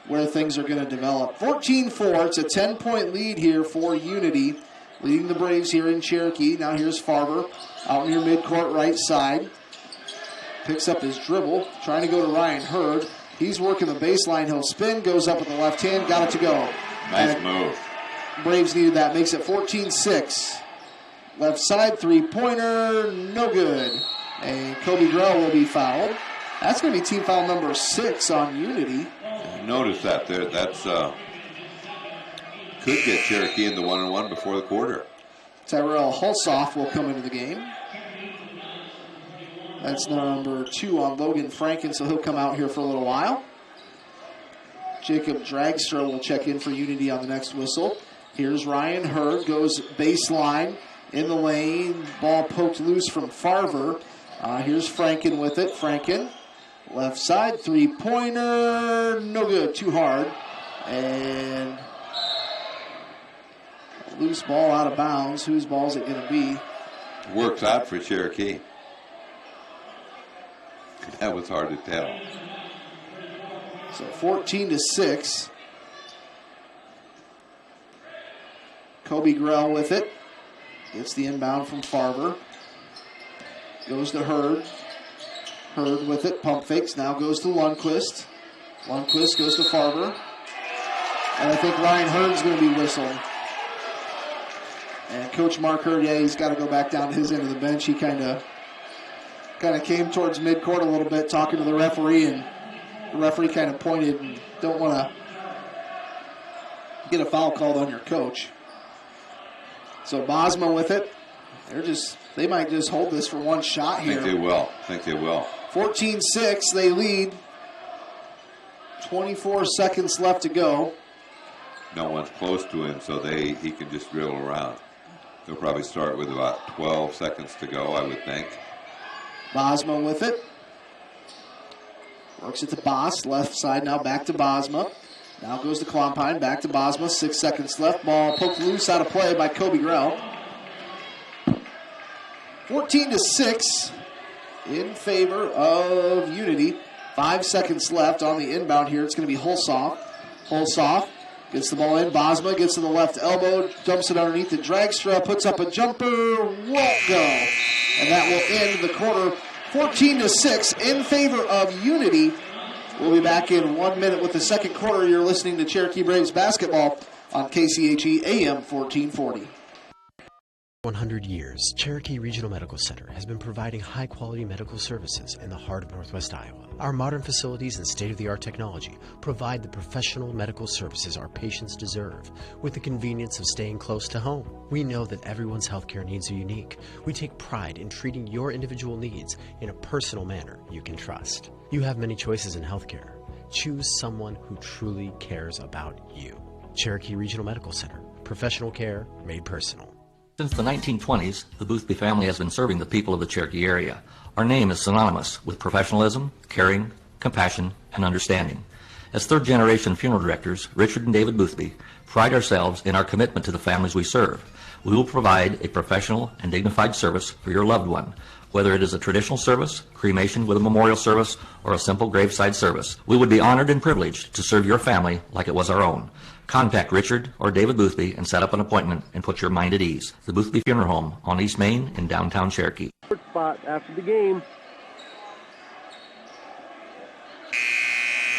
where things are going to develop. 14-4, it's a 10-point lead here for Unity, leading the Braves here in Cherokee. Now here's Farber out near midcourt right side. Picks up his dribble, trying to go to Ryan Hurd. He's working the baseline. He'll spin, goes up with the left hand, got it to go. Nice move. Braves needed that, makes it 14-6. Left side, three-pointer, no good. And Kobe Grell will be fouled. That's going to be team foul number 6 on Unity. Notice that there. That's could get Cherokee in the 1-on-1 before the quarter. Tyrell Hulsoff will come into the game. That's number 2 on Logan Franken, so he'll come out here for a little while. Jacob Dragster will check in for Unity on the next whistle. Here's Ryan Hurd, goes baseline in the lane. Ball poked loose from Farver. Here's Franken with it. Franken, left side, three-pointer, no good, too hard. And loose ball out of bounds. Whose ball is it going to be? Works out for Cherokee. That was hard to tell. So 14-6. Kobe Grell with it. Gets the inbound from Farver. Goes to Hurd. Hurd with it. Pump fakes. Now goes to Lundqvist. Lundqvist goes to Farver. And I think Ryan Hurd's going to be whistled. And Coach Mark Hurd, he's got to go back down to his end of the bench. He kind of came towards midcourt a little bit talking to the referee, and the referee kind of pointed and don't want to get a foul called on your coach. So Bosma with it. They might just hold this for one shot here. I think they will. 14-6, they lead. 24 seconds left to go. No one's close to him, so he can just dribble around. They'll probably start with about 12 seconds to go, I would think. Bosma with it. Works it to Boss. Left side now back to Bosma. Now goes to Klompine. Back to Bosma. 6 seconds left. Ball poked loose out of play by Kobe Grell. 14-6 in favor of Unity. 5 seconds left on the inbound here. It's going to be Hulsoff. Hulsoff Gets the ball in. Bosma gets to the left elbow, dumps it underneath the dragstra, puts up a jumper, won't go. And that will end the quarter 14-6 in favor of Unity. We'll be back in 1 minute with the second quarter. You're listening to Cherokee Braves basketball on KCHE AM 1440. 100 years, Cherokee Regional Medical Center has been providing high-quality medical services in the heart of Northwest Iowa. Our modern facilities and state-of-the-art technology provide the professional medical services our patients deserve with the convenience of staying close to home. We know that everyone's healthcare needs are unique. We take pride in treating your individual needs in a personal manner you can trust. You have many choices in healthcare. Choose someone who truly cares about you. Cherokee Regional Medical Center. Professional care made personal. Since the 1920s, the Boothby family has been serving the people of the Cherokee area. Our name is synonymous with professionalism, caring, compassion, and understanding. As third-generation funeral directors, Richard and David Boothby pride ourselves in our commitment to the families we serve. We will provide a professional and dignified service for your loved one, whether it is a traditional service, cremation with a memorial service, or a simple graveside service. We would be honored and privileged to serve your family like it was our own. Contact Richard or David Boothby and set up an appointment and put your mind at ease. The Boothby Funeral Home on East Main in downtown Cherokee. Spot after the game.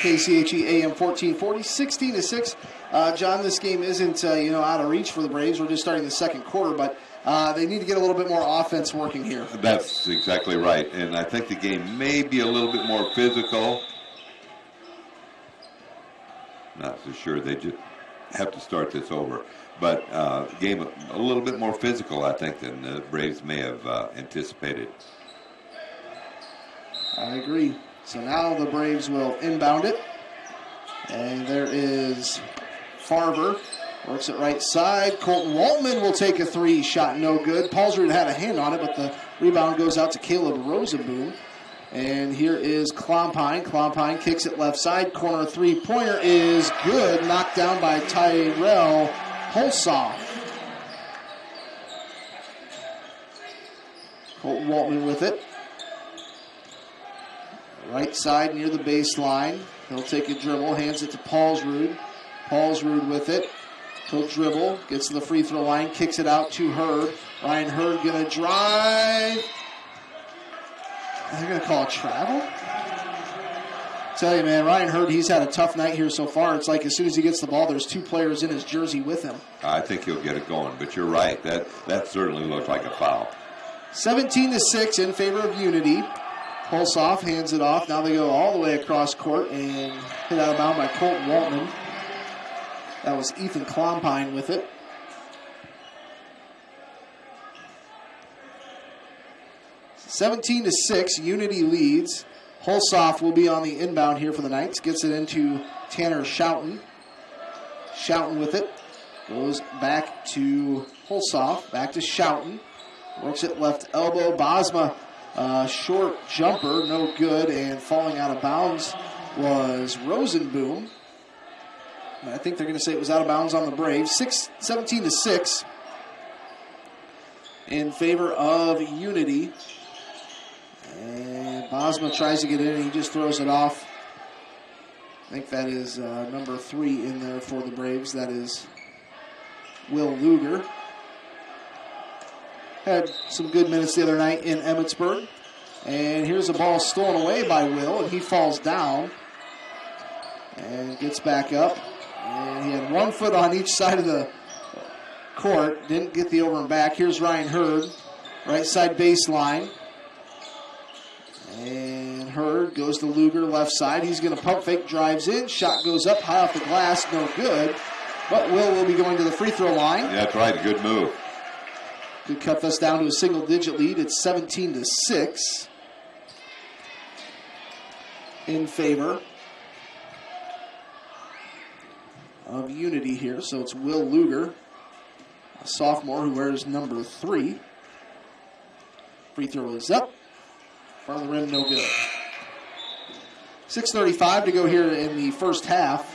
KCHE AM 1440, 16-6. John, this game isn't out of reach for the Braves. We're just starting the second quarter, but they need to get a little bit more offense working here. That's exactly right, and I think the game may be a little bit more physical. Not so sure. They just have to start this over. But game a little bit more physical, I think, than the Braves may have anticipated. I agree. So now the Braves will inbound it. And there is Farver. Works it right side. Colton Waltman will take a three. Shot no good. Paulsrud had a hand on it, but the rebound goes out to Caleb Rosenboom. And here is Klompine. Klompine kicks it left side. Corner three-pointer is good. Knocked down by Tyrell Holsoff. Colton Waltman with it. Right side near the baseline. He'll take a dribble. Hands it to Paulsrud. Paulsrud with it. He'll dribble. Gets to the free throw line. Kicks it out to Hurd. Ryan Hurd going to drive. They're going to call it travel? Tell you, man, Ryan Hurd, he's had a tough night here so far. It's like as soon as he gets the ball, there's two players in his jersey with him. I think he'll get it going, but you're right. That certainly looked like a foul. 17-6 in favor of Unity. Holsoff hands it off. Now they go all the way across court and hit out of bounds by Colton Waltman. That was Ethan Klompine with it. (17-6), Unity leads. Holsoff will be on the inbound here for the Knights. Gets it into Tanner Schouten. Schouten with it. Goes back to Holsoff. Back to Schouten. Works it left elbow. Bosma, short jumper, no good. And falling out of bounds was Rosenboom. I think they're going to say it was out of bounds on the Braves. 17-6 in favor of Unity. And Bosma tries to get in and he just throws it off. I think that is number 3 in there for the Braves. That is Will Luger. Had some good minutes the other night in Emmetsburg. And here's a ball stolen away by Will, and he falls down and gets back up. And he had 1 foot on each side of the court. Didn't get the over and back. Here's Ryan Hurd, right side baseline. And Hurd goes to Luger, left side. He's going to pump fake, drives in. Shot goes up, high off the glass, no good. But Will be going to the free throw line. Yeah, that's right, a good move. Could cut us down to a single-digit lead. It's 17-6 in favor of Unity here. So it's Will Luger, a sophomore who wears number 3. Free throw is up. Front of the rim, no good. 6:35 to go here in the first half.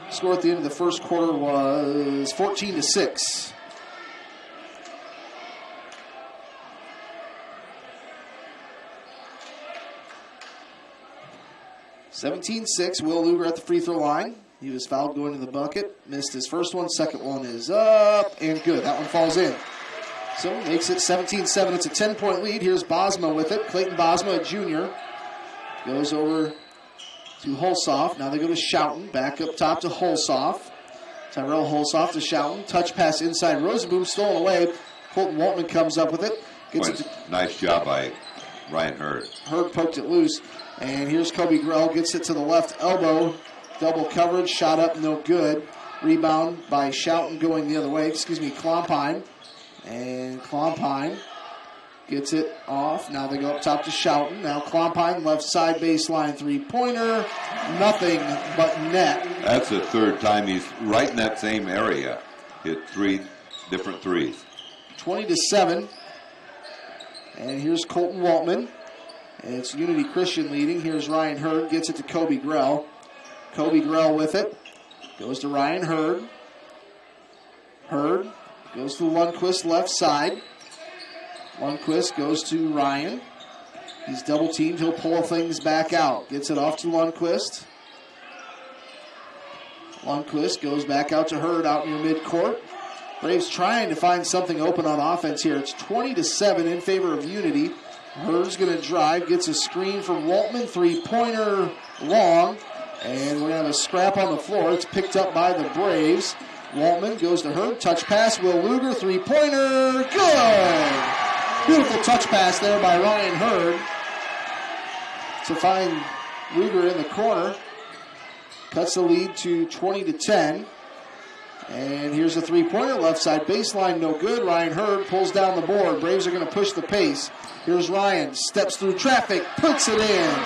Score at the end of the first quarter was 14-6. (17-6). Will Luger at the free throw line. He was fouled going to the bucket. Missed his first one. Second one is up and good. That one falls in. So makes it 17-7. It's a 10-point lead. Here's Bosma with it. Clayton Bosma, a junior. Goes over to Hulsoff. Now they go to Schouten. Back up top to Hulsoff. Tyrell Hulsoff to Schouten. Touch pass inside. Rosenboom stolen away. Colton Waltman comes up with it. Nice job by Ryan Hurd. Hurd poked it loose. And here's Kobe Grell. Gets it to the left elbow. Double coverage. Shot up. No good. Rebound by Schouten going the other way. Klompine. And Klompine gets it off. Now they go up top to Schouten. Now Klompine, left side baseline three-pointer. Nothing but net. That's the third time he's right in that same area. Hit 3 different threes. 20-7. And here's Colton Waltman. And it's Unity Christian leading. Here's Ryan Hurd. Gets it to Kobe Grell. Kobe Grell with it. Goes to Ryan Hurd. Hurd goes to Lundquist left side. Lundquist goes to Ryan. He's double teamed. He'll pull things back out. Gets it off to Lundquist. Lundquist goes back out to Hurd out near midcourt. Braves trying to find something open on offense here. It's 20-7 in favor of Unity. Hurd's going to drive. Gets a screen from Waltman. Three-pointer long. And we're going to have a scrap on the floor. It's picked up by the Braves. Waltman goes to Hurd. Touch pass. Will Luger. Three-pointer. Good! Beautiful touch pass there by Ryan Hurd to find Luger in the corner. Cuts the lead to 20-10. And here's a three-pointer. Left side baseline. No good. Ryan Hurd pulls down the board. Braves are going to push the pace. Here's Ryan. Steps through traffic. Puts it in.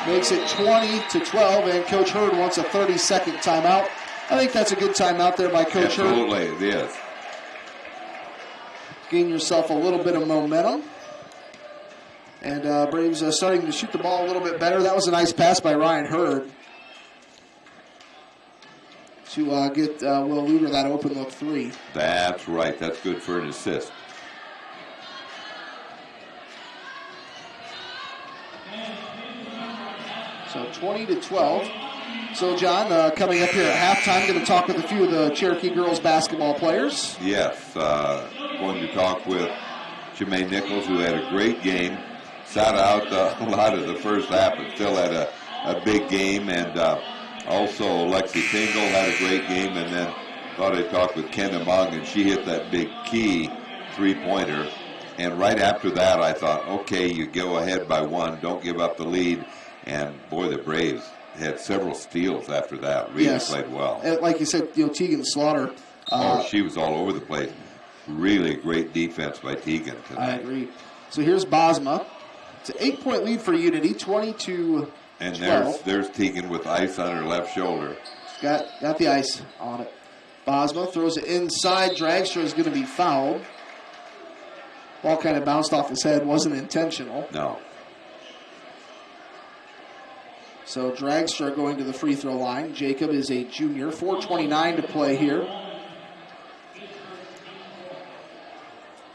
Makes it 20-12, and Coach Hurd wants a 30-second timeout. I think that's a good timeout there by Coach Hurd. Absolutely, it is. Gain yourself a little bit of momentum. And Braves starting to shoot the ball a little bit better. That was a nice pass by Ryan Hurd to get Will Luger that open look three. That's right. That's good for an assist. So 20-12. So, John, coming up here at halftime, going to talk with a few of the Cherokee girls basketball players. Yes, going to talk with Jermaine Nichols, who had a great game. Sat out a lot of the first half, but still had a big game. And also Lexi Tingle had a great game. And then thought I'd talk with Kenda Mung, and she hit that big key three-pointer. And right after that, I thought, okay, you go ahead by one. Don't give up the lead. And, boy, the Braves had several steals after that. Really played well. And like you said, Tegan Slaughter. She was all over the place. Really great defense by Tegan tonight. I agree. So here's Bosma. It's an 8-point lead for Unity, 20-12. And there's Tegan with ice on her left shoulder. Got the ice on it. Bosma throws it inside. Dragstra is going to be fouled. Ball kind of bounced off his head. Wasn't intentional. No. So Dragstra going to the free throw line. Jacob is a junior. 4:29 to play here.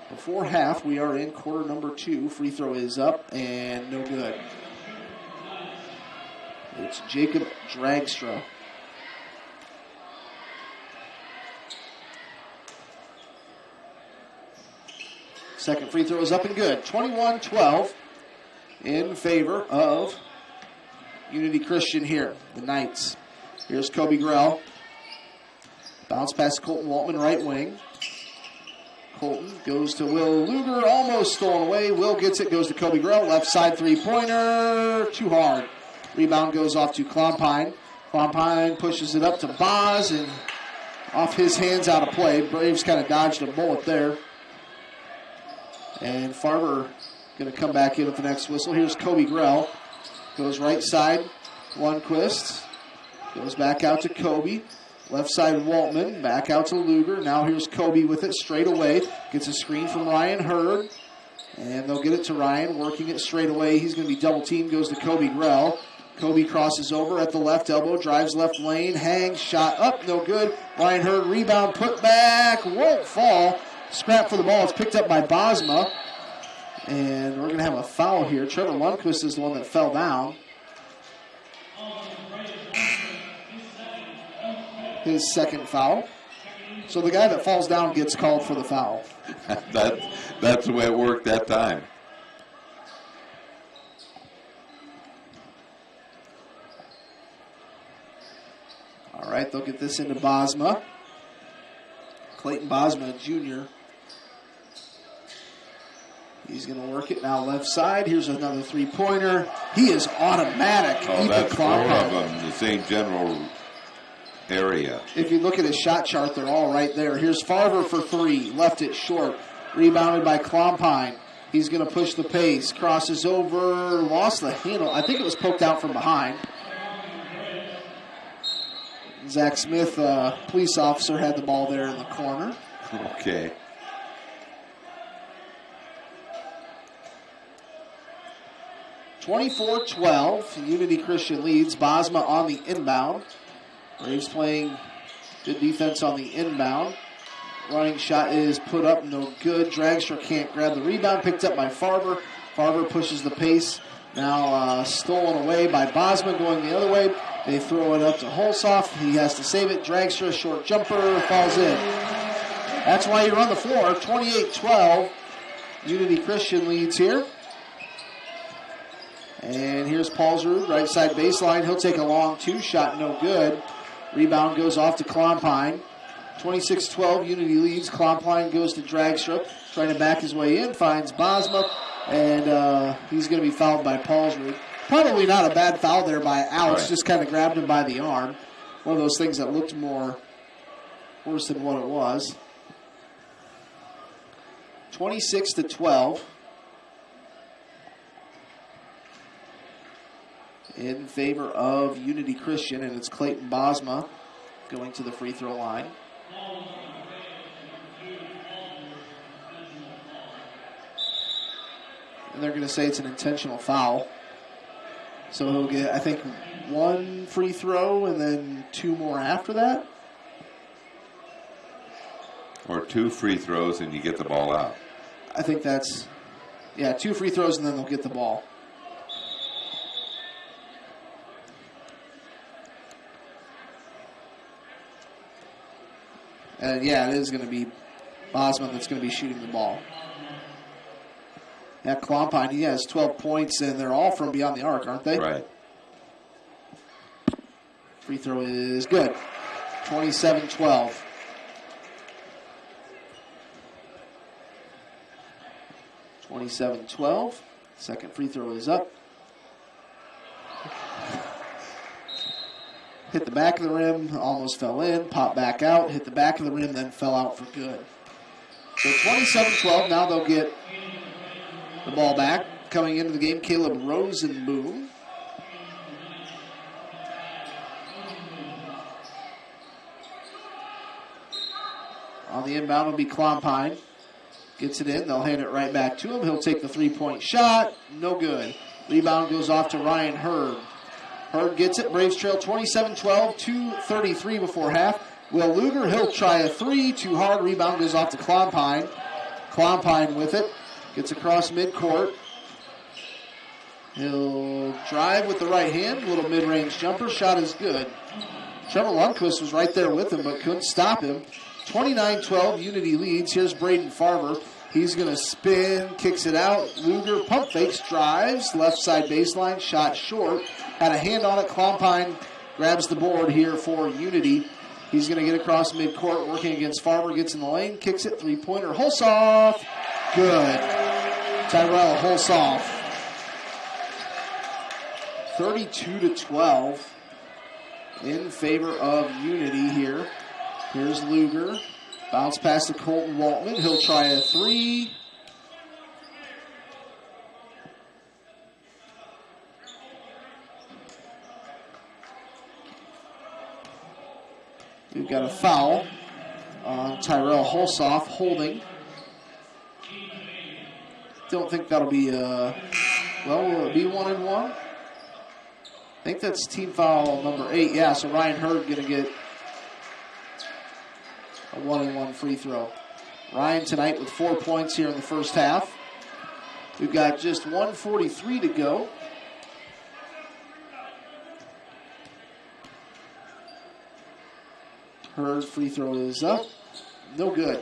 Before half, we are in quarter number 2. Free throw is up and no good. It's Jacob Dragstra. Second free throw is up and good. 21-12 in favor of Unity Christian here, the Knights. Here's Kobe Grell. Bounce past Colton Waltman, right wing. Colton goes to Will Luger, almost stolen away. Will gets it, goes to Kobe Grell. Left side three-pointer, too hard. Rebound goes off to Klompine. Klompine pushes it up to Boz, and off his hands, out of play. Braves kind of dodged a bullet there. And Farber going to come back in with the next whistle. Here's Kobe Grell. Goes right side, Lundquist. Goes back out to Kobe. Left side, Waltman. Back out to Luger. Now here's Kobe with it straight away. Gets a screen from Ryan Hurd. And they'll get it to Ryan, working it straight away. He's going to be double teamed. Goes to Kobe Grell. Kobe crosses over at the left elbow. Drives left lane. Hangs. Shot up. No good. Ryan Hurd rebound. Put back. Won't fall. Scrap for the ball. It's picked up by Bosma. And we're going to have a foul here. Trevor Lundquist is the one that fell down. his second foul. So the guy that falls down gets called for the foul. That's the way it worked that time. All right, they'll get this into Bosma. Clayton Bosma, Jr. He's going to work it now left side. Here's another three-pointer. He is automatic. Oh, that's four of them, the same general area. If you look at his shot chart, they're all right there. Here's Farver for three. Left it short. Rebounded by Klompine. He's going to push the pace. Crosses over. Lost the handle. I think it was poked out from behind. Zach Smith, police officer, had the ball there in the corner. Okay. (24-12). Unity Christian leads. Bosma on the inbound. Braves playing good defense on the inbound. Running shot is put up, no good. Dragster can't grab the rebound. Picked up by Farver. Farver pushes the pace. Now stolen away by Bosma going the other way. They throw it up to Holsoff. He has to save it. Dragster, a short jumper, falls in. That's why you run the floor. 28-12. Unity Christian leads here. And here's Paulsrud, right side baseline. He'll take a long two shot, no good. Rebound goes off to Klompine. 26-12, Unity leads. Klompine goes to Dragstrup, trying to back his way in, finds Bosma, and he's going to be fouled by Paulsrud. Probably not a bad foul there by Alex, right. Just kind of grabbed him by the arm. One of those things that looked worse than what it was. 26-12. In favor of Unity Christian, and it's Clayton Bosma going to the free throw line. And they're going to say it's an intentional foul. So he'll get, I think, one free throw and then two more after that. Or two free throws and you get the ball out. I think that's, two free throws and then they'll get the ball. And it is going to be Bosman that's going to be shooting the ball. Yeah, Klompine, he has 12 points, and they're all from beyond the arc, aren't they? Right. Free throw is good. 27-12. Second free throw is up. Hit the back of the rim, almost fell in, popped back out, hit the back of the rim, then fell out for good. So 27-12, now they'll get the ball back. Coming into the game, Caleb Rosenboom. On the inbound will be Klompine. Gets it in, they'll hand it right back to him. He'll take the three-point shot, no good. Rebound goes off to Ryan Hurd. Hurd gets it. Braves trail 27-12, 2:33 before half. Will Luger, he'll try a three. Too hard. Rebound goes off to Klompine. Klompine with it. Gets across midcourt. He'll drive with the right hand. Little mid-range jumper. Shot is good. Trevor Lundquist was right there with him but couldn't stop him. 29-12, Unity leads. Here's Braden Farver. He's going to spin, kicks it out. Luger pump fakes, drives, left side baseline, shot short. Had a hand on it. Klompine grabs the board here for Unity. He's going to get across midcourt, working against Farver, gets in the lane, kicks it, three-pointer. Holsoff, good. Tyrell Holsoff. 32-12 in favor of Unity here. Here's Luger. Bounce pass to Colton Waltman. He'll try a three. We've got a foul on Tyrell Holsoff, holding. Don't think that'll be will it be 1-1? I think that's team foul number 8. Yeah, so Ryan Hurd going to get a 1-1 free throw. Ryan tonight with 4 points here in the first half. We've got just 1:43 to go. Hurd free throw is up. No good.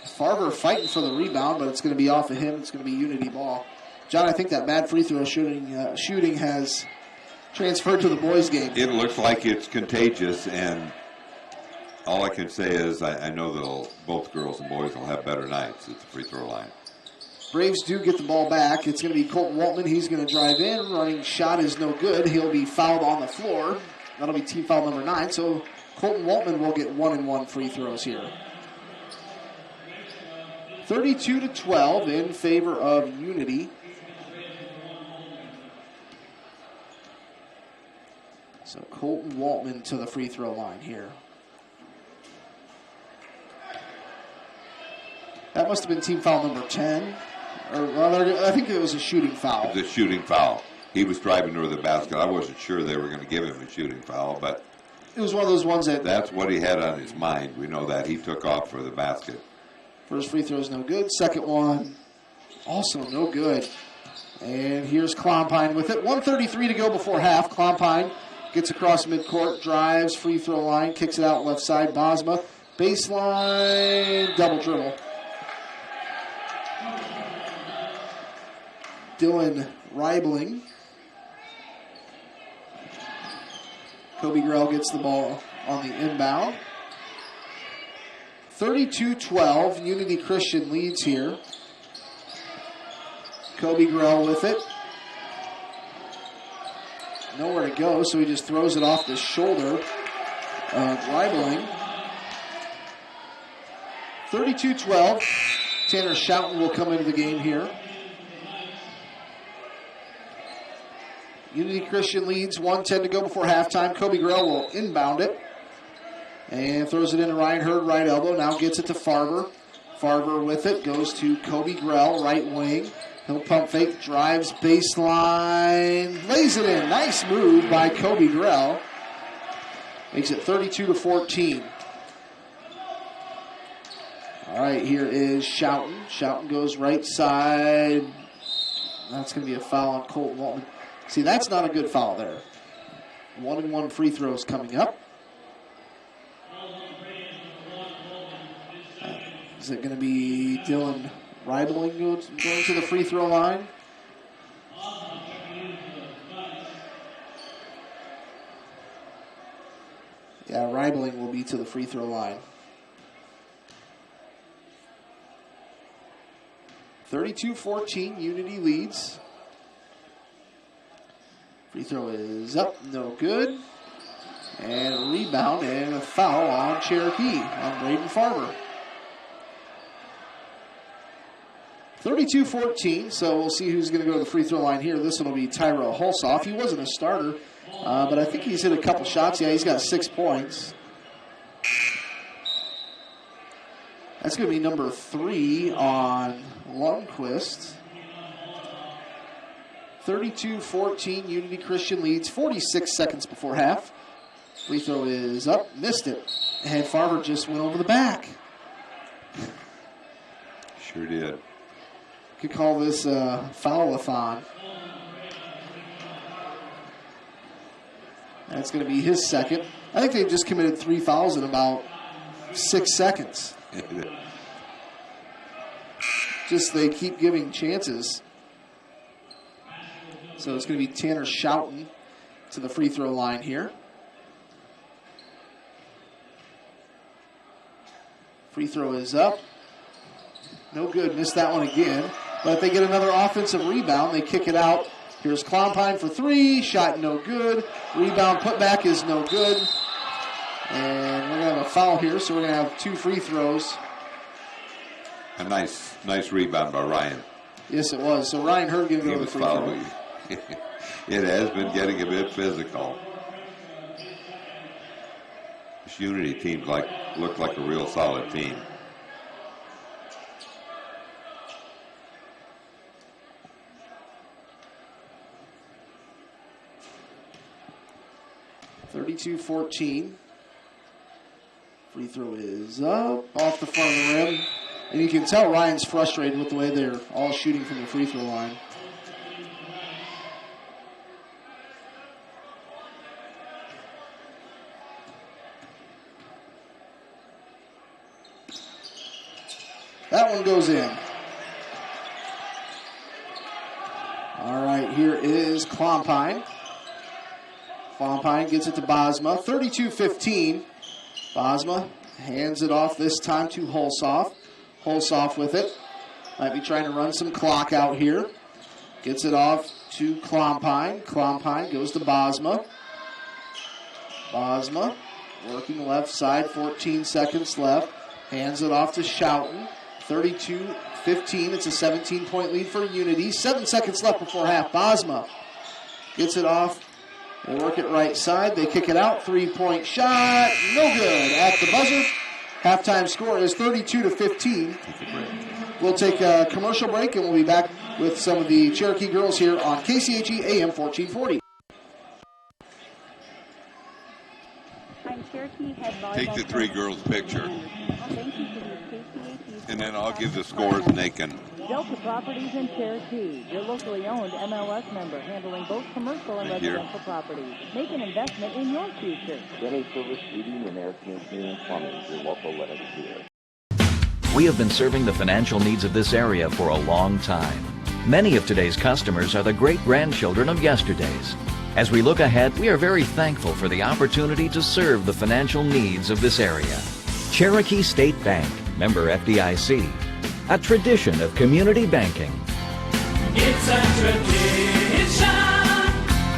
Farber fighting for the rebound, but it's going to be off of him. It's going to be Unity ball. John, I think that bad free throw shooting has transferred to the boys' game. It looks like it's contagious, and all I can say is I know both girls and boys will have better nights at the free throw line. Braves do get the ball back. It's going to be Colton Waltman. He's going to drive in. Running shot is no good. He'll be fouled on the floor. That'll be team foul number 9. So Colton Waltman will get 1-and-1 free throws here. 32-12 in favor of Unity. So Colton Waltman to the free throw line here. That must have been team foul number 10. I think it was a shooting foul. It was a shooting foul. He was driving toward the basket. I wasn't sure they were going to give him a shooting foul, but it was one of those ones that's what he had on his mind. We know that. He took off for the basket. First free throw is no good. Second one, also no good. And here's Klompine with it. 1:33 to go before half. Klompine gets across midcourt, drives, free throw line, kicks it out left side. Bosma, baseline, double dribble. Dylan Reibling. Kobe Grell gets the ball on the inbound. 32-12, Unity Christian leads here. Kobe Grell with it. Nowhere to go, so he just throws it off the shoulder of Reibling. 32-12, Tanner Schouten will come into the game here. Unity Christian leads, 1:10 to go before halftime. Kobe Grell will inbound it. And throws it into Ryan Hurd, right elbow. Now gets it to Farber. Farber with it. Goes to Kobe Grell, right wing. He'll pump fake. Drives baseline. Lays it in. Nice move by Kobe Grell. Makes it 32-14. All right, here is Schouten. Schouten goes right side. That's going to be a foul on Colton Waltman. See, that's not a good foul there. 1-and-1 free throws coming up. Is it going to be Dylan Reibling going to the free throw line? Yeah, Reibling will be to the free throw line. 32-14, Unity leads. Free throw is up, no good. And a rebound and a foul on Cherokee, on Braden Farber. 32-14, so we'll see who's going to go to the free throw line here. This one will be Tyrell Hulsoff. He wasn't a starter, but I think he's hit a couple shots. Yeah, he's got 6 points. That's going to be number 3 on Lundquist. 32-14, Unity Christian leads. 46 seconds before half. Free throw is up, missed it. And Farber just went over the back. Sure did. Could call this a foul-a-thon. That's going to be his second. I think they've just committed 3 fouls in about 6 seconds. Just they keep giving chances. So it's going to be Tanner Schouten to the free throw line here. Free throw is up. No good. Missed that one again. But they get another offensive rebound. They kick it out. Here's Klompine for 3. Shot no good. Rebound putback is no good. And we're going to have a foul here, so we're going to have 2 free throws. A nice rebound by Ryan. Yes, it was. So Ryan Hurd going to go to the free throw. It has been getting a bit physical. This Unity team looked like a real solid team. (32-14). Free throw is up off the front of the rim. And you can tell Ryan's frustrated with the way they're all shooting from the free throw line. That one goes in. All right, here is Klompine. Klompine gets it to Bosma, 32-15. Bosma hands it off this time to Holsoff. Holsoff with it. Might be trying to run some clock out here. Gets it off to Klompine. Klompine goes to Bosma. Bosma working left side, 14 seconds left. Hands it off to Schouten. 32-15. It's a 17-point lead for Unity. 7 seconds left before half. Bosma gets it off. They work it right side. They kick it out. 3-point shot. No good at the buzzer. Halftime score is 32-15. We'll take a commercial break, and we'll be back with some of the Cherokee girls here on KCHE AM 1440. I'm Cherokee head volleyball. Take the three girls' picture. And then I'll give the scores, and they can. Delta Properties in Cherokee, your locally owned MLS member, handling both commercial and residential properties. Make an investment in your future. Denny Service Heating and Air Conditioning and Plumbing, your local Lennox dealer. We have been serving the financial needs of this area for a long time. Many of today's customers are the great-grandchildren of yesterday's. As we look ahead, we are very thankful for the opportunity to serve the financial needs of this area. Cherokee State Bank, member FDIC, a tradition of community banking. It's a tradition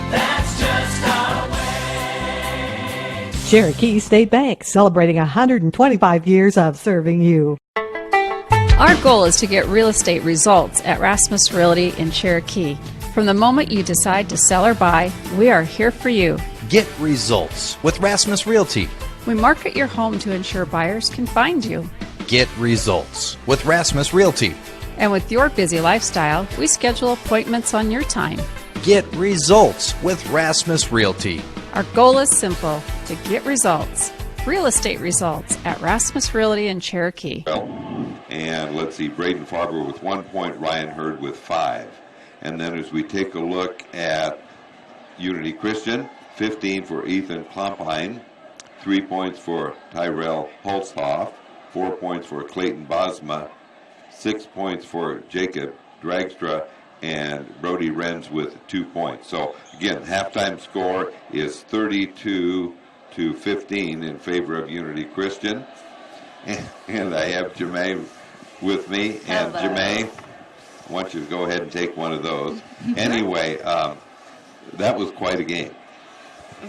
that's just our way. Cherokee State Bank, celebrating 125 years of serving you. Our goal is to get real estate results at Rasmus Realty in Cherokee. From the moment you decide to sell or buy, we are here for you. Get results with Rasmus Realty. We market your home to ensure buyers can find you. Get results with Rasmus Realty. And with your busy lifestyle, we schedule appointments on your time. Get results with Rasmus Realty. Our goal is simple, to get results. Real estate results at Rasmus Realty in Cherokee. And let's see, Braden Farber with 1 point, Ryan Hurd with 5. And then as we take a look at Unity Christian, 15 for Ethan Klompine, 3 points for Tyrell Holzhoff, 4 points for Clayton Bosma, 6 points for Jacob Dragstra, and Brody Renz with 2 points. So again, halftime score is 32-15 in favor of Unity Christian. And I have Jermaine with me. And Jermaine, I want you to go ahead and take one of those. Anyway, that was quite a game,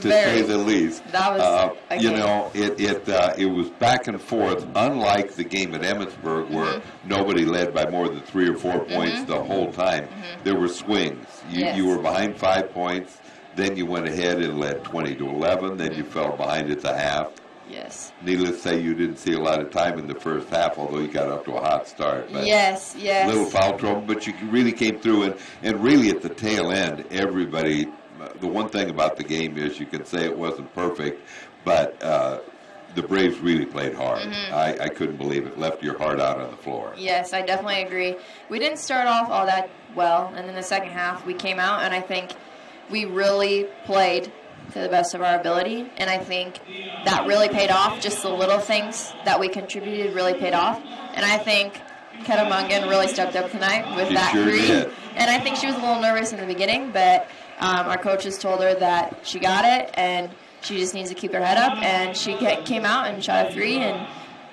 to say the least. That was you know, it was back and forth, unlike the game at Emmitsburg where nobody led by more than 3 or 4 points the whole time. There were swings. You were behind 5 points, then you went ahead and led 20-11, then you fell behind at the half. Yes. Needless to say, you didn't see a lot of time in the first half, although you got up to a hot start. But yes. Little foul trouble, but you really came through, and really at the tail end, everybody. The one thing about the game is you can say it wasn't perfect, but the Braves really played hard. I couldn't believe it. Left your heart out on the floor. Yes, I definitely agree. We didn't start off all that well, and in the second half we came out, and I think we really played to the best of our ability, and I think that really paid off. Just the little things that we contributed really paid off, and I think Keta Mungan really stepped up tonight with that three. Did. And I think she was a little nervous in the beginning, but our coaches told her that she got it, and she just needs to keep her head up, and she came out and shot a 3, and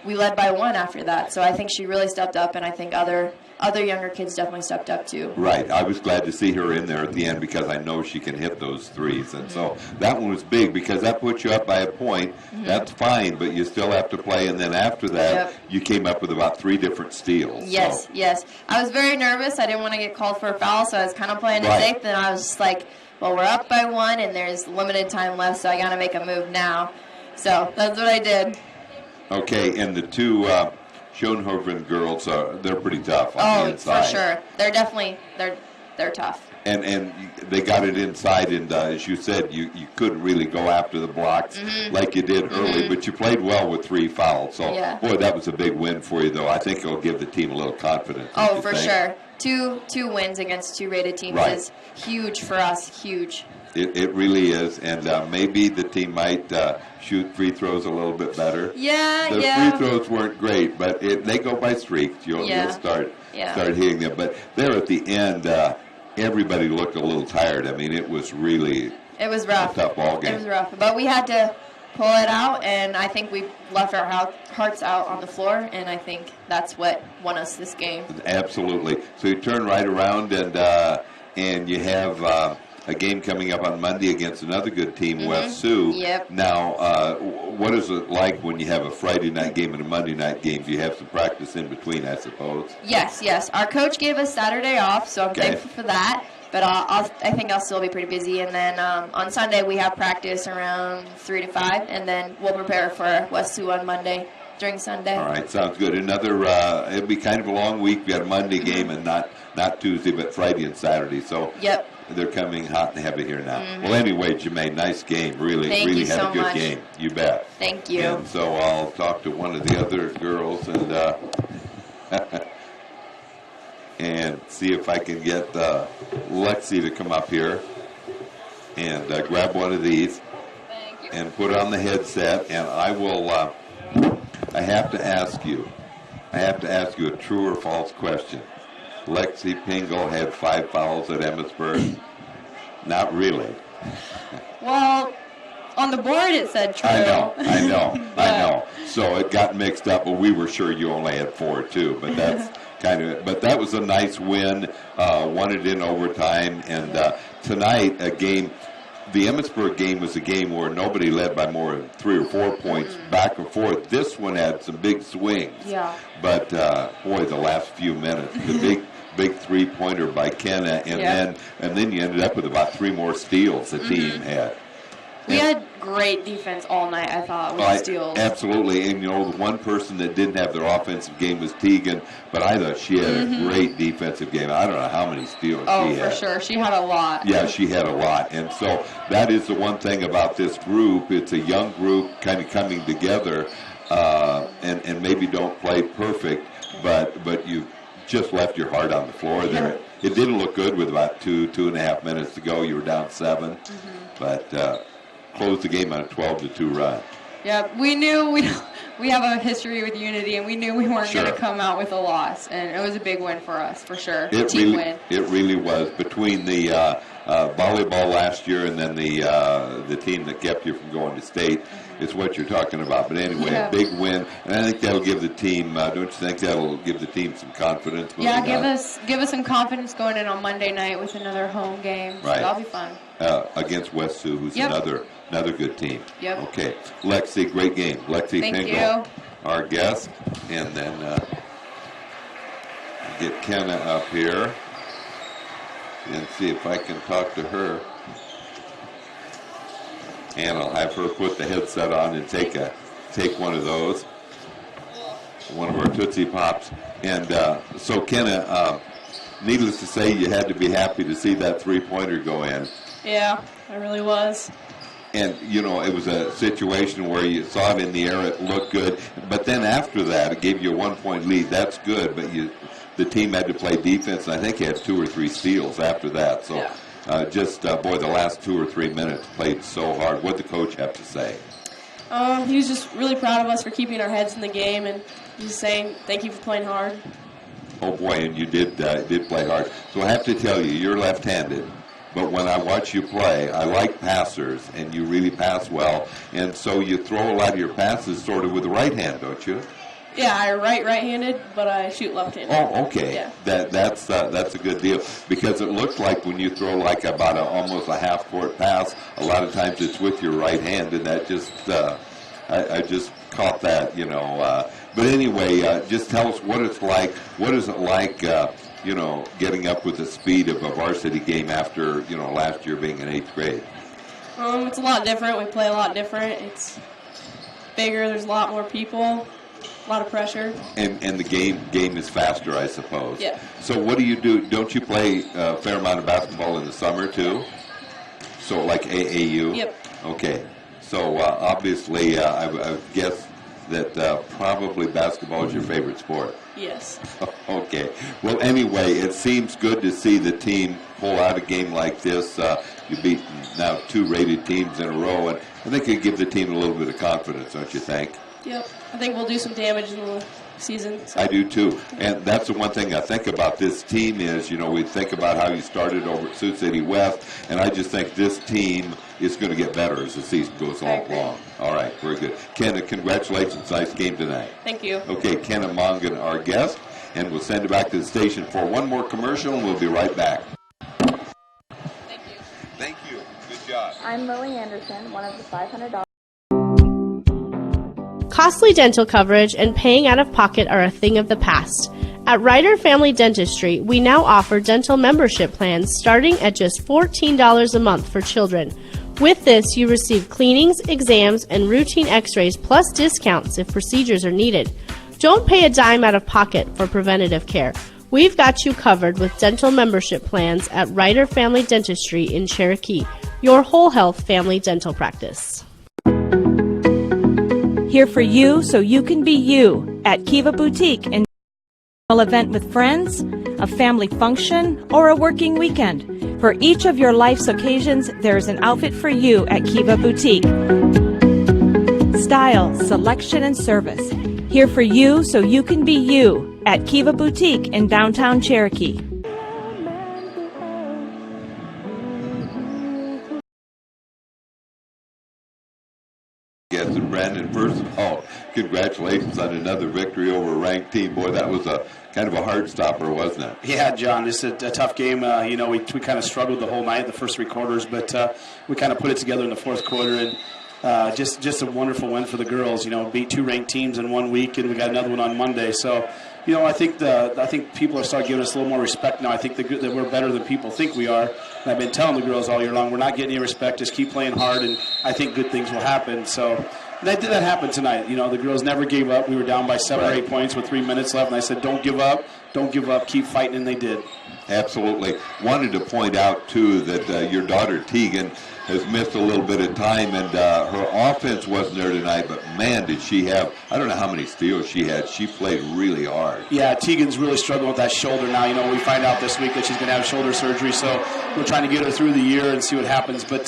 we led by 1 after that. So I think she really stepped up, and I think other younger kids definitely stepped up too. Right. I was glad to see her in there at the end because I know she can hit those threes. And so that one was big because that puts you up by a point. That's fine, but you still have to play. And then after that, you came up with about 3 different steals. Yes. I was very nervous. I didn't want to get called for a foul, so I was kind of playing it safe. Then I was just like, well, we're up by 1, and there's limited time left, so I got to make a move now. So that's what I did. Okay, and the 2 Schoenhoven girls, they're pretty tough on the inside. Oh, for sure. They're definitely, they're tough. And they got it inside, and as you said, you couldn't really go after the blocks like you did early, but you played well with 3 fouls. So, boy, that was a big win for you, though. I think it'll give the team a little confidence. Oh, for sure. Two wins against 2 rated teams is huge for us, huge. It really is, and maybe the team might shoot free throws a little bit better. Yeah, the free throws weren't great, but they go by streaks. You'll start hitting them. But there at the end, everybody looked a little tired. I mean, it was really rough. A tough ball game. It was rough, but we had to pull it out, and I think we left our hearts out on the floor, and I think that's what won us this game. Absolutely. So you turn right around, and you have a game coming up on Monday against another good team, West Sioux. Yep. Now, what is it like when you have a Friday night game and a Monday night game? Do you have some practice in between, I suppose? Yes. Our coach gave us Saturday off, so I'm thankful for that. But I think I'll still be pretty busy. And then on Sunday we have practice around 3 to 5, and then we'll prepare for West Sioux on Monday during Sunday. All right, sounds good. Another, it'll be kind of a long week. We got a Monday game and not Tuesday, but Friday and Saturday. So they're coming hot and heavy here now. Well, anyway, Jermaine, nice game. Really Thank you had so a good much. game. You bet. Thank you. And so I'll talk to one of the other girls and and see if I can get Lexi to come up here and grab one of these and put on the headset. And I will. I have to ask you a true or false question. Lexi Pingle had 5 fouls at Emmitsburg. Not really. Well, on the board it said true. I know. So it got mixed up, but we were sure you only had 4 too. But that's kind of it. But that was a nice win. Won it in overtime. And tonight, a game. The Emmitsburg game was a game where nobody led by more than 3 or 4 points back and forth. This one had some big swings. Yeah. But boy, the last few minutes, the big 3-pointer by Kenna, and then you ended up with about 3 more steals the team had. We had great defense all night, I thought, with steals. Absolutely. And, the one person that didn't have their offensive game was Tegan, but I thought she had a great defensive game. I don't know how many steals she had. Oh, for sure. She had a lot. Yeah, she had a lot. And so that is the one thing about this group. It's a young group kind of coming together and maybe don't play perfect, but you just left your heart on the floor there. It didn't look good with about 2.5 minutes to go. You were down 7. But closed the game on a 12-2 run. Yeah, we knew we have a history with Unity, and we knew we weren't going to come out with a loss, and it was a big win for us, for sure. Team win. It really was. Between the volleyball last year and then the team that kept you from going to state, it's what you're talking about. But anyway, a big win, and I think that'll give the team. Don't you think that'll give the team some confidence? Yeah, give us some confidence going in on Monday night with another home game. So that'll be fun. Against West Sioux, who's another good team. Yep. Okay, Lexi, great game. Lexi Pingle, our guest, and then get Kenna up here and see if I can talk to her. And I'll have her put the headset on and take one of those, one of our Tootsie Pops. And so, Kenna, needless to say, you had to be happy to see that 3-pointer go in. Yeah, I really was. And, it was a situation where you saw it in the air, it looked good. But then after that, it gave you a 1-point lead. That's good, but the team had to play defense, and I think you had 2 or 3 steals after that. So the last 2 or 3 minutes played so hard. What did the coach have to say? He was just really proud of us for keeping our heads in the game and just saying thank you for playing hard. Oh, boy, and you did play hard. So I have to tell you, you're left-handed. But when I watch you play, I like passers, and you really pass well. And so you throw a lot of your passes sort of with the right hand, don't you? Yeah, I right-handed, but I shoot left-handed. Oh, okay. Yeah. That's a good deal, because it looks like when you throw like about almost a half-court pass, a lot of times it's with your right hand, and that just I just caught that, But anyway, just tell us what it's like. What is it like? Getting up with the speed of a varsity game after, last year being in 8th grade? It's a lot different. We play a lot different. It's bigger. There's a lot more people, a lot of pressure. And the game is faster, I suppose. Yeah. So what do you do? Don't you play a fair amount of basketball in the summer, too? So like AAU? Yep. Okay. So obviously, I would guess that probably basketball is your favorite sport. Yes. Okay. Well, anyway, it seems good to see the team pull out a game like this. You've beaten now 2 rated teams in a row, and I think it gives the team a little bit of confidence, don't you think? Yep. I think we'll do some damage in the season. So. I do too. And that's the one thing I think about this team is, we think about how you started over at Sioux City West, and I just think this team is going to get better as the season goes along. All right, very good. Kenna, congratulations. Nice game tonight. Thank you. Okay, Kenna Mongan, our guest, and we'll send it back to the station for one more commercial, and we'll be right back. Thank you. Thank you. Good job. I'm Lily Anderson, one of the $500. Costly dental coverage and paying out of pocket are a thing of the past. At Ryder Family Dentistry, we now offer dental membership plans starting at just $14 a month for children. With this, you receive cleanings, exams, and routine x-rays plus discounts if procedures are needed. Don't pay a dime out of pocket for preventative care. We've got you covered with dental membership plans at Ryder Family Dentistry in Cherokee, your whole health family dental practice. Here for you so you can be you at Kiva Boutique and event with friends, a family function, or a working weekend. For each of your life's occasions, there is an outfit for you at Kiva Boutique. Style, selection, and service. Here for you so you can be you at Kiva Boutique in downtown Cherokee. Yes, and Brandon, first of all, congratulations on another victory over a ranked team. Boy, that was a kind of a hard stopper, wasn't it? Yeah, John, just a tough game. We kind of struggled the whole night, the first 3 quarters, but we kind of put it together in the fourth quarter, and just a wonderful win for the girls. Beat 2 ranked teams in 1 week, and we got another one on Monday. So, I think people are starting giving us a little more respect now. I think that we're better than people think we are. And I've been telling the girls all year long, we're not getting any respect. Just keep playing hard, and I think good things will happen. So that happened tonight. The girls never gave up. We were down by 7 or 8 points with 3 minutes left, and I said, don't give up, keep fighting, and they did. Absolutely. Wanted to point out, too, that your daughter Tegan has missed a little bit of time, and her offense wasn't there tonight, but man, did she have, I don't know how many steals she had. She played really hard. Yeah, Tegan's really struggling with that shoulder now. We find out this week that she's going to have shoulder surgery, so we're trying to get her through the year and see what happens. But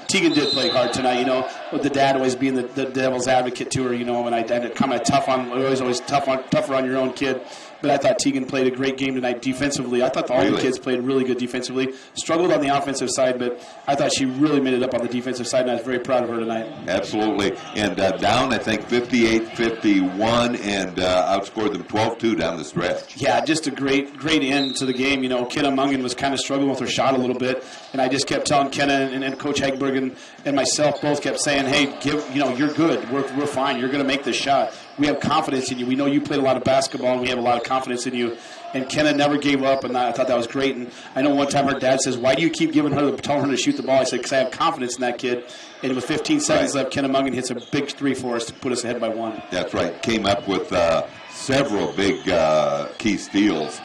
Tegan did play hard tonight, with the dad always being the devil's advocate to her, and I kind of always tougher on your own kid. But I thought Tegan played a great game tonight defensively. I thought all the kids played really good defensively. Struggled on the offensive side, but I thought she really made it up on the defensive side, and I was very proud of her tonight. Absolutely. And down, I think, 58-51, and outscored them 12-2 down the stretch. Yeah, just a great end to the game. Kenna Mongan was kind of struggling with her shot a little bit, and I just kept telling Kenna and Coach Hagberg and myself both kept saying, hey, you're good. We're fine. You're going to make this shot. We have confidence in you. We know you played a lot of basketball, and we have a lot of confidence in you. And Kenna never gave up, and I thought that was great. And I know one time her dad says, why do you keep telling her to shoot the ball? I said, because I have confidence in that kid. And with 15 seconds left, Kenna Mongan hits a big 3 for us to put us ahead by 1. That's right. Came up with several big key steals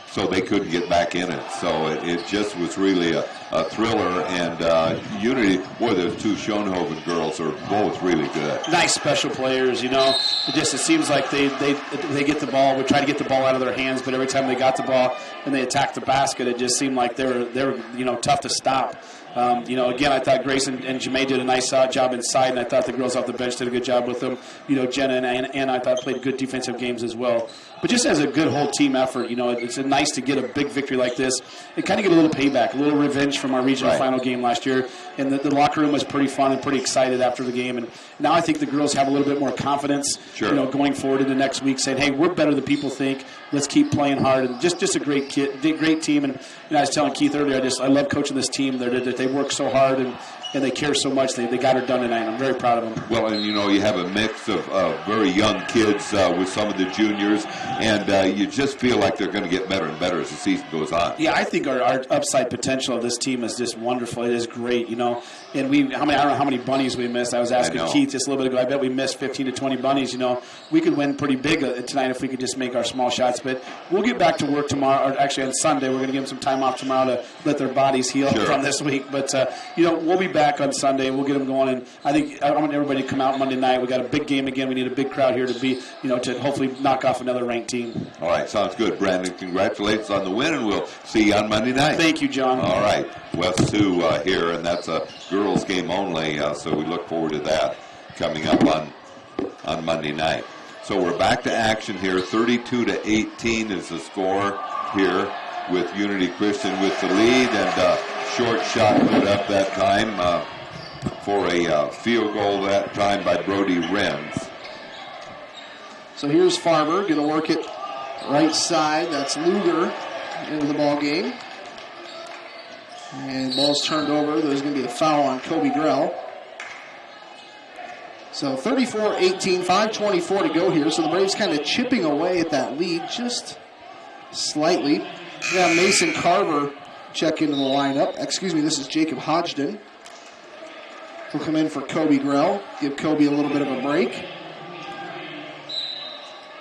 so they couldn't get back in it. So it just was really a thriller. And Unity, boy, those 2 Schoenhoven girls are both really good. Nice special players, It seems like they get the ball. We try to get the ball out of their hands, but every time they got the ball and they attacked the basket, it just seemed like they were tough to stop. Again, I thought Grace and Jamae did a nice job inside, and I thought the girls off the bench did a good job with them. Jenna and Anna, I thought, played good defensive games as well. But just as a good whole team effort, it's nice to get a big victory like this and kind of get a little payback, a little revenge from our regional final game last year. And the locker room was pretty fun and pretty excited after the game. And now I think the girls have a little bit more confidence, going forward into next week, saying, hey, we're better than people think. Let's keep playing hard. And just a great team. And I was telling Keith earlier, I love coaching this team. They work so hard and they care so much. They got her done tonight. I'm very proud of them. Well, and you have a mix of very young kids with some of the juniors, and you just feel like they're going to get better and better as the season goes on. Yeah, I think our upside potential of this team is just wonderful. It is great, And I don't know how many bunnies we missed. I was asking Keith just a little bit ago. I bet we missed 15 to 20 bunnies. We could win pretty big tonight if we could just make our small shots. But we'll get back to work tomorrow, or actually on Sunday. We're going to give them some time off tomorrow to let their bodies heal from this week. But, we'll be back on Sunday. We'll get them going. And I think I want everybody to come out Monday night. We got a big game again. We need a big crowd here to be, to hopefully knock off another ranked team. All right, sounds good. Brandon, congratulations on the win, and we'll see you on Monday night. Thank you, John. All right, West 2 here, and that's a girls' game only, so we look forward to that coming up on Monday night. So we're back to action here. 32-18 is the score here with Unity Christian with the lead, and short shot put up that time for a field goal that time by Brody Renz. So here's Farmer going to work it right side. That's Luger into the ball game. And ball's turned over. There's going to be a foul on Kobe Grell. So 34-18, 5:24 to go here. So the Braves kind of chipping away at that lead just slightly. We have Mason Carver check into the lineup. This is Jacob Hodgden. He'll come in for Kobe Grell. Give Kobe a little bit of a break.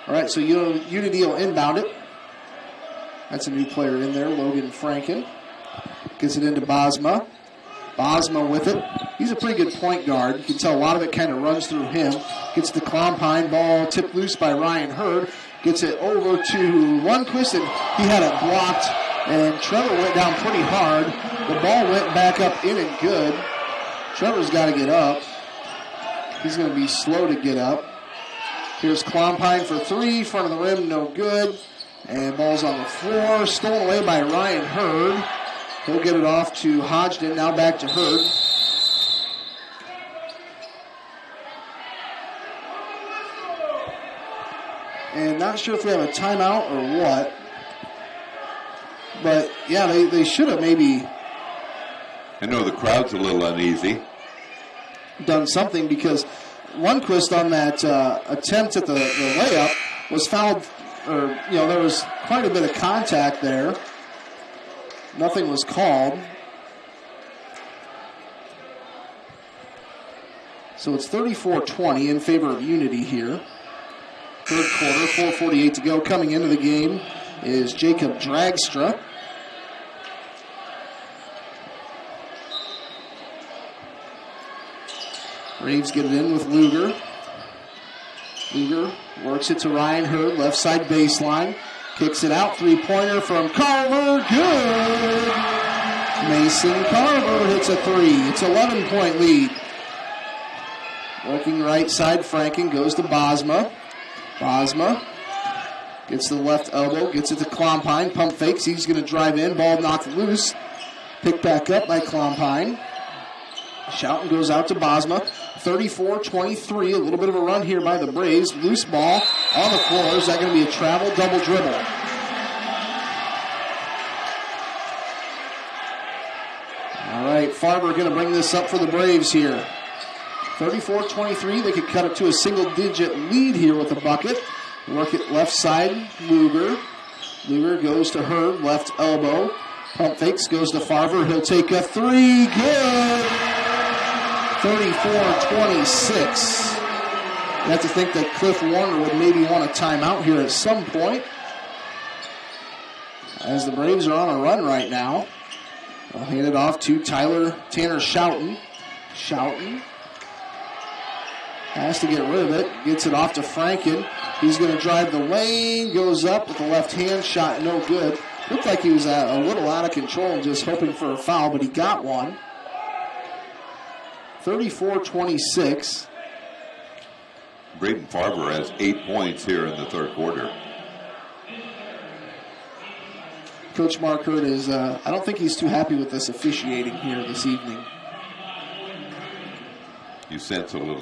All right, so Unity will inbound it. That's a new player in there, Logan Franken. Gets it into Bosma. Bosma with it. He's a pretty good point guard. You can tell a lot of it kind of runs through him. Gets the Klompine ball tipped loose by Ryan Hurd. Gets it over to Lundquist, and he had it blocked. And Trevor went down pretty hard. The ball went back up in and good. Trevor's got to get up. He's going to be slow to get up. Here's Klompine for three. Front of the rim, no good. And ball's on the floor. Stolen away by Ryan Hurd. He'll get it off to Hodgden. Now back to Hurd. And not sure if we have a timeout or what. But, yeah, they should have maybe... I know the crowd's a little uneasy. Done something because Lundquist on that attempt at the layup was fouled, there was quite a bit of contact there. Nothing was called. So it's 34-20 in favor of Unity here. Third quarter, 4:48 to go. Coming into the game is Jacob Dragstra. Braves get it in with Luger. Luger works it to Ryan Hurd, left side baseline. Kicks it out, three-pointer from Carver, good! Mason Carver hits a three. It's an 11-point lead. Working right side, Franken goes to Bosma. Bosma gets to the left elbow, gets it to Klompine, pump fakes, he's going to drive in, ball knocked loose. Picked back up by Klompine. Schouten goes out to Bosma. 34-23, a little bit of a run here by the Braves. Loose ball on the floor. Is that going to be a travel double dribble? All right, Farber going to bring this up for the Braves here. 34-23, they could cut it to a single-digit lead here with the bucket. Work it left side, Luger. Luger goes to Hurd, left elbow. Pump fakes, goes to Farber. He'll take a three. Good! 34-26. You have to think that Cliff Warner would maybe want a timeout here at some point. As the Braves are on a run right now. They'll hand it off to Tanner Schouten. Schouten has to get rid of it. Gets it off to Franken. He's going to drive the lane. Goes up with the left hand shot. No good. Looked like he was a little out of control, just hoping for a foul, but he got one. 34-26. Braden Farber has 8 points here in the third quarter. Coach Mark Hurd is, I don't think he's too happy with this officiating here this evening. You sense a little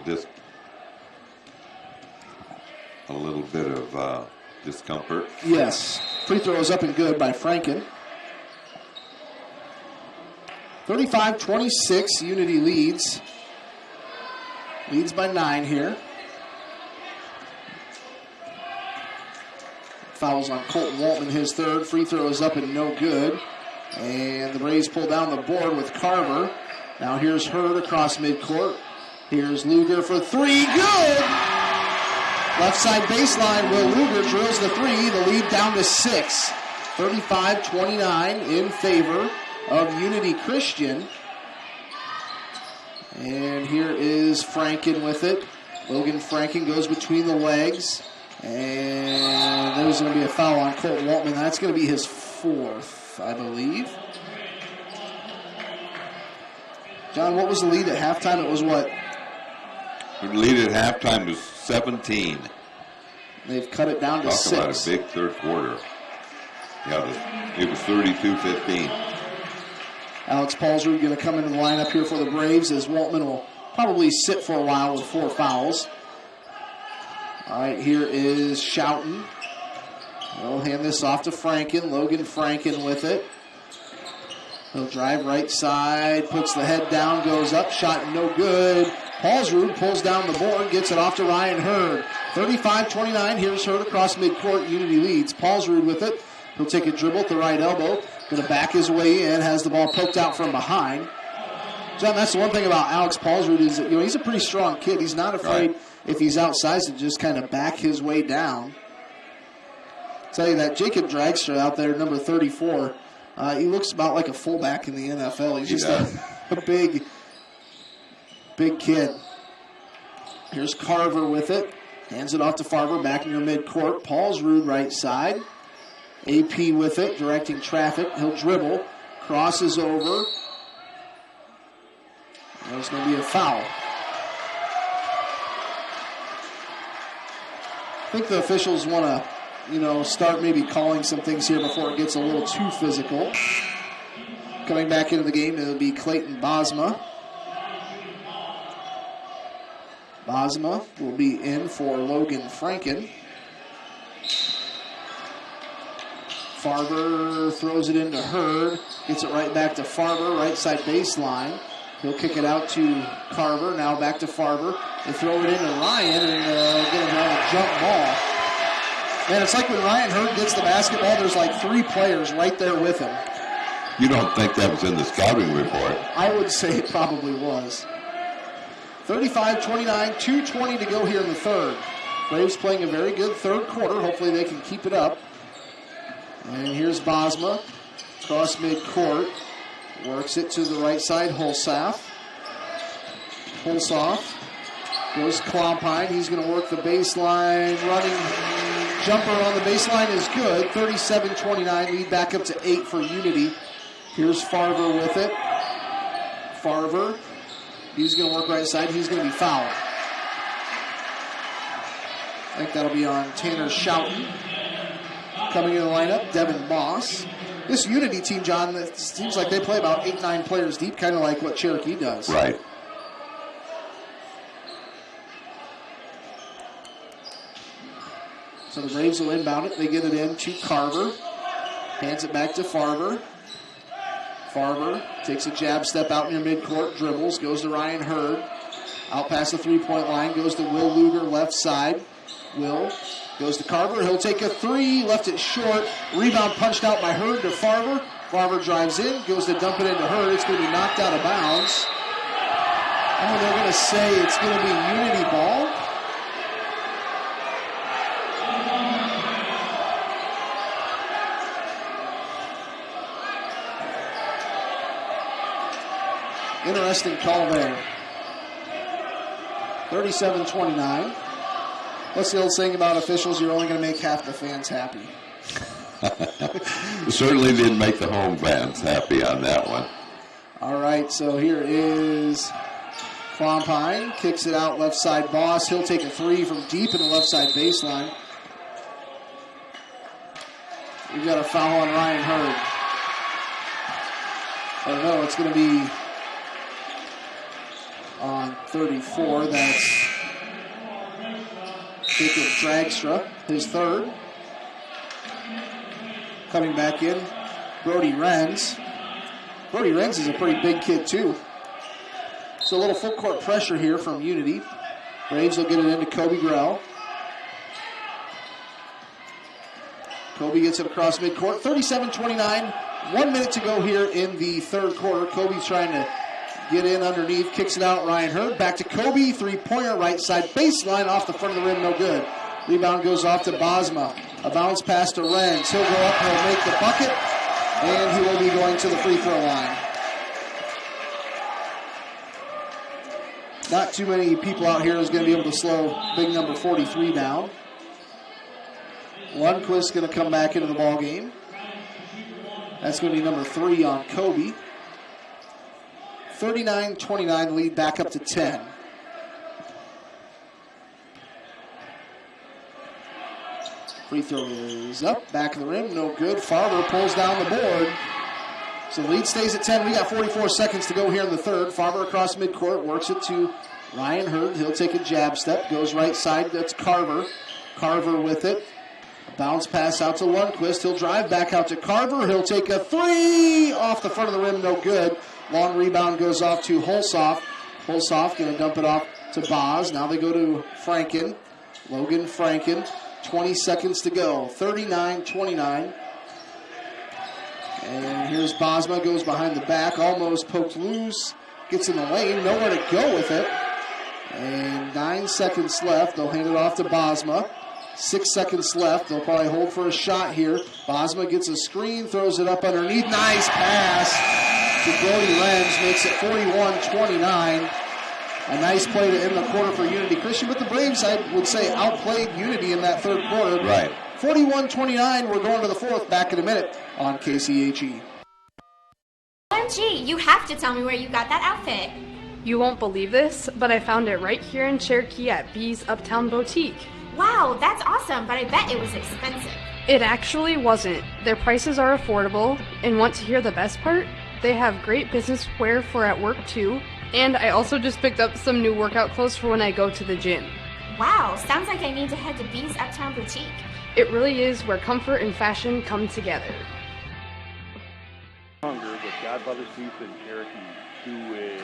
bit of discomfort. Yes. Free throw is up and good by Franken. 35-26, Unity leads. Leads by 9 here. Fouls on Colton Waltman, his third. Free throw is up and no good. And the Braves pull down the board with Carver. Now here's Hurd across midcourt. Here's Luger for three. Good! Left side baseline. Will Luger drills the three. The lead down to 6. 35-29 in favor of Unity Christian. And here is Franken with it. Logan Franken goes between the legs. And there's going to be a foul on Colt Waltman. That's going to be his 4th, I believe. John, what was the lead at halftime? It was what? The lead at halftime was 17. They've cut it down to 6. Talk about a big third quarter. Yeah, it was 32-15. Alex Paulsrud going to come into the lineup here for the Braves as Waltman will probably sit for a while with 4 fouls. All right, here is Schouten. They'll hand this off to Franken. Logan Franken with it. He'll drive right side, puts the head down, goes up, shot no good. Paulsrud pulls down the board, gets it off to Ryan Hurd. 35-29, here's Hurd across midcourt, Unity leads. Paulsrud with it. He'll take a dribble at the right elbow. Going to back his way in, has the ball poked out from behind. John, that's the one thing about Alex Paulsrud is that, he's a pretty strong kid. He's not afraid if he's outsized to just kind of back his way down. I'll tell you that Jacob Dragster out there, number 34, he looks about like a fullback in the NFL. He's just a big kid. Here's Carver with it. Hands it off to Farber back near midcourt. Paulsrud right side. AP with it, directing traffic. He'll dribble. Crosses over. There's going to be a foul. I think the officials want to, start maybe calling some things here before it gets a little too physical. Coming back into the game, it'll be Clayton Bosma. Bosma will be in for Logan Franken. Farber throws it into Hurd. Gets it right back to Farber, right side baseline. He'll kick it out to Carver. Now back to Farber. They throw it into Ryan and get him on a jump ball. Man, it's like when Ryan Hurd gets the basketball, there's like 3 players right there with him. You don't think that was in the scouting report? I would say it probably was. 35-29, 2:20 to go here in the third. Braves playing a very good third quarter. Hopefully they can keep it up. And here's Bosma, across midcourt. Works it to the right side, Hulsoff. Hulsoff goes Klompine. He's going to work the baseline. Running jumper on the baseline is good. 37-29, lead back up to 8 for Unity. Here's Farver with it. Farver. He's going to work right side. He's going to be fouled. I think that'll be on Tanner Schouten. Coming in the lineup, Devin Moss. This Unity team, John, it seems like they play about 8-9 players deep, kind of like what Cherokee does. Right. So the Braves will inbound it. They get it in to Carver. Hands it back to Farber. Farber takes a jab step out near midcourt, dribbles, goes to Ryan Hurd. Out past the three-point line, goes to Will Luger, left side. Will goes to Carver. He'll take a 3, left it short. Rebound punched out by Hurd to Farber. Farber drives in, goes to dump it into Hurd. It's going to be knocked out of bounds. Oh, they're going to say it's going to be Unity ball. Interesting call there. 37-29. What's the old saying about officials? You're only going to make half the fans happy. Certainly didn't make the home fans happy on that one. All right, so here is Klompine. Kicks it out left side Boss. He'll take a 3 from deep in the left side baseline. We've got a foul on Ryan Hurd. Oh no, it's going to be on 34. That's Jacob Dragstra, his third. Coming back in, Brody Renz. Brody Renz is a pretty big kid too. So a little full court pressure here from Unity. Braves will get it into Kobe Grell. Kobe gets it across midcourt. 37-29. 1 minute to go here in the third quarter. Kobe's trying to get in underneath, kicks it out. Ryan Hurd back to Kobe, three-pointer, right side baseline, off the front of the rim, no good. Rebound goes off to Bosma. A bounce pass to Renz. He'll go up, he'll make the bucket, and he will be going to the free throw line. Not too many people out here is going to be able to slow big number 43 down. Lundquist's going to come back into the ball game. That's going to be number 3 on Kobe. 39-29 lead, back up to 10. Free throw is up, back of the rim, no good. Farber pulls down the board. So the lead stays at 10. We got 44 seconds to go here in the third. Farber across midcourt, works it to Ryan Hurd. He'll take a jab step, goes right side. That's Carver. Carver with it. A bounce pass out to Lundquist. He'll drive back out to Carver. He'll take a three off the front of the rim, no good. Long rebound goes off to Holsoff. Holsoff going to dump it off to Boz. Now they go to Franken. Logan Franken. 20 seconds to go. 39-29. And here's Bosma, goes behind the back, almost poked loose, gets in the lane, nowhere to go with it. And 9 seconds left. They'll hand it off to Bosma. 6 seconds left. They'll probably hold for a shot here. Bosma gets a screen, throws it up underneath. Nice pass to Brody Renz, makes it 41-29. A nice play to end the quarter for Unity Christian, but the Braves, I would say, outplayed Unity in that third quarter. Right. 41-29, we're going to the fourth, back in a minute on KCHE. OMG, you have to tell me where you got that outfit. You won't believe this, but I found it right here in Cherokee at B's Uptown Boutique. Wow, that's awesome, but I bet it was expensive. It actually wasn't. Their prices are affordable, and want to hear the best part? They have great business wear for at work too, and I also just picked up some new workout clothes for when I go to the gym. Wow, sounds like I need to head to B's Uptown Boutique. It really is where comfort and fashion come together. Hunger with Godfather's Pizza in Cherokee. Do it.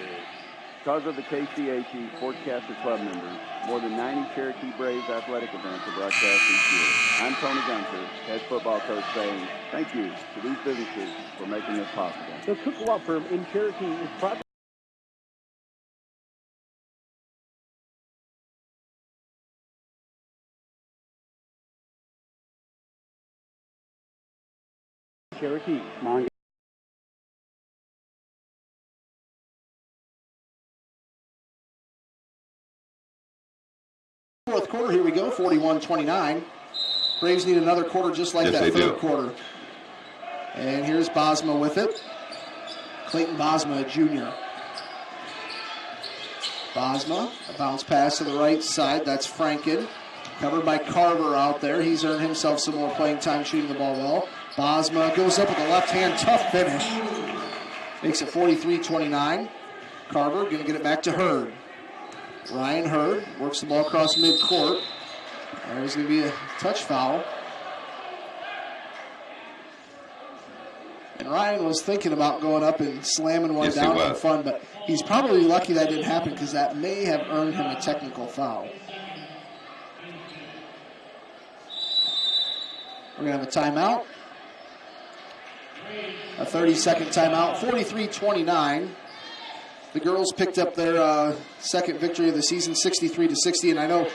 Because of the KCHE Sportscaster Club members, more than 90 Cherokee Braves athletic events are broadcast each year. I'm Tony Gunter, head football coach, saying thank you to these businesses for making this possible. The Cook Law Firm in Cherokee is proud. Cherokee. Fourth quarter, here we go, 41-29. Braves need another quarter just like that third quarter. And here's Bosma with it. Clayton Bosma, Jr. Bosma, a bounce pass to the right side. That's Franken. Covered by Carver out there. He's earned himself some more playing time shooting the ball well. Bosma goes up with a left hand, tough finish. Makes it 43-29. Carver going to get it back to Hurd. Ryan Hurd works the ball across midcourt. There's going to be a touch foul. And Ryan was thinking about going up and slamming one down for fun, but he's probably lucky that didn't happen because that may have earned him a technical foul. We're going to have a timeout. A 30-second timeout, 43-29. The girls picked up their second victory of the season, 63-60. And I know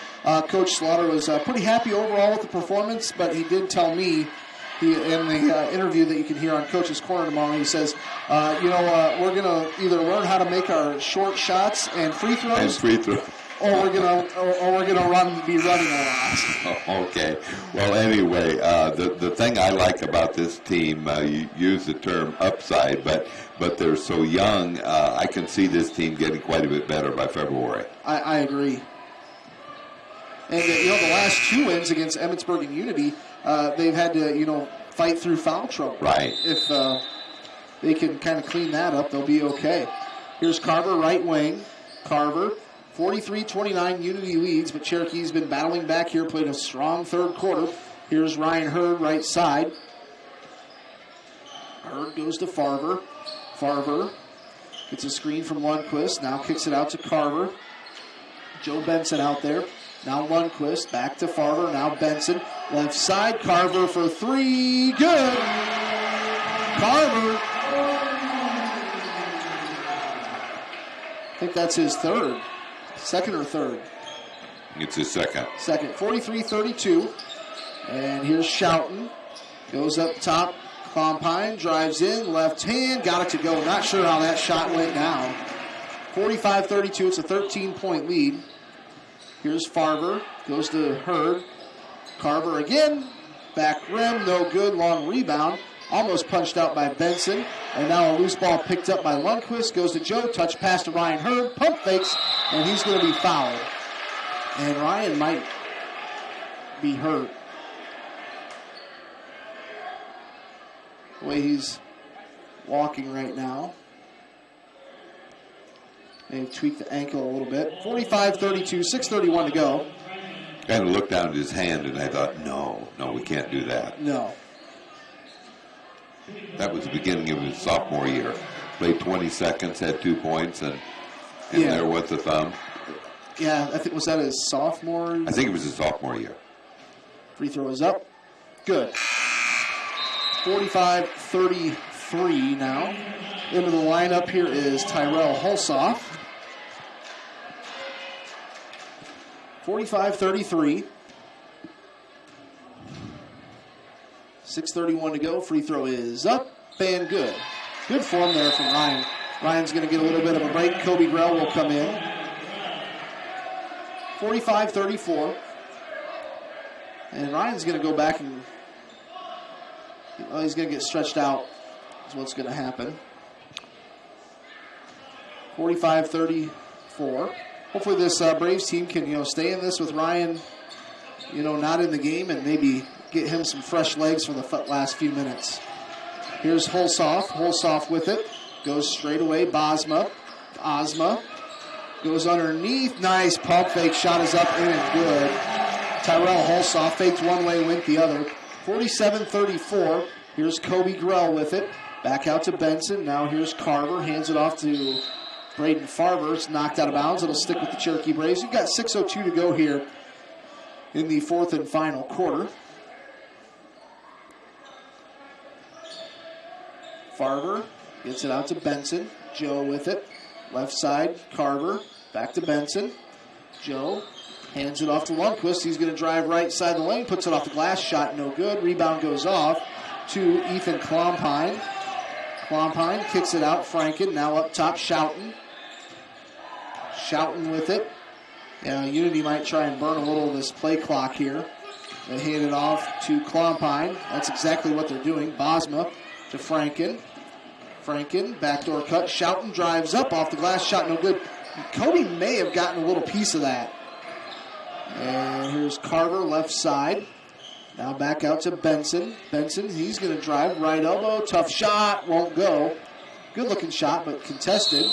Coach Slaughter was pretty happy overall with the performance, but he did tell me in the interview that you can hear on Coach's Corner tomorrow, he says, we're going to either learn how to make our short shots and free throws. Or we're gonna be running a lot. Okay. Well, anyway, the thing I like about this team, you use the term upside, but they're so young. I can see this team getting quite a bit better by February. I agree. And the last two wins against Emmitsburg and Unity, they've had to fight through foul trouble. Right. If they can kind of clean that up, they'll be okay. Here's Carver, right wing. Carver. 43-29 Unity leads, but Cherokee's been battling back here, played a strong third quarter. Here's Ryan Hurd, right side. Hurd goes to Farver. Farver gets a screen from Lundquist, now kicks it out to Carver. Joe Benson out there. Now Lundquist, back to Farver, now Benson. Left side, Carver for three, good! Carver. think that's his third. Second or third? It's his second. Second. 43-32. And here's Schouten. Goes up top. Clompine drives in. Left hand. Got it to go. Not sure how that shot went down. 45-32. It's a 13-point lead. Here's Farver. Goes to Hurd. Carver again. Back rim. No good. Long rebound. Almost punched out by Benson. And now a loose ball picked up by Lundquist. Goes to Joe. Touch pass to Ryan Hurd. Pump fakes. And he's going to be fouled. And Ryan might be hurt. The way he's walking right now. They've tweaked the ankle a little bit. 45-32, 6:31 to go. Kind of looked down at his hand, and I thought, no, we can't do that. No. That was the beginning of his sophomore year. Played 20 seconds, had 2 points, and there went the thumb. Yeah, I think, was that his sophomore? I think it was his sophomore year. Free throw is up. Good. 45-33 now. Into the lineup here is Tyrell Hulsoff. 45-33. 6:31 to go. Free throw is up and good. Good form there from Ryan. Ryan's going to get a little bit of a break. Kobe Grell will come in. 45-34. And Ryan's going to go back and he's going to get stretched out is what's going to happen. 45-34. Hopefully this Braves team can, stay in this with Ryan, not in the game and maybe get him some fresh legs for the last few minutes. Here's Hulsoff. Hulsoff with it. Goes straight away. Ozma goes underneath. Nice pump fake. Shot is up in and good. Tyrell Hulsoff fakes one way, went the other. 47-34. Here's Kobe Grell with it. Back out to Benson. Now here's Carver. Hands it off to Braden Farver. It's knocked out of bounds. It'll stick with the Cherokee Braves. You've got 6:02 to go here in the fourth and final quarter. Farver gets it out to Benson. Joe with it. Left side, Carver. Back to Benson. Joe hands it off to Lundquist. He's going to drive right side of the lane. Puts it off the glass. Shot no good. Rebound goes off to Ethan Clompine. Clompine kicks it out. Franken now up top. Schouten with it. Unity might try and burn a little of this play clock here. They hand it off to Clompine. That's exactly what they're doing. Bosma to Franken. Franken, backdoor cut. Schouten drives up off the glass. Shot no good. Kobe may have gotten a little piece of that. And here's Carver, left side. Now back out to Benson. Benson, he's going to drive. Right elbow, tough shot. Won't go. Good looking shot, but contested.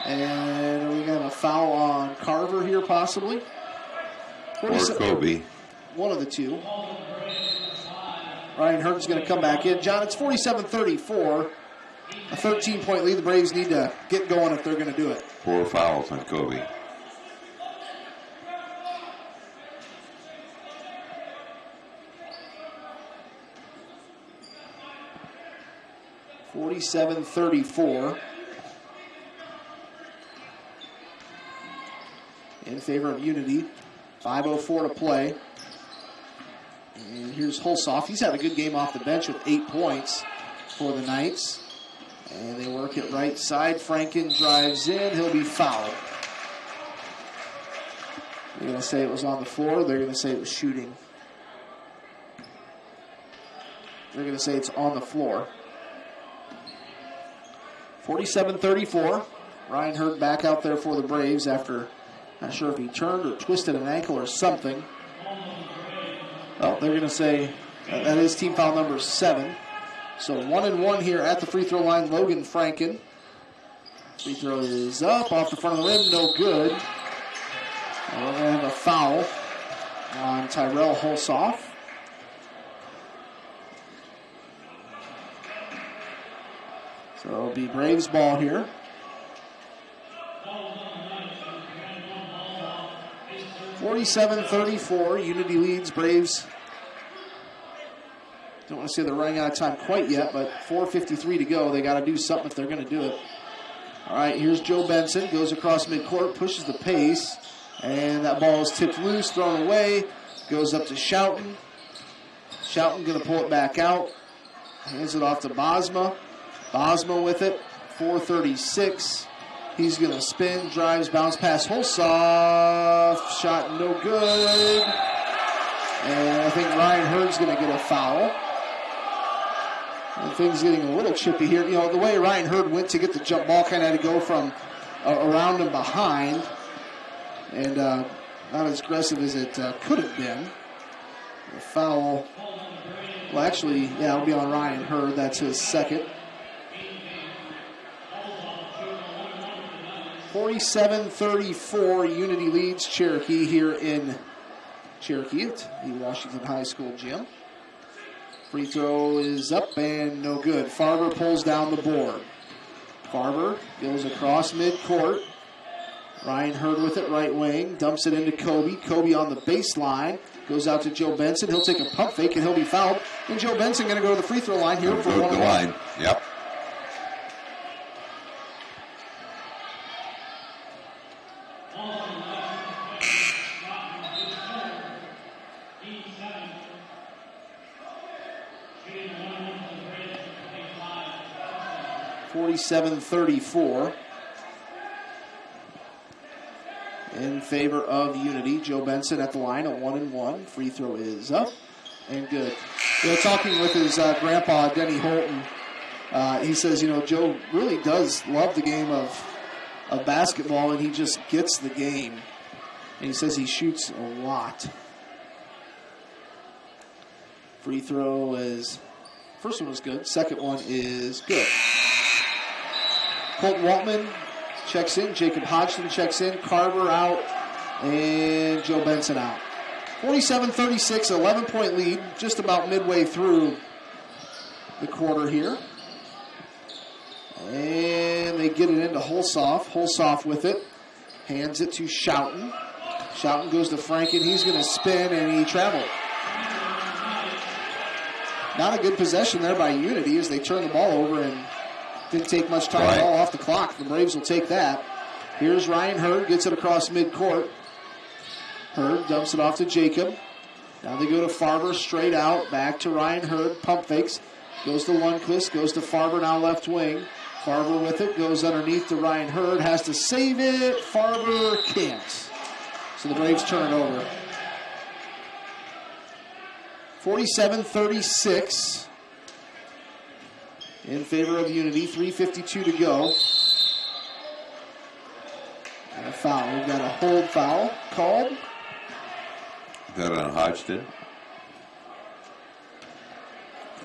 And are we going to foul on Carver here possibly? Or Kobe. One of the two. Ryan Hurd's going to come back in. John, it's 47-34. A 13-point lead. The Braves need to get going if they're going to do it. 4 fouls on Kobe. $47-34 in favor of Unity. 5:04 to play. And here's Hulsoff. He's had a good game off the bench with 8 points for the Knights. And they work it right side. Franken drives in. He'll be fouled. They're going to say it was on the floor. They're going to say it was shooting. They're going to say it's on the floor. 47-34. Ryan Hurd back out there for the Braves after, not sure if he turned or twisted an ankle or something. Well, they're going to say that is team foul number 7. So 1-1 here at the free throw line. Logan Franken. Free throw is up off the front of the rim. No good. And we're going to have a foul on Tyrell Hulsoff. So it'll be Braves ball here. $47-34. Unity leads. Braves. Don't want to say they're running out of time quite yet, but 4:53 to go. They got to do something if they're going to do it. All right, here's Joe Benson. Goes across midcourt, pushes the pace. And that ball is tipped loose, thrown away. Goes up to Schouten. Schouten going to pull it back out. Hands it off to Bosma. Bosma with it. 4:36. He's going to spin, drives, bounce pass, Holsoff. Shot no good. And I think Ryan Hurd's going to get a foul. And things getting a little chippy here. You know, the way Ryan Hurd went to get the jump ball kind of had to go from around and behind. And not as aggressive as it could have been. The foul, well, actually, yeah, it'll be on Ryan Hurd. That's his second. 47-34, Unity leads Cherokee here in Cherokee at the Washington High School gym. Free throw is up and no good. Farber pulls down the board. Farber goes across midcourt. Ryan Hurd with it, right wing, dumps it into Kobe. Kobe on the baseline, goes out to Joe Benson. He'll take a pump fake and he'll be fouled. And Joe Benson going to go to the free throw line here for one. Go to the line, yep. (47-34) in favor of Unity. Joe Benson at the line, a 1-and-1. Free throw is up and good. You know, talking with his grandpa, Denny Holton, he says, you know, Joe really does love the game of basketball, and he just gets the game. And he says he shoots a lot. Free throw is, first one was good, second one is good. Colton Waltman checks in, Jacob Hodgson checks in, Carver out, and Joe Benson out. 47-36, 11-point lead, just about midway through the quarter here. And they get it into Holsoff. Holsoff with it, hands it to Schouten. Schouten goes to Franken, he's going to spin, and he traveled. Not a good possession there by Unity as they turn the ball over and didn't take much time at all off the clock. The Braves will take that. Here's Ryan Hurd, gets it across midcourt. Hurd dumps it off to Jacob. Now they go to Farber, straight out, back to Ryan Hurd, pump fakes. Goes to Lundquist, goes to Farber, now left wing. Farber with it, goes underneath to Ryan Hurd, has to save it. Farber can't. So the Braves turn it over. 47-36 in favor of Unity. 3:52 to go. And a foul. We've got a hold foul called. Is that on Hodgson?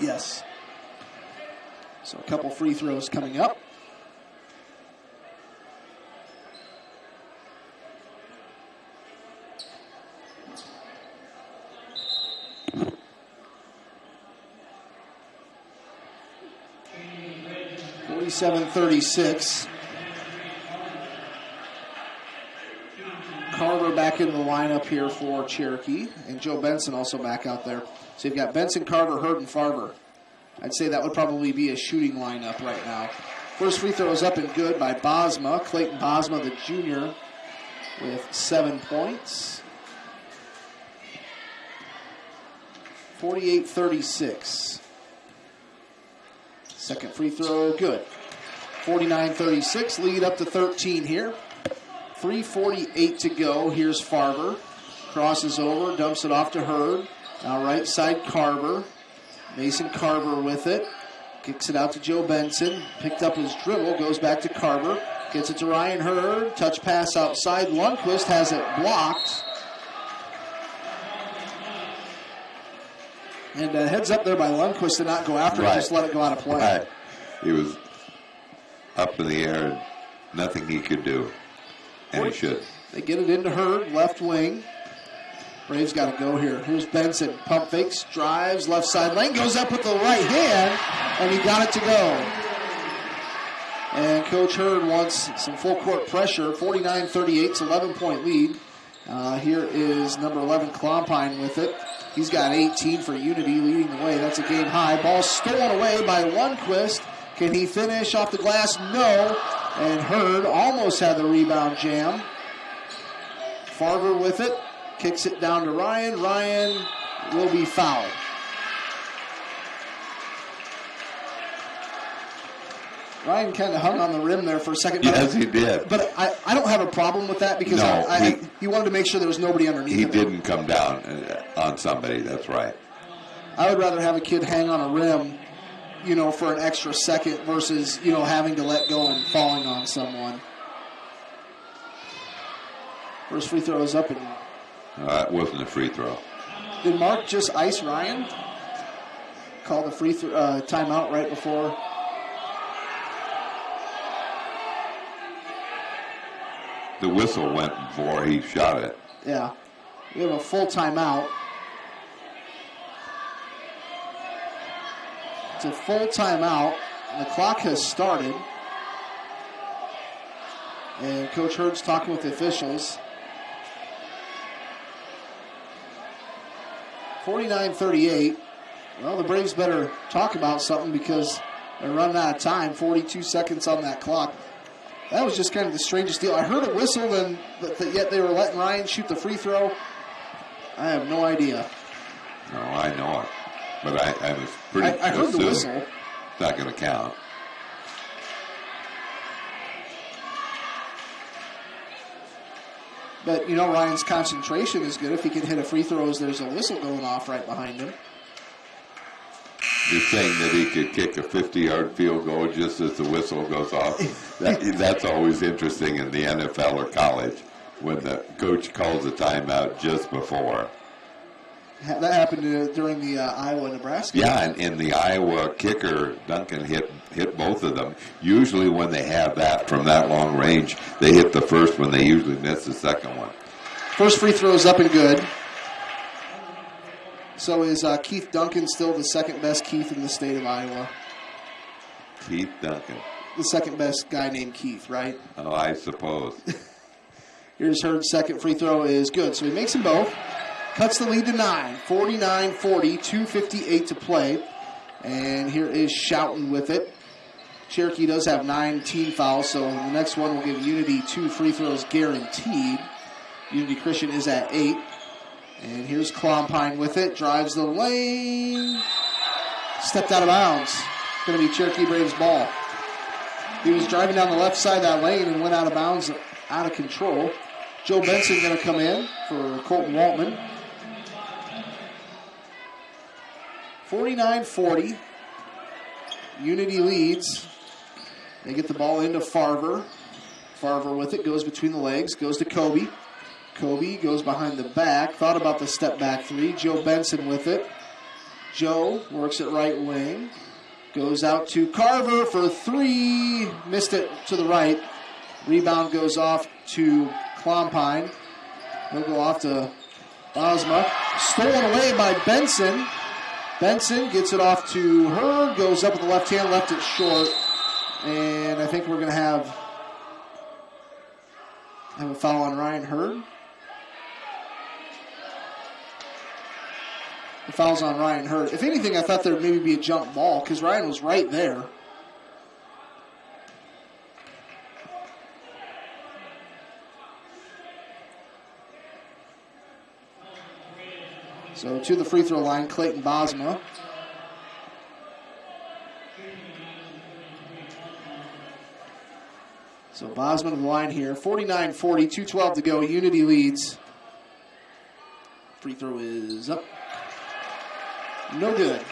Yes. So a couple free throws coming up. (47-36). Carver back in the lineup here for Cherokee, and Joe Benson also back out there. So you've got Benson, Carver, Hurd, and Farber. I'd say that would probably be a shooting lineup right now. First free throw is up and good by Bosma. Clayton Bosma, the junior, with 7 points. 48-36. Second free throw, good. 49-36, lead up to 13 here. 3:48 to go. Here's Farber. Crosses over, dumps it off to Hurd. Now right side Carver. Mason Carver with it. Kicks it out to Joe Benson. Picked up his dribble, goes back to Carver. Gets it to Ryan Hurd. Touch pass outside. Lundquist has it blocked. And heads up there by Lundquist to not go after it, just let it go out of play. Right. He was up in the air and nothing he could do. And he should. They get it into Hurd, left wing. Braves got to go here. Here's Benson. Pump fakes, drives, left side lane, goes up with the right hand, and he got it to go. And Coach Hurd wants some full court pressure. 49-38, it's 11-point lead. Here is number 11, Klompine with it. He's got 18 for Unity, leading the way. That's a game high. Ball stolen away by Lundquist. Can he finish off the glass? No. And Hurd almost had the rebound jam. Farver with it. Kicks it down to Ryan. Ryan will be fouled. Ryan kind of hung on the rim there for a second. Yes, he did. But I don't have a problem with that because he wanted to make sure there was nobody underneath him. He didn't come down on somebody. That's right. I would rather have a kid hang on a rim, for an extra second versus, having to let go and falling on someone. First free throw is up. And it wasn't a free throw. Did Mark just ice Ryan? Call the free throw timeout right before. The whistle went before he shot it. Yeah. We have a full timeout. It's a full timeout. The clock has started. And Coach Hurd's talking with the officials. 49-38. Well, the Braves better talk about something because they're running out of time. 42 seconds on that clock. That was just kind of the strangest deal. I heard a whistle, yet they were letting Ryan shoot the free throw. I have no idea. No, I know it. But I was pretty I heard the whistle. It's not going to count. But, Ryan's concentration is good. If he can hit a free throw as there's a whistle going off right behind him. You're saying that he could kick a 50-yard field goal just as the whistle goes off? That's always interesting in the NFL or college when the coach calls a timeout just before. That happened during the Iowa-Nebraska. Yeah, and the Iowa kicker, Duncan, hit both of them. Usually when they have that from that long range, they hit the first one. They usually miss the second one. First free throw is up and good. So is Keith Duncan still the second best Keith in the state of Iowa? Keith Duncan. The second best guy named Keith, right? Oh, I suppose. Here's Hurd's second free throw is good. So he makes them both. Cuts the lead to 9. 49-40, 2:58 to play. And here is Schouten with it. Cherokee does have 9 team fouls, so the next one will give Unity 2 free throws guaranteed. Unity Christian is at 8. And here's Klompine with it. Drives the lane. Stepped out of bounds. Going to be Cherokee Braves ball. He was driving down the left side of that lane and went out of bounds, out of control. Joe Benson going to come in for Colton Waltman. 49-40. Unity leads. They get the ball into Farver. Farver with it. Goes between the legs. Goes to Kobe. Kobe goes behind the back. Thought about the step back three. Joe Benson with it. Joe works at right wing. Goes out to Carver for 3. Missed it to the right. Rebound goes off to Klompine. He'll go off to Bosma. Stolen away by Benson. Benson gets it off to Hurd. Goes up with the left hand. Left it short. And I think we're going to have a foul on Ryan Hurd. The foul's on Ryan Hurd. If anything, I thought there would maybe be a jump ball because Ryan was right there. So to the free throw line, Clayton Bosma. So Bosma to the line here. 49-40, 2:12 to go. Unity leads. Free throw is up. No good.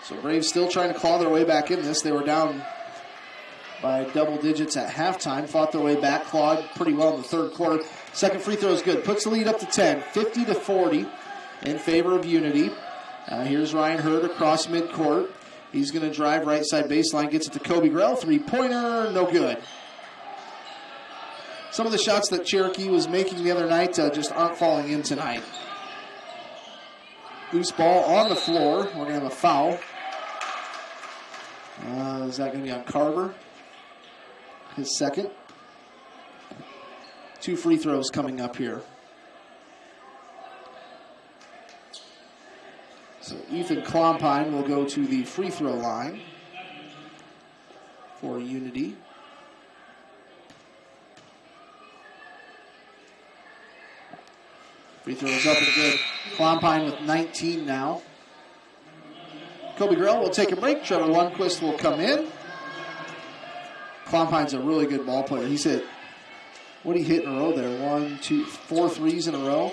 So Braves still trying to claw their way back in this. They were down by double digits at halftime. Fought their way back. Clawed pretty well in the third quarter. Second free throw is good. Puts the lead up to 10. 50-40 in favor of Unity. Here's Ryan Hurd across midcourt. He's going to drive right side baseline. Gets it to Kobe Grell. Three-pointer. No good. Some of the shots that Cherokee was making the other night just aren't falling in tonight. Loose ball on the floor. We're going to have a foul. Is that going to be on Carver? His second. 2 free throws coming up here. So Ethan Klompine will go to the free throw line. for Unity. Free throw is up and good. Clompine with 19 now. Kobe Grell will take a break. Trevor Lundquist will come in. Clompine's a really good ball player. He's hit, what did he hit in a row there? 1, 2, 4 threes in a row.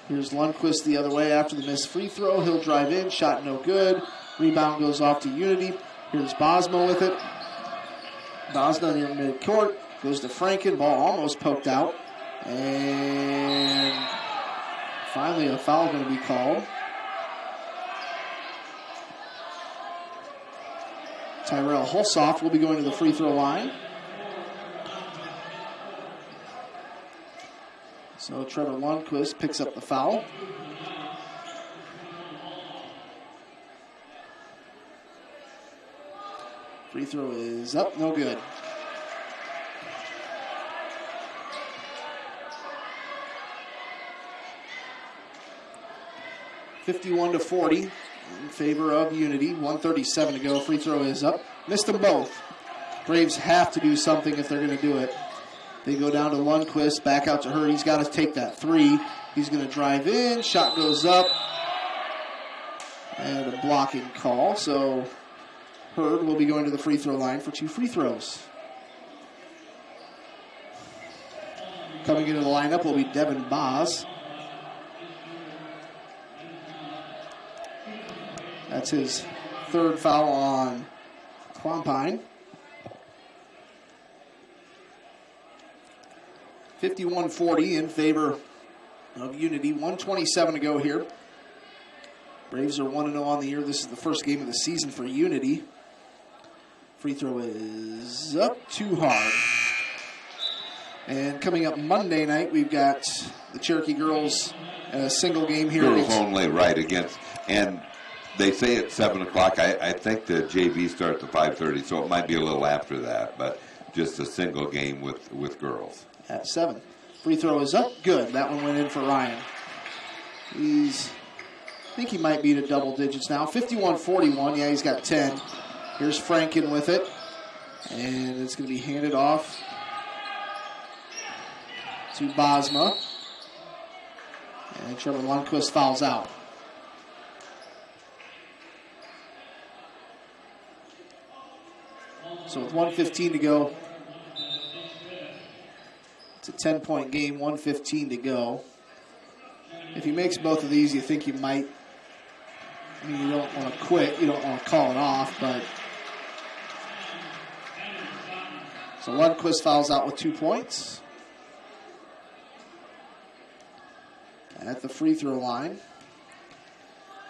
Here's Lundquist the other way after the missed free throw. He'll drive in. Shot no good. Rebound goes off to Unity. Here's Bosma with it. Bosma near midcourt. Goes to Franken. Ball almost poked out. And finally a foul going to be called. Tyrell Hulsoft will be going to the free throw line. So Trevor Lundquist picks up the foul. Free throw is up, no good. (51-40) in favor of Unity. 1:37 to go. Free throw is up. Missed them both. Braves have to do something if they're going to do it. They go down to Lundquist, back out to Hurd. He's got to take that three. He's going to drive in. Shot goes up. And a blocking call. So Hurd will be going to the free throw line for 2 free throws. Coming into the lineup will be Devin Boz. That's his 3rd foul on Clompine. 51-40 in favor of Unity. 1:27 to go here. Braves are 1-0 on the year. This is the first game of the season for Unity. Free throw is up, too hard. And coming up Monday night, we've got the Cherokee girls single game here. Girls only, right, against. And they say at 7 o'clock. I think the JV starts at 5:30, so it might be a little after that. But just a single game with girls. At 7. Free throw is up. Good. That one went in for Ryan. I think he might be to double digits now. 51-41. Yeah, he's got 10. Here's Franken with it. And it's going to be handed off to Bosma. And Trevor Lundquist fouls out. So with 1:15 to go, it's a 10-point game, 1:15 to go. If he makes both of these, you think you might, you don't want to quit, you don't want to call it off, but. So Lundquist fouls out with 2 points. At the free throw line,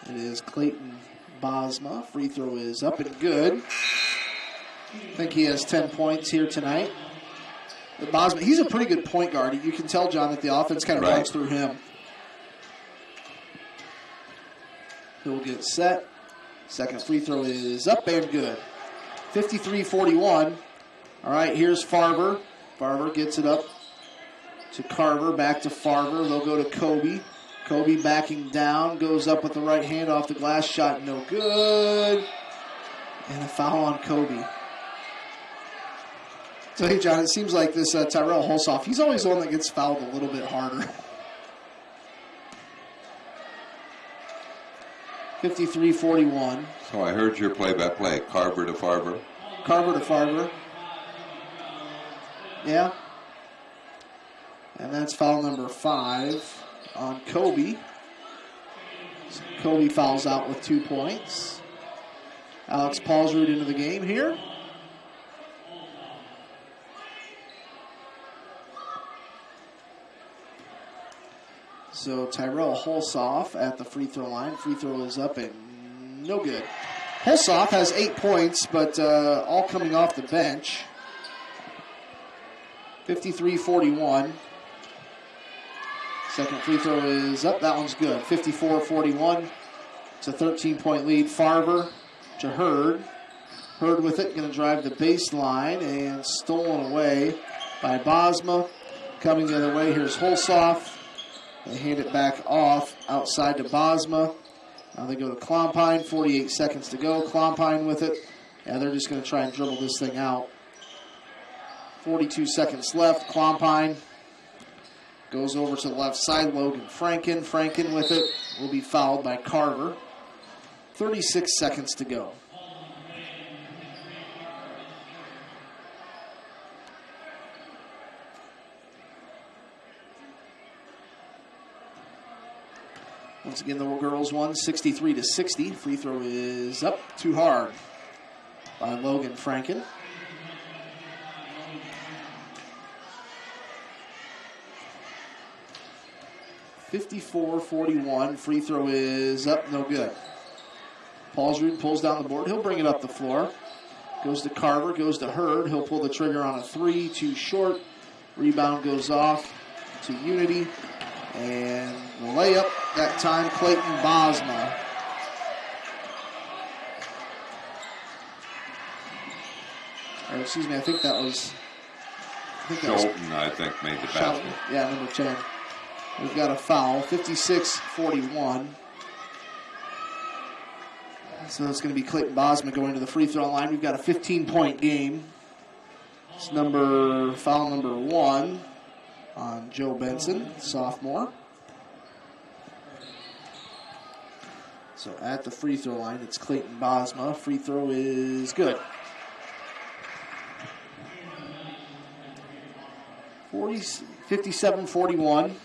it is Clayton Bosma. Free throw is up and good. I think he has 10 points here tonight. Bosma, he's a pretty good point guard. You can tell, John, that the offense kind of runs through him. He'll get set. Second free throw is up and good. 53-41. All right, here's Farver. Farver gets it up to Carver, back to Farver. They'll go to Kobe. Kobe backing down, goes up with the right hand off the glass. Shot no good. And a foul on Kobe. So, hey, John, it seems like this Tyrell Hulsoft, he's always the one that gets fouled a little bit harder. 53-41. So I heard your play-by-play. Carver to Farver. Carver to Farver. Yeah. And that's foul number 5 on Kobe. So Kobe fouls out with 2 points. Alex Paulsrud into the game here. So Tyrell Hulsoft at the free throw line. Free throw is up and no good. Hulsoft has 8 points, but all coming off the bench. 53-41. Second free throw is up. That one's good. 54-41. It's a 13-point lead. Farver to Hurd. Hurd with it. Going to drive the baseline and stolen away by Bosma. Coming the other way, here's Hulsoft. They hand it back off outside to Bosma. Now they go to Clompine, 48 seconds to go. Clompine with it. Yeah, they're just going to try and dribble this thing out. 42 seconds left. Clompine goes over to the left side. Logan Franken. Franken with it. Will be fouled by Carver. 36 seconds to go. Once again, the girls won 63-60. Free throw is up too hard by Logan Franken. (54-41). Free throw is up, no good. Paulsrud pulls down the board. He'll bring it up the floor. Goes to Carver, goes to Hurd. He'll pull the trigger on a three, too short. Rebound goes off to Unity. And the layup, that time, Clayton Bosma. Or excuse me, I think that was... Shelton, I think, made the basket. Yeah, number 10. We've got a foul, 56-41. So it's going to be Clayton Bosma going to the free throw line. We've got a 15-point game. It's foul number 1 on Joe Benson, sophomore. So at the free throw line, it's Clayton Bosma. Free throw is good. 57-41.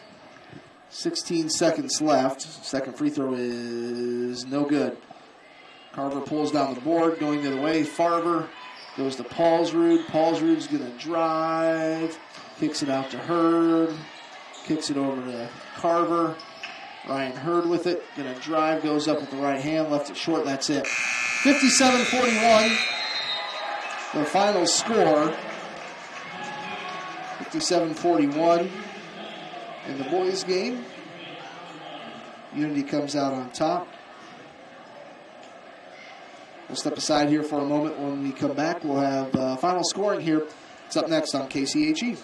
16 seconds left. Second free throw is no good. Carver pulls down the board, going the other way. Farver goes to Paulsrud. Paulsrud's going to drive. Kicks it out to Hurd. Kicks it over to Carver. Ryan Hurd with it. Going to drive. Goes up with the right hand. Left it short. That's it. 57-41. The final score. 57-41. In the boys' game, Unity comes out on top. We'll step aside here for a moment. When we come back, we'll have final scoring here. It's up next on KCHE.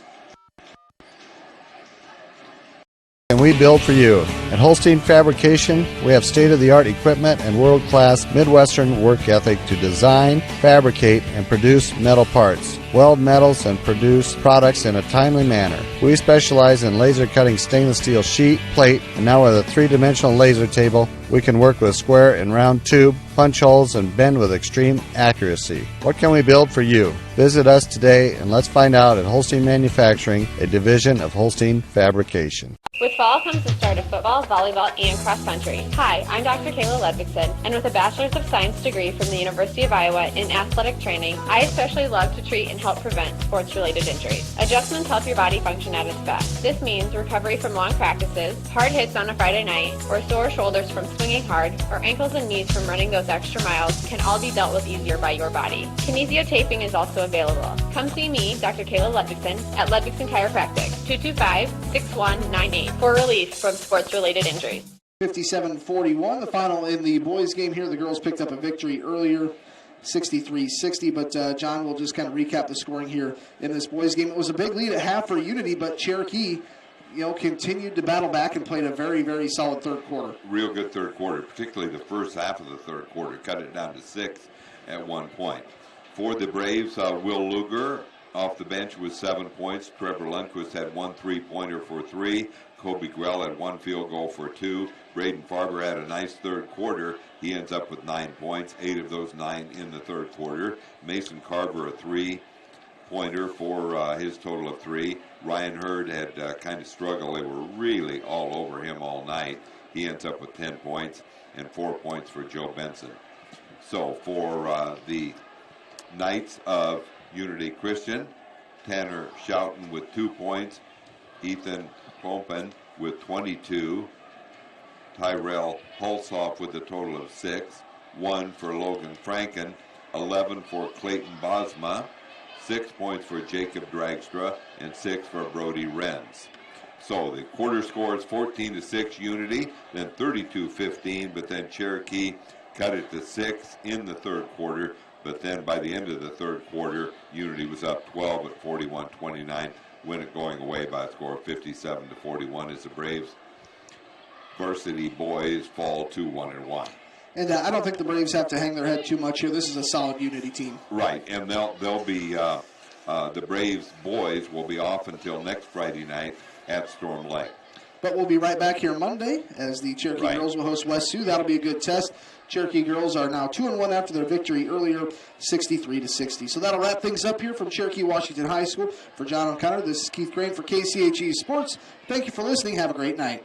And we build for you. At Holstein Fabrication, we have state-of-the-art equipment and world-class Midwestern work ethic to design, fabricate, and produce metal parts. Weld metals and produce products in a timely manner. We specialize in laser cutting stainless steel sheet, plate, and now with a 3-dimensional laser table, we can work with square and round tube, punch holes, and bend with extreme accuracy. What can we build for you? Visit us today and let's find out at Holstein Manufacturing, a division of Holstein Fabrication. With fall comes the start of football, volleyball, and cross country. Hi, I'm Dr. Kayla Ludvigsen, and with a Bachelor's of Science degree from the University of Iowa in athletic training, I especially love to treat and help prevent sports-related injuries. Adjustments help your body function at its best. This means recovery from long practices, hard hits on a Friday night, or sore shoulders from swinging hard, or ankles and knees from running those extra miles can all be dealt with easier by your body. Kinesiotaping is also available. Come see me, Dr. Kayla Ludvigsen, at Ludvigsen Chiropractic, 225-6198, for relief from sports-related injuries. 57-41, the final in the boys' game here. The girls picked up a victory earlier, 63-60, but John will just kind of recap the scoring here in this boys' game. It was a big lead at half for Unity, but Cherokee, continued to battle back and played a very, very solid third quarter. Real good third quarter, particularly the first half of the third quarter. Cut it down to 6 at one point. For the Braves, Will Luger off the bench with 7 points. Trevor Lundquist had 1 3-pointer for 3. Kobe Grell had 1 field goal for 2. Braden Farber had a nice third quarter. He ends up with 9 points, 8 of those 9 in the third quarter. Mason Carver, a 3-pointer for his total of 3. Ryan Hurd had kind of struggled. They were really all over him all night. He ends up with 10 points and 4 points for Joe Benson. So for the Knights of Unity Christian, Tanner Schouten with 2 points, Ethan Klompen with 22, Tyrell Hulshoff with a total of 6, 1 for Logan Franken, 11 for Clayton Bosma, 6 points for Jacob Dragstra, and 6 for Brody Renz. So the quarter score is 14-6 Unity, then 32-15, but then Cherokee cut it to 6 in the third quarter. But then by the end of the third quarter, Unity was up 12 at 41-29, win it going away by a score of 57-41 as the Braves varsity boys fall to 1-1. And I don't think the Braves have to hang their head too much here. This is a solid Unity team. Right, and they'll be the Braves boys will be off until next Friday night at Storm Lake. But we'll be right back here Monday as the Cherokee girls will host West Sioux. That'll be a good test. Cherokee girls are now 2-1 after their victory earlier, 63-60. So that'll wrap things up here from Cherokee Washington High School. For John O'Connor, this is Keith Crane for KCHE Sports. Thank you for listening. Have a great night.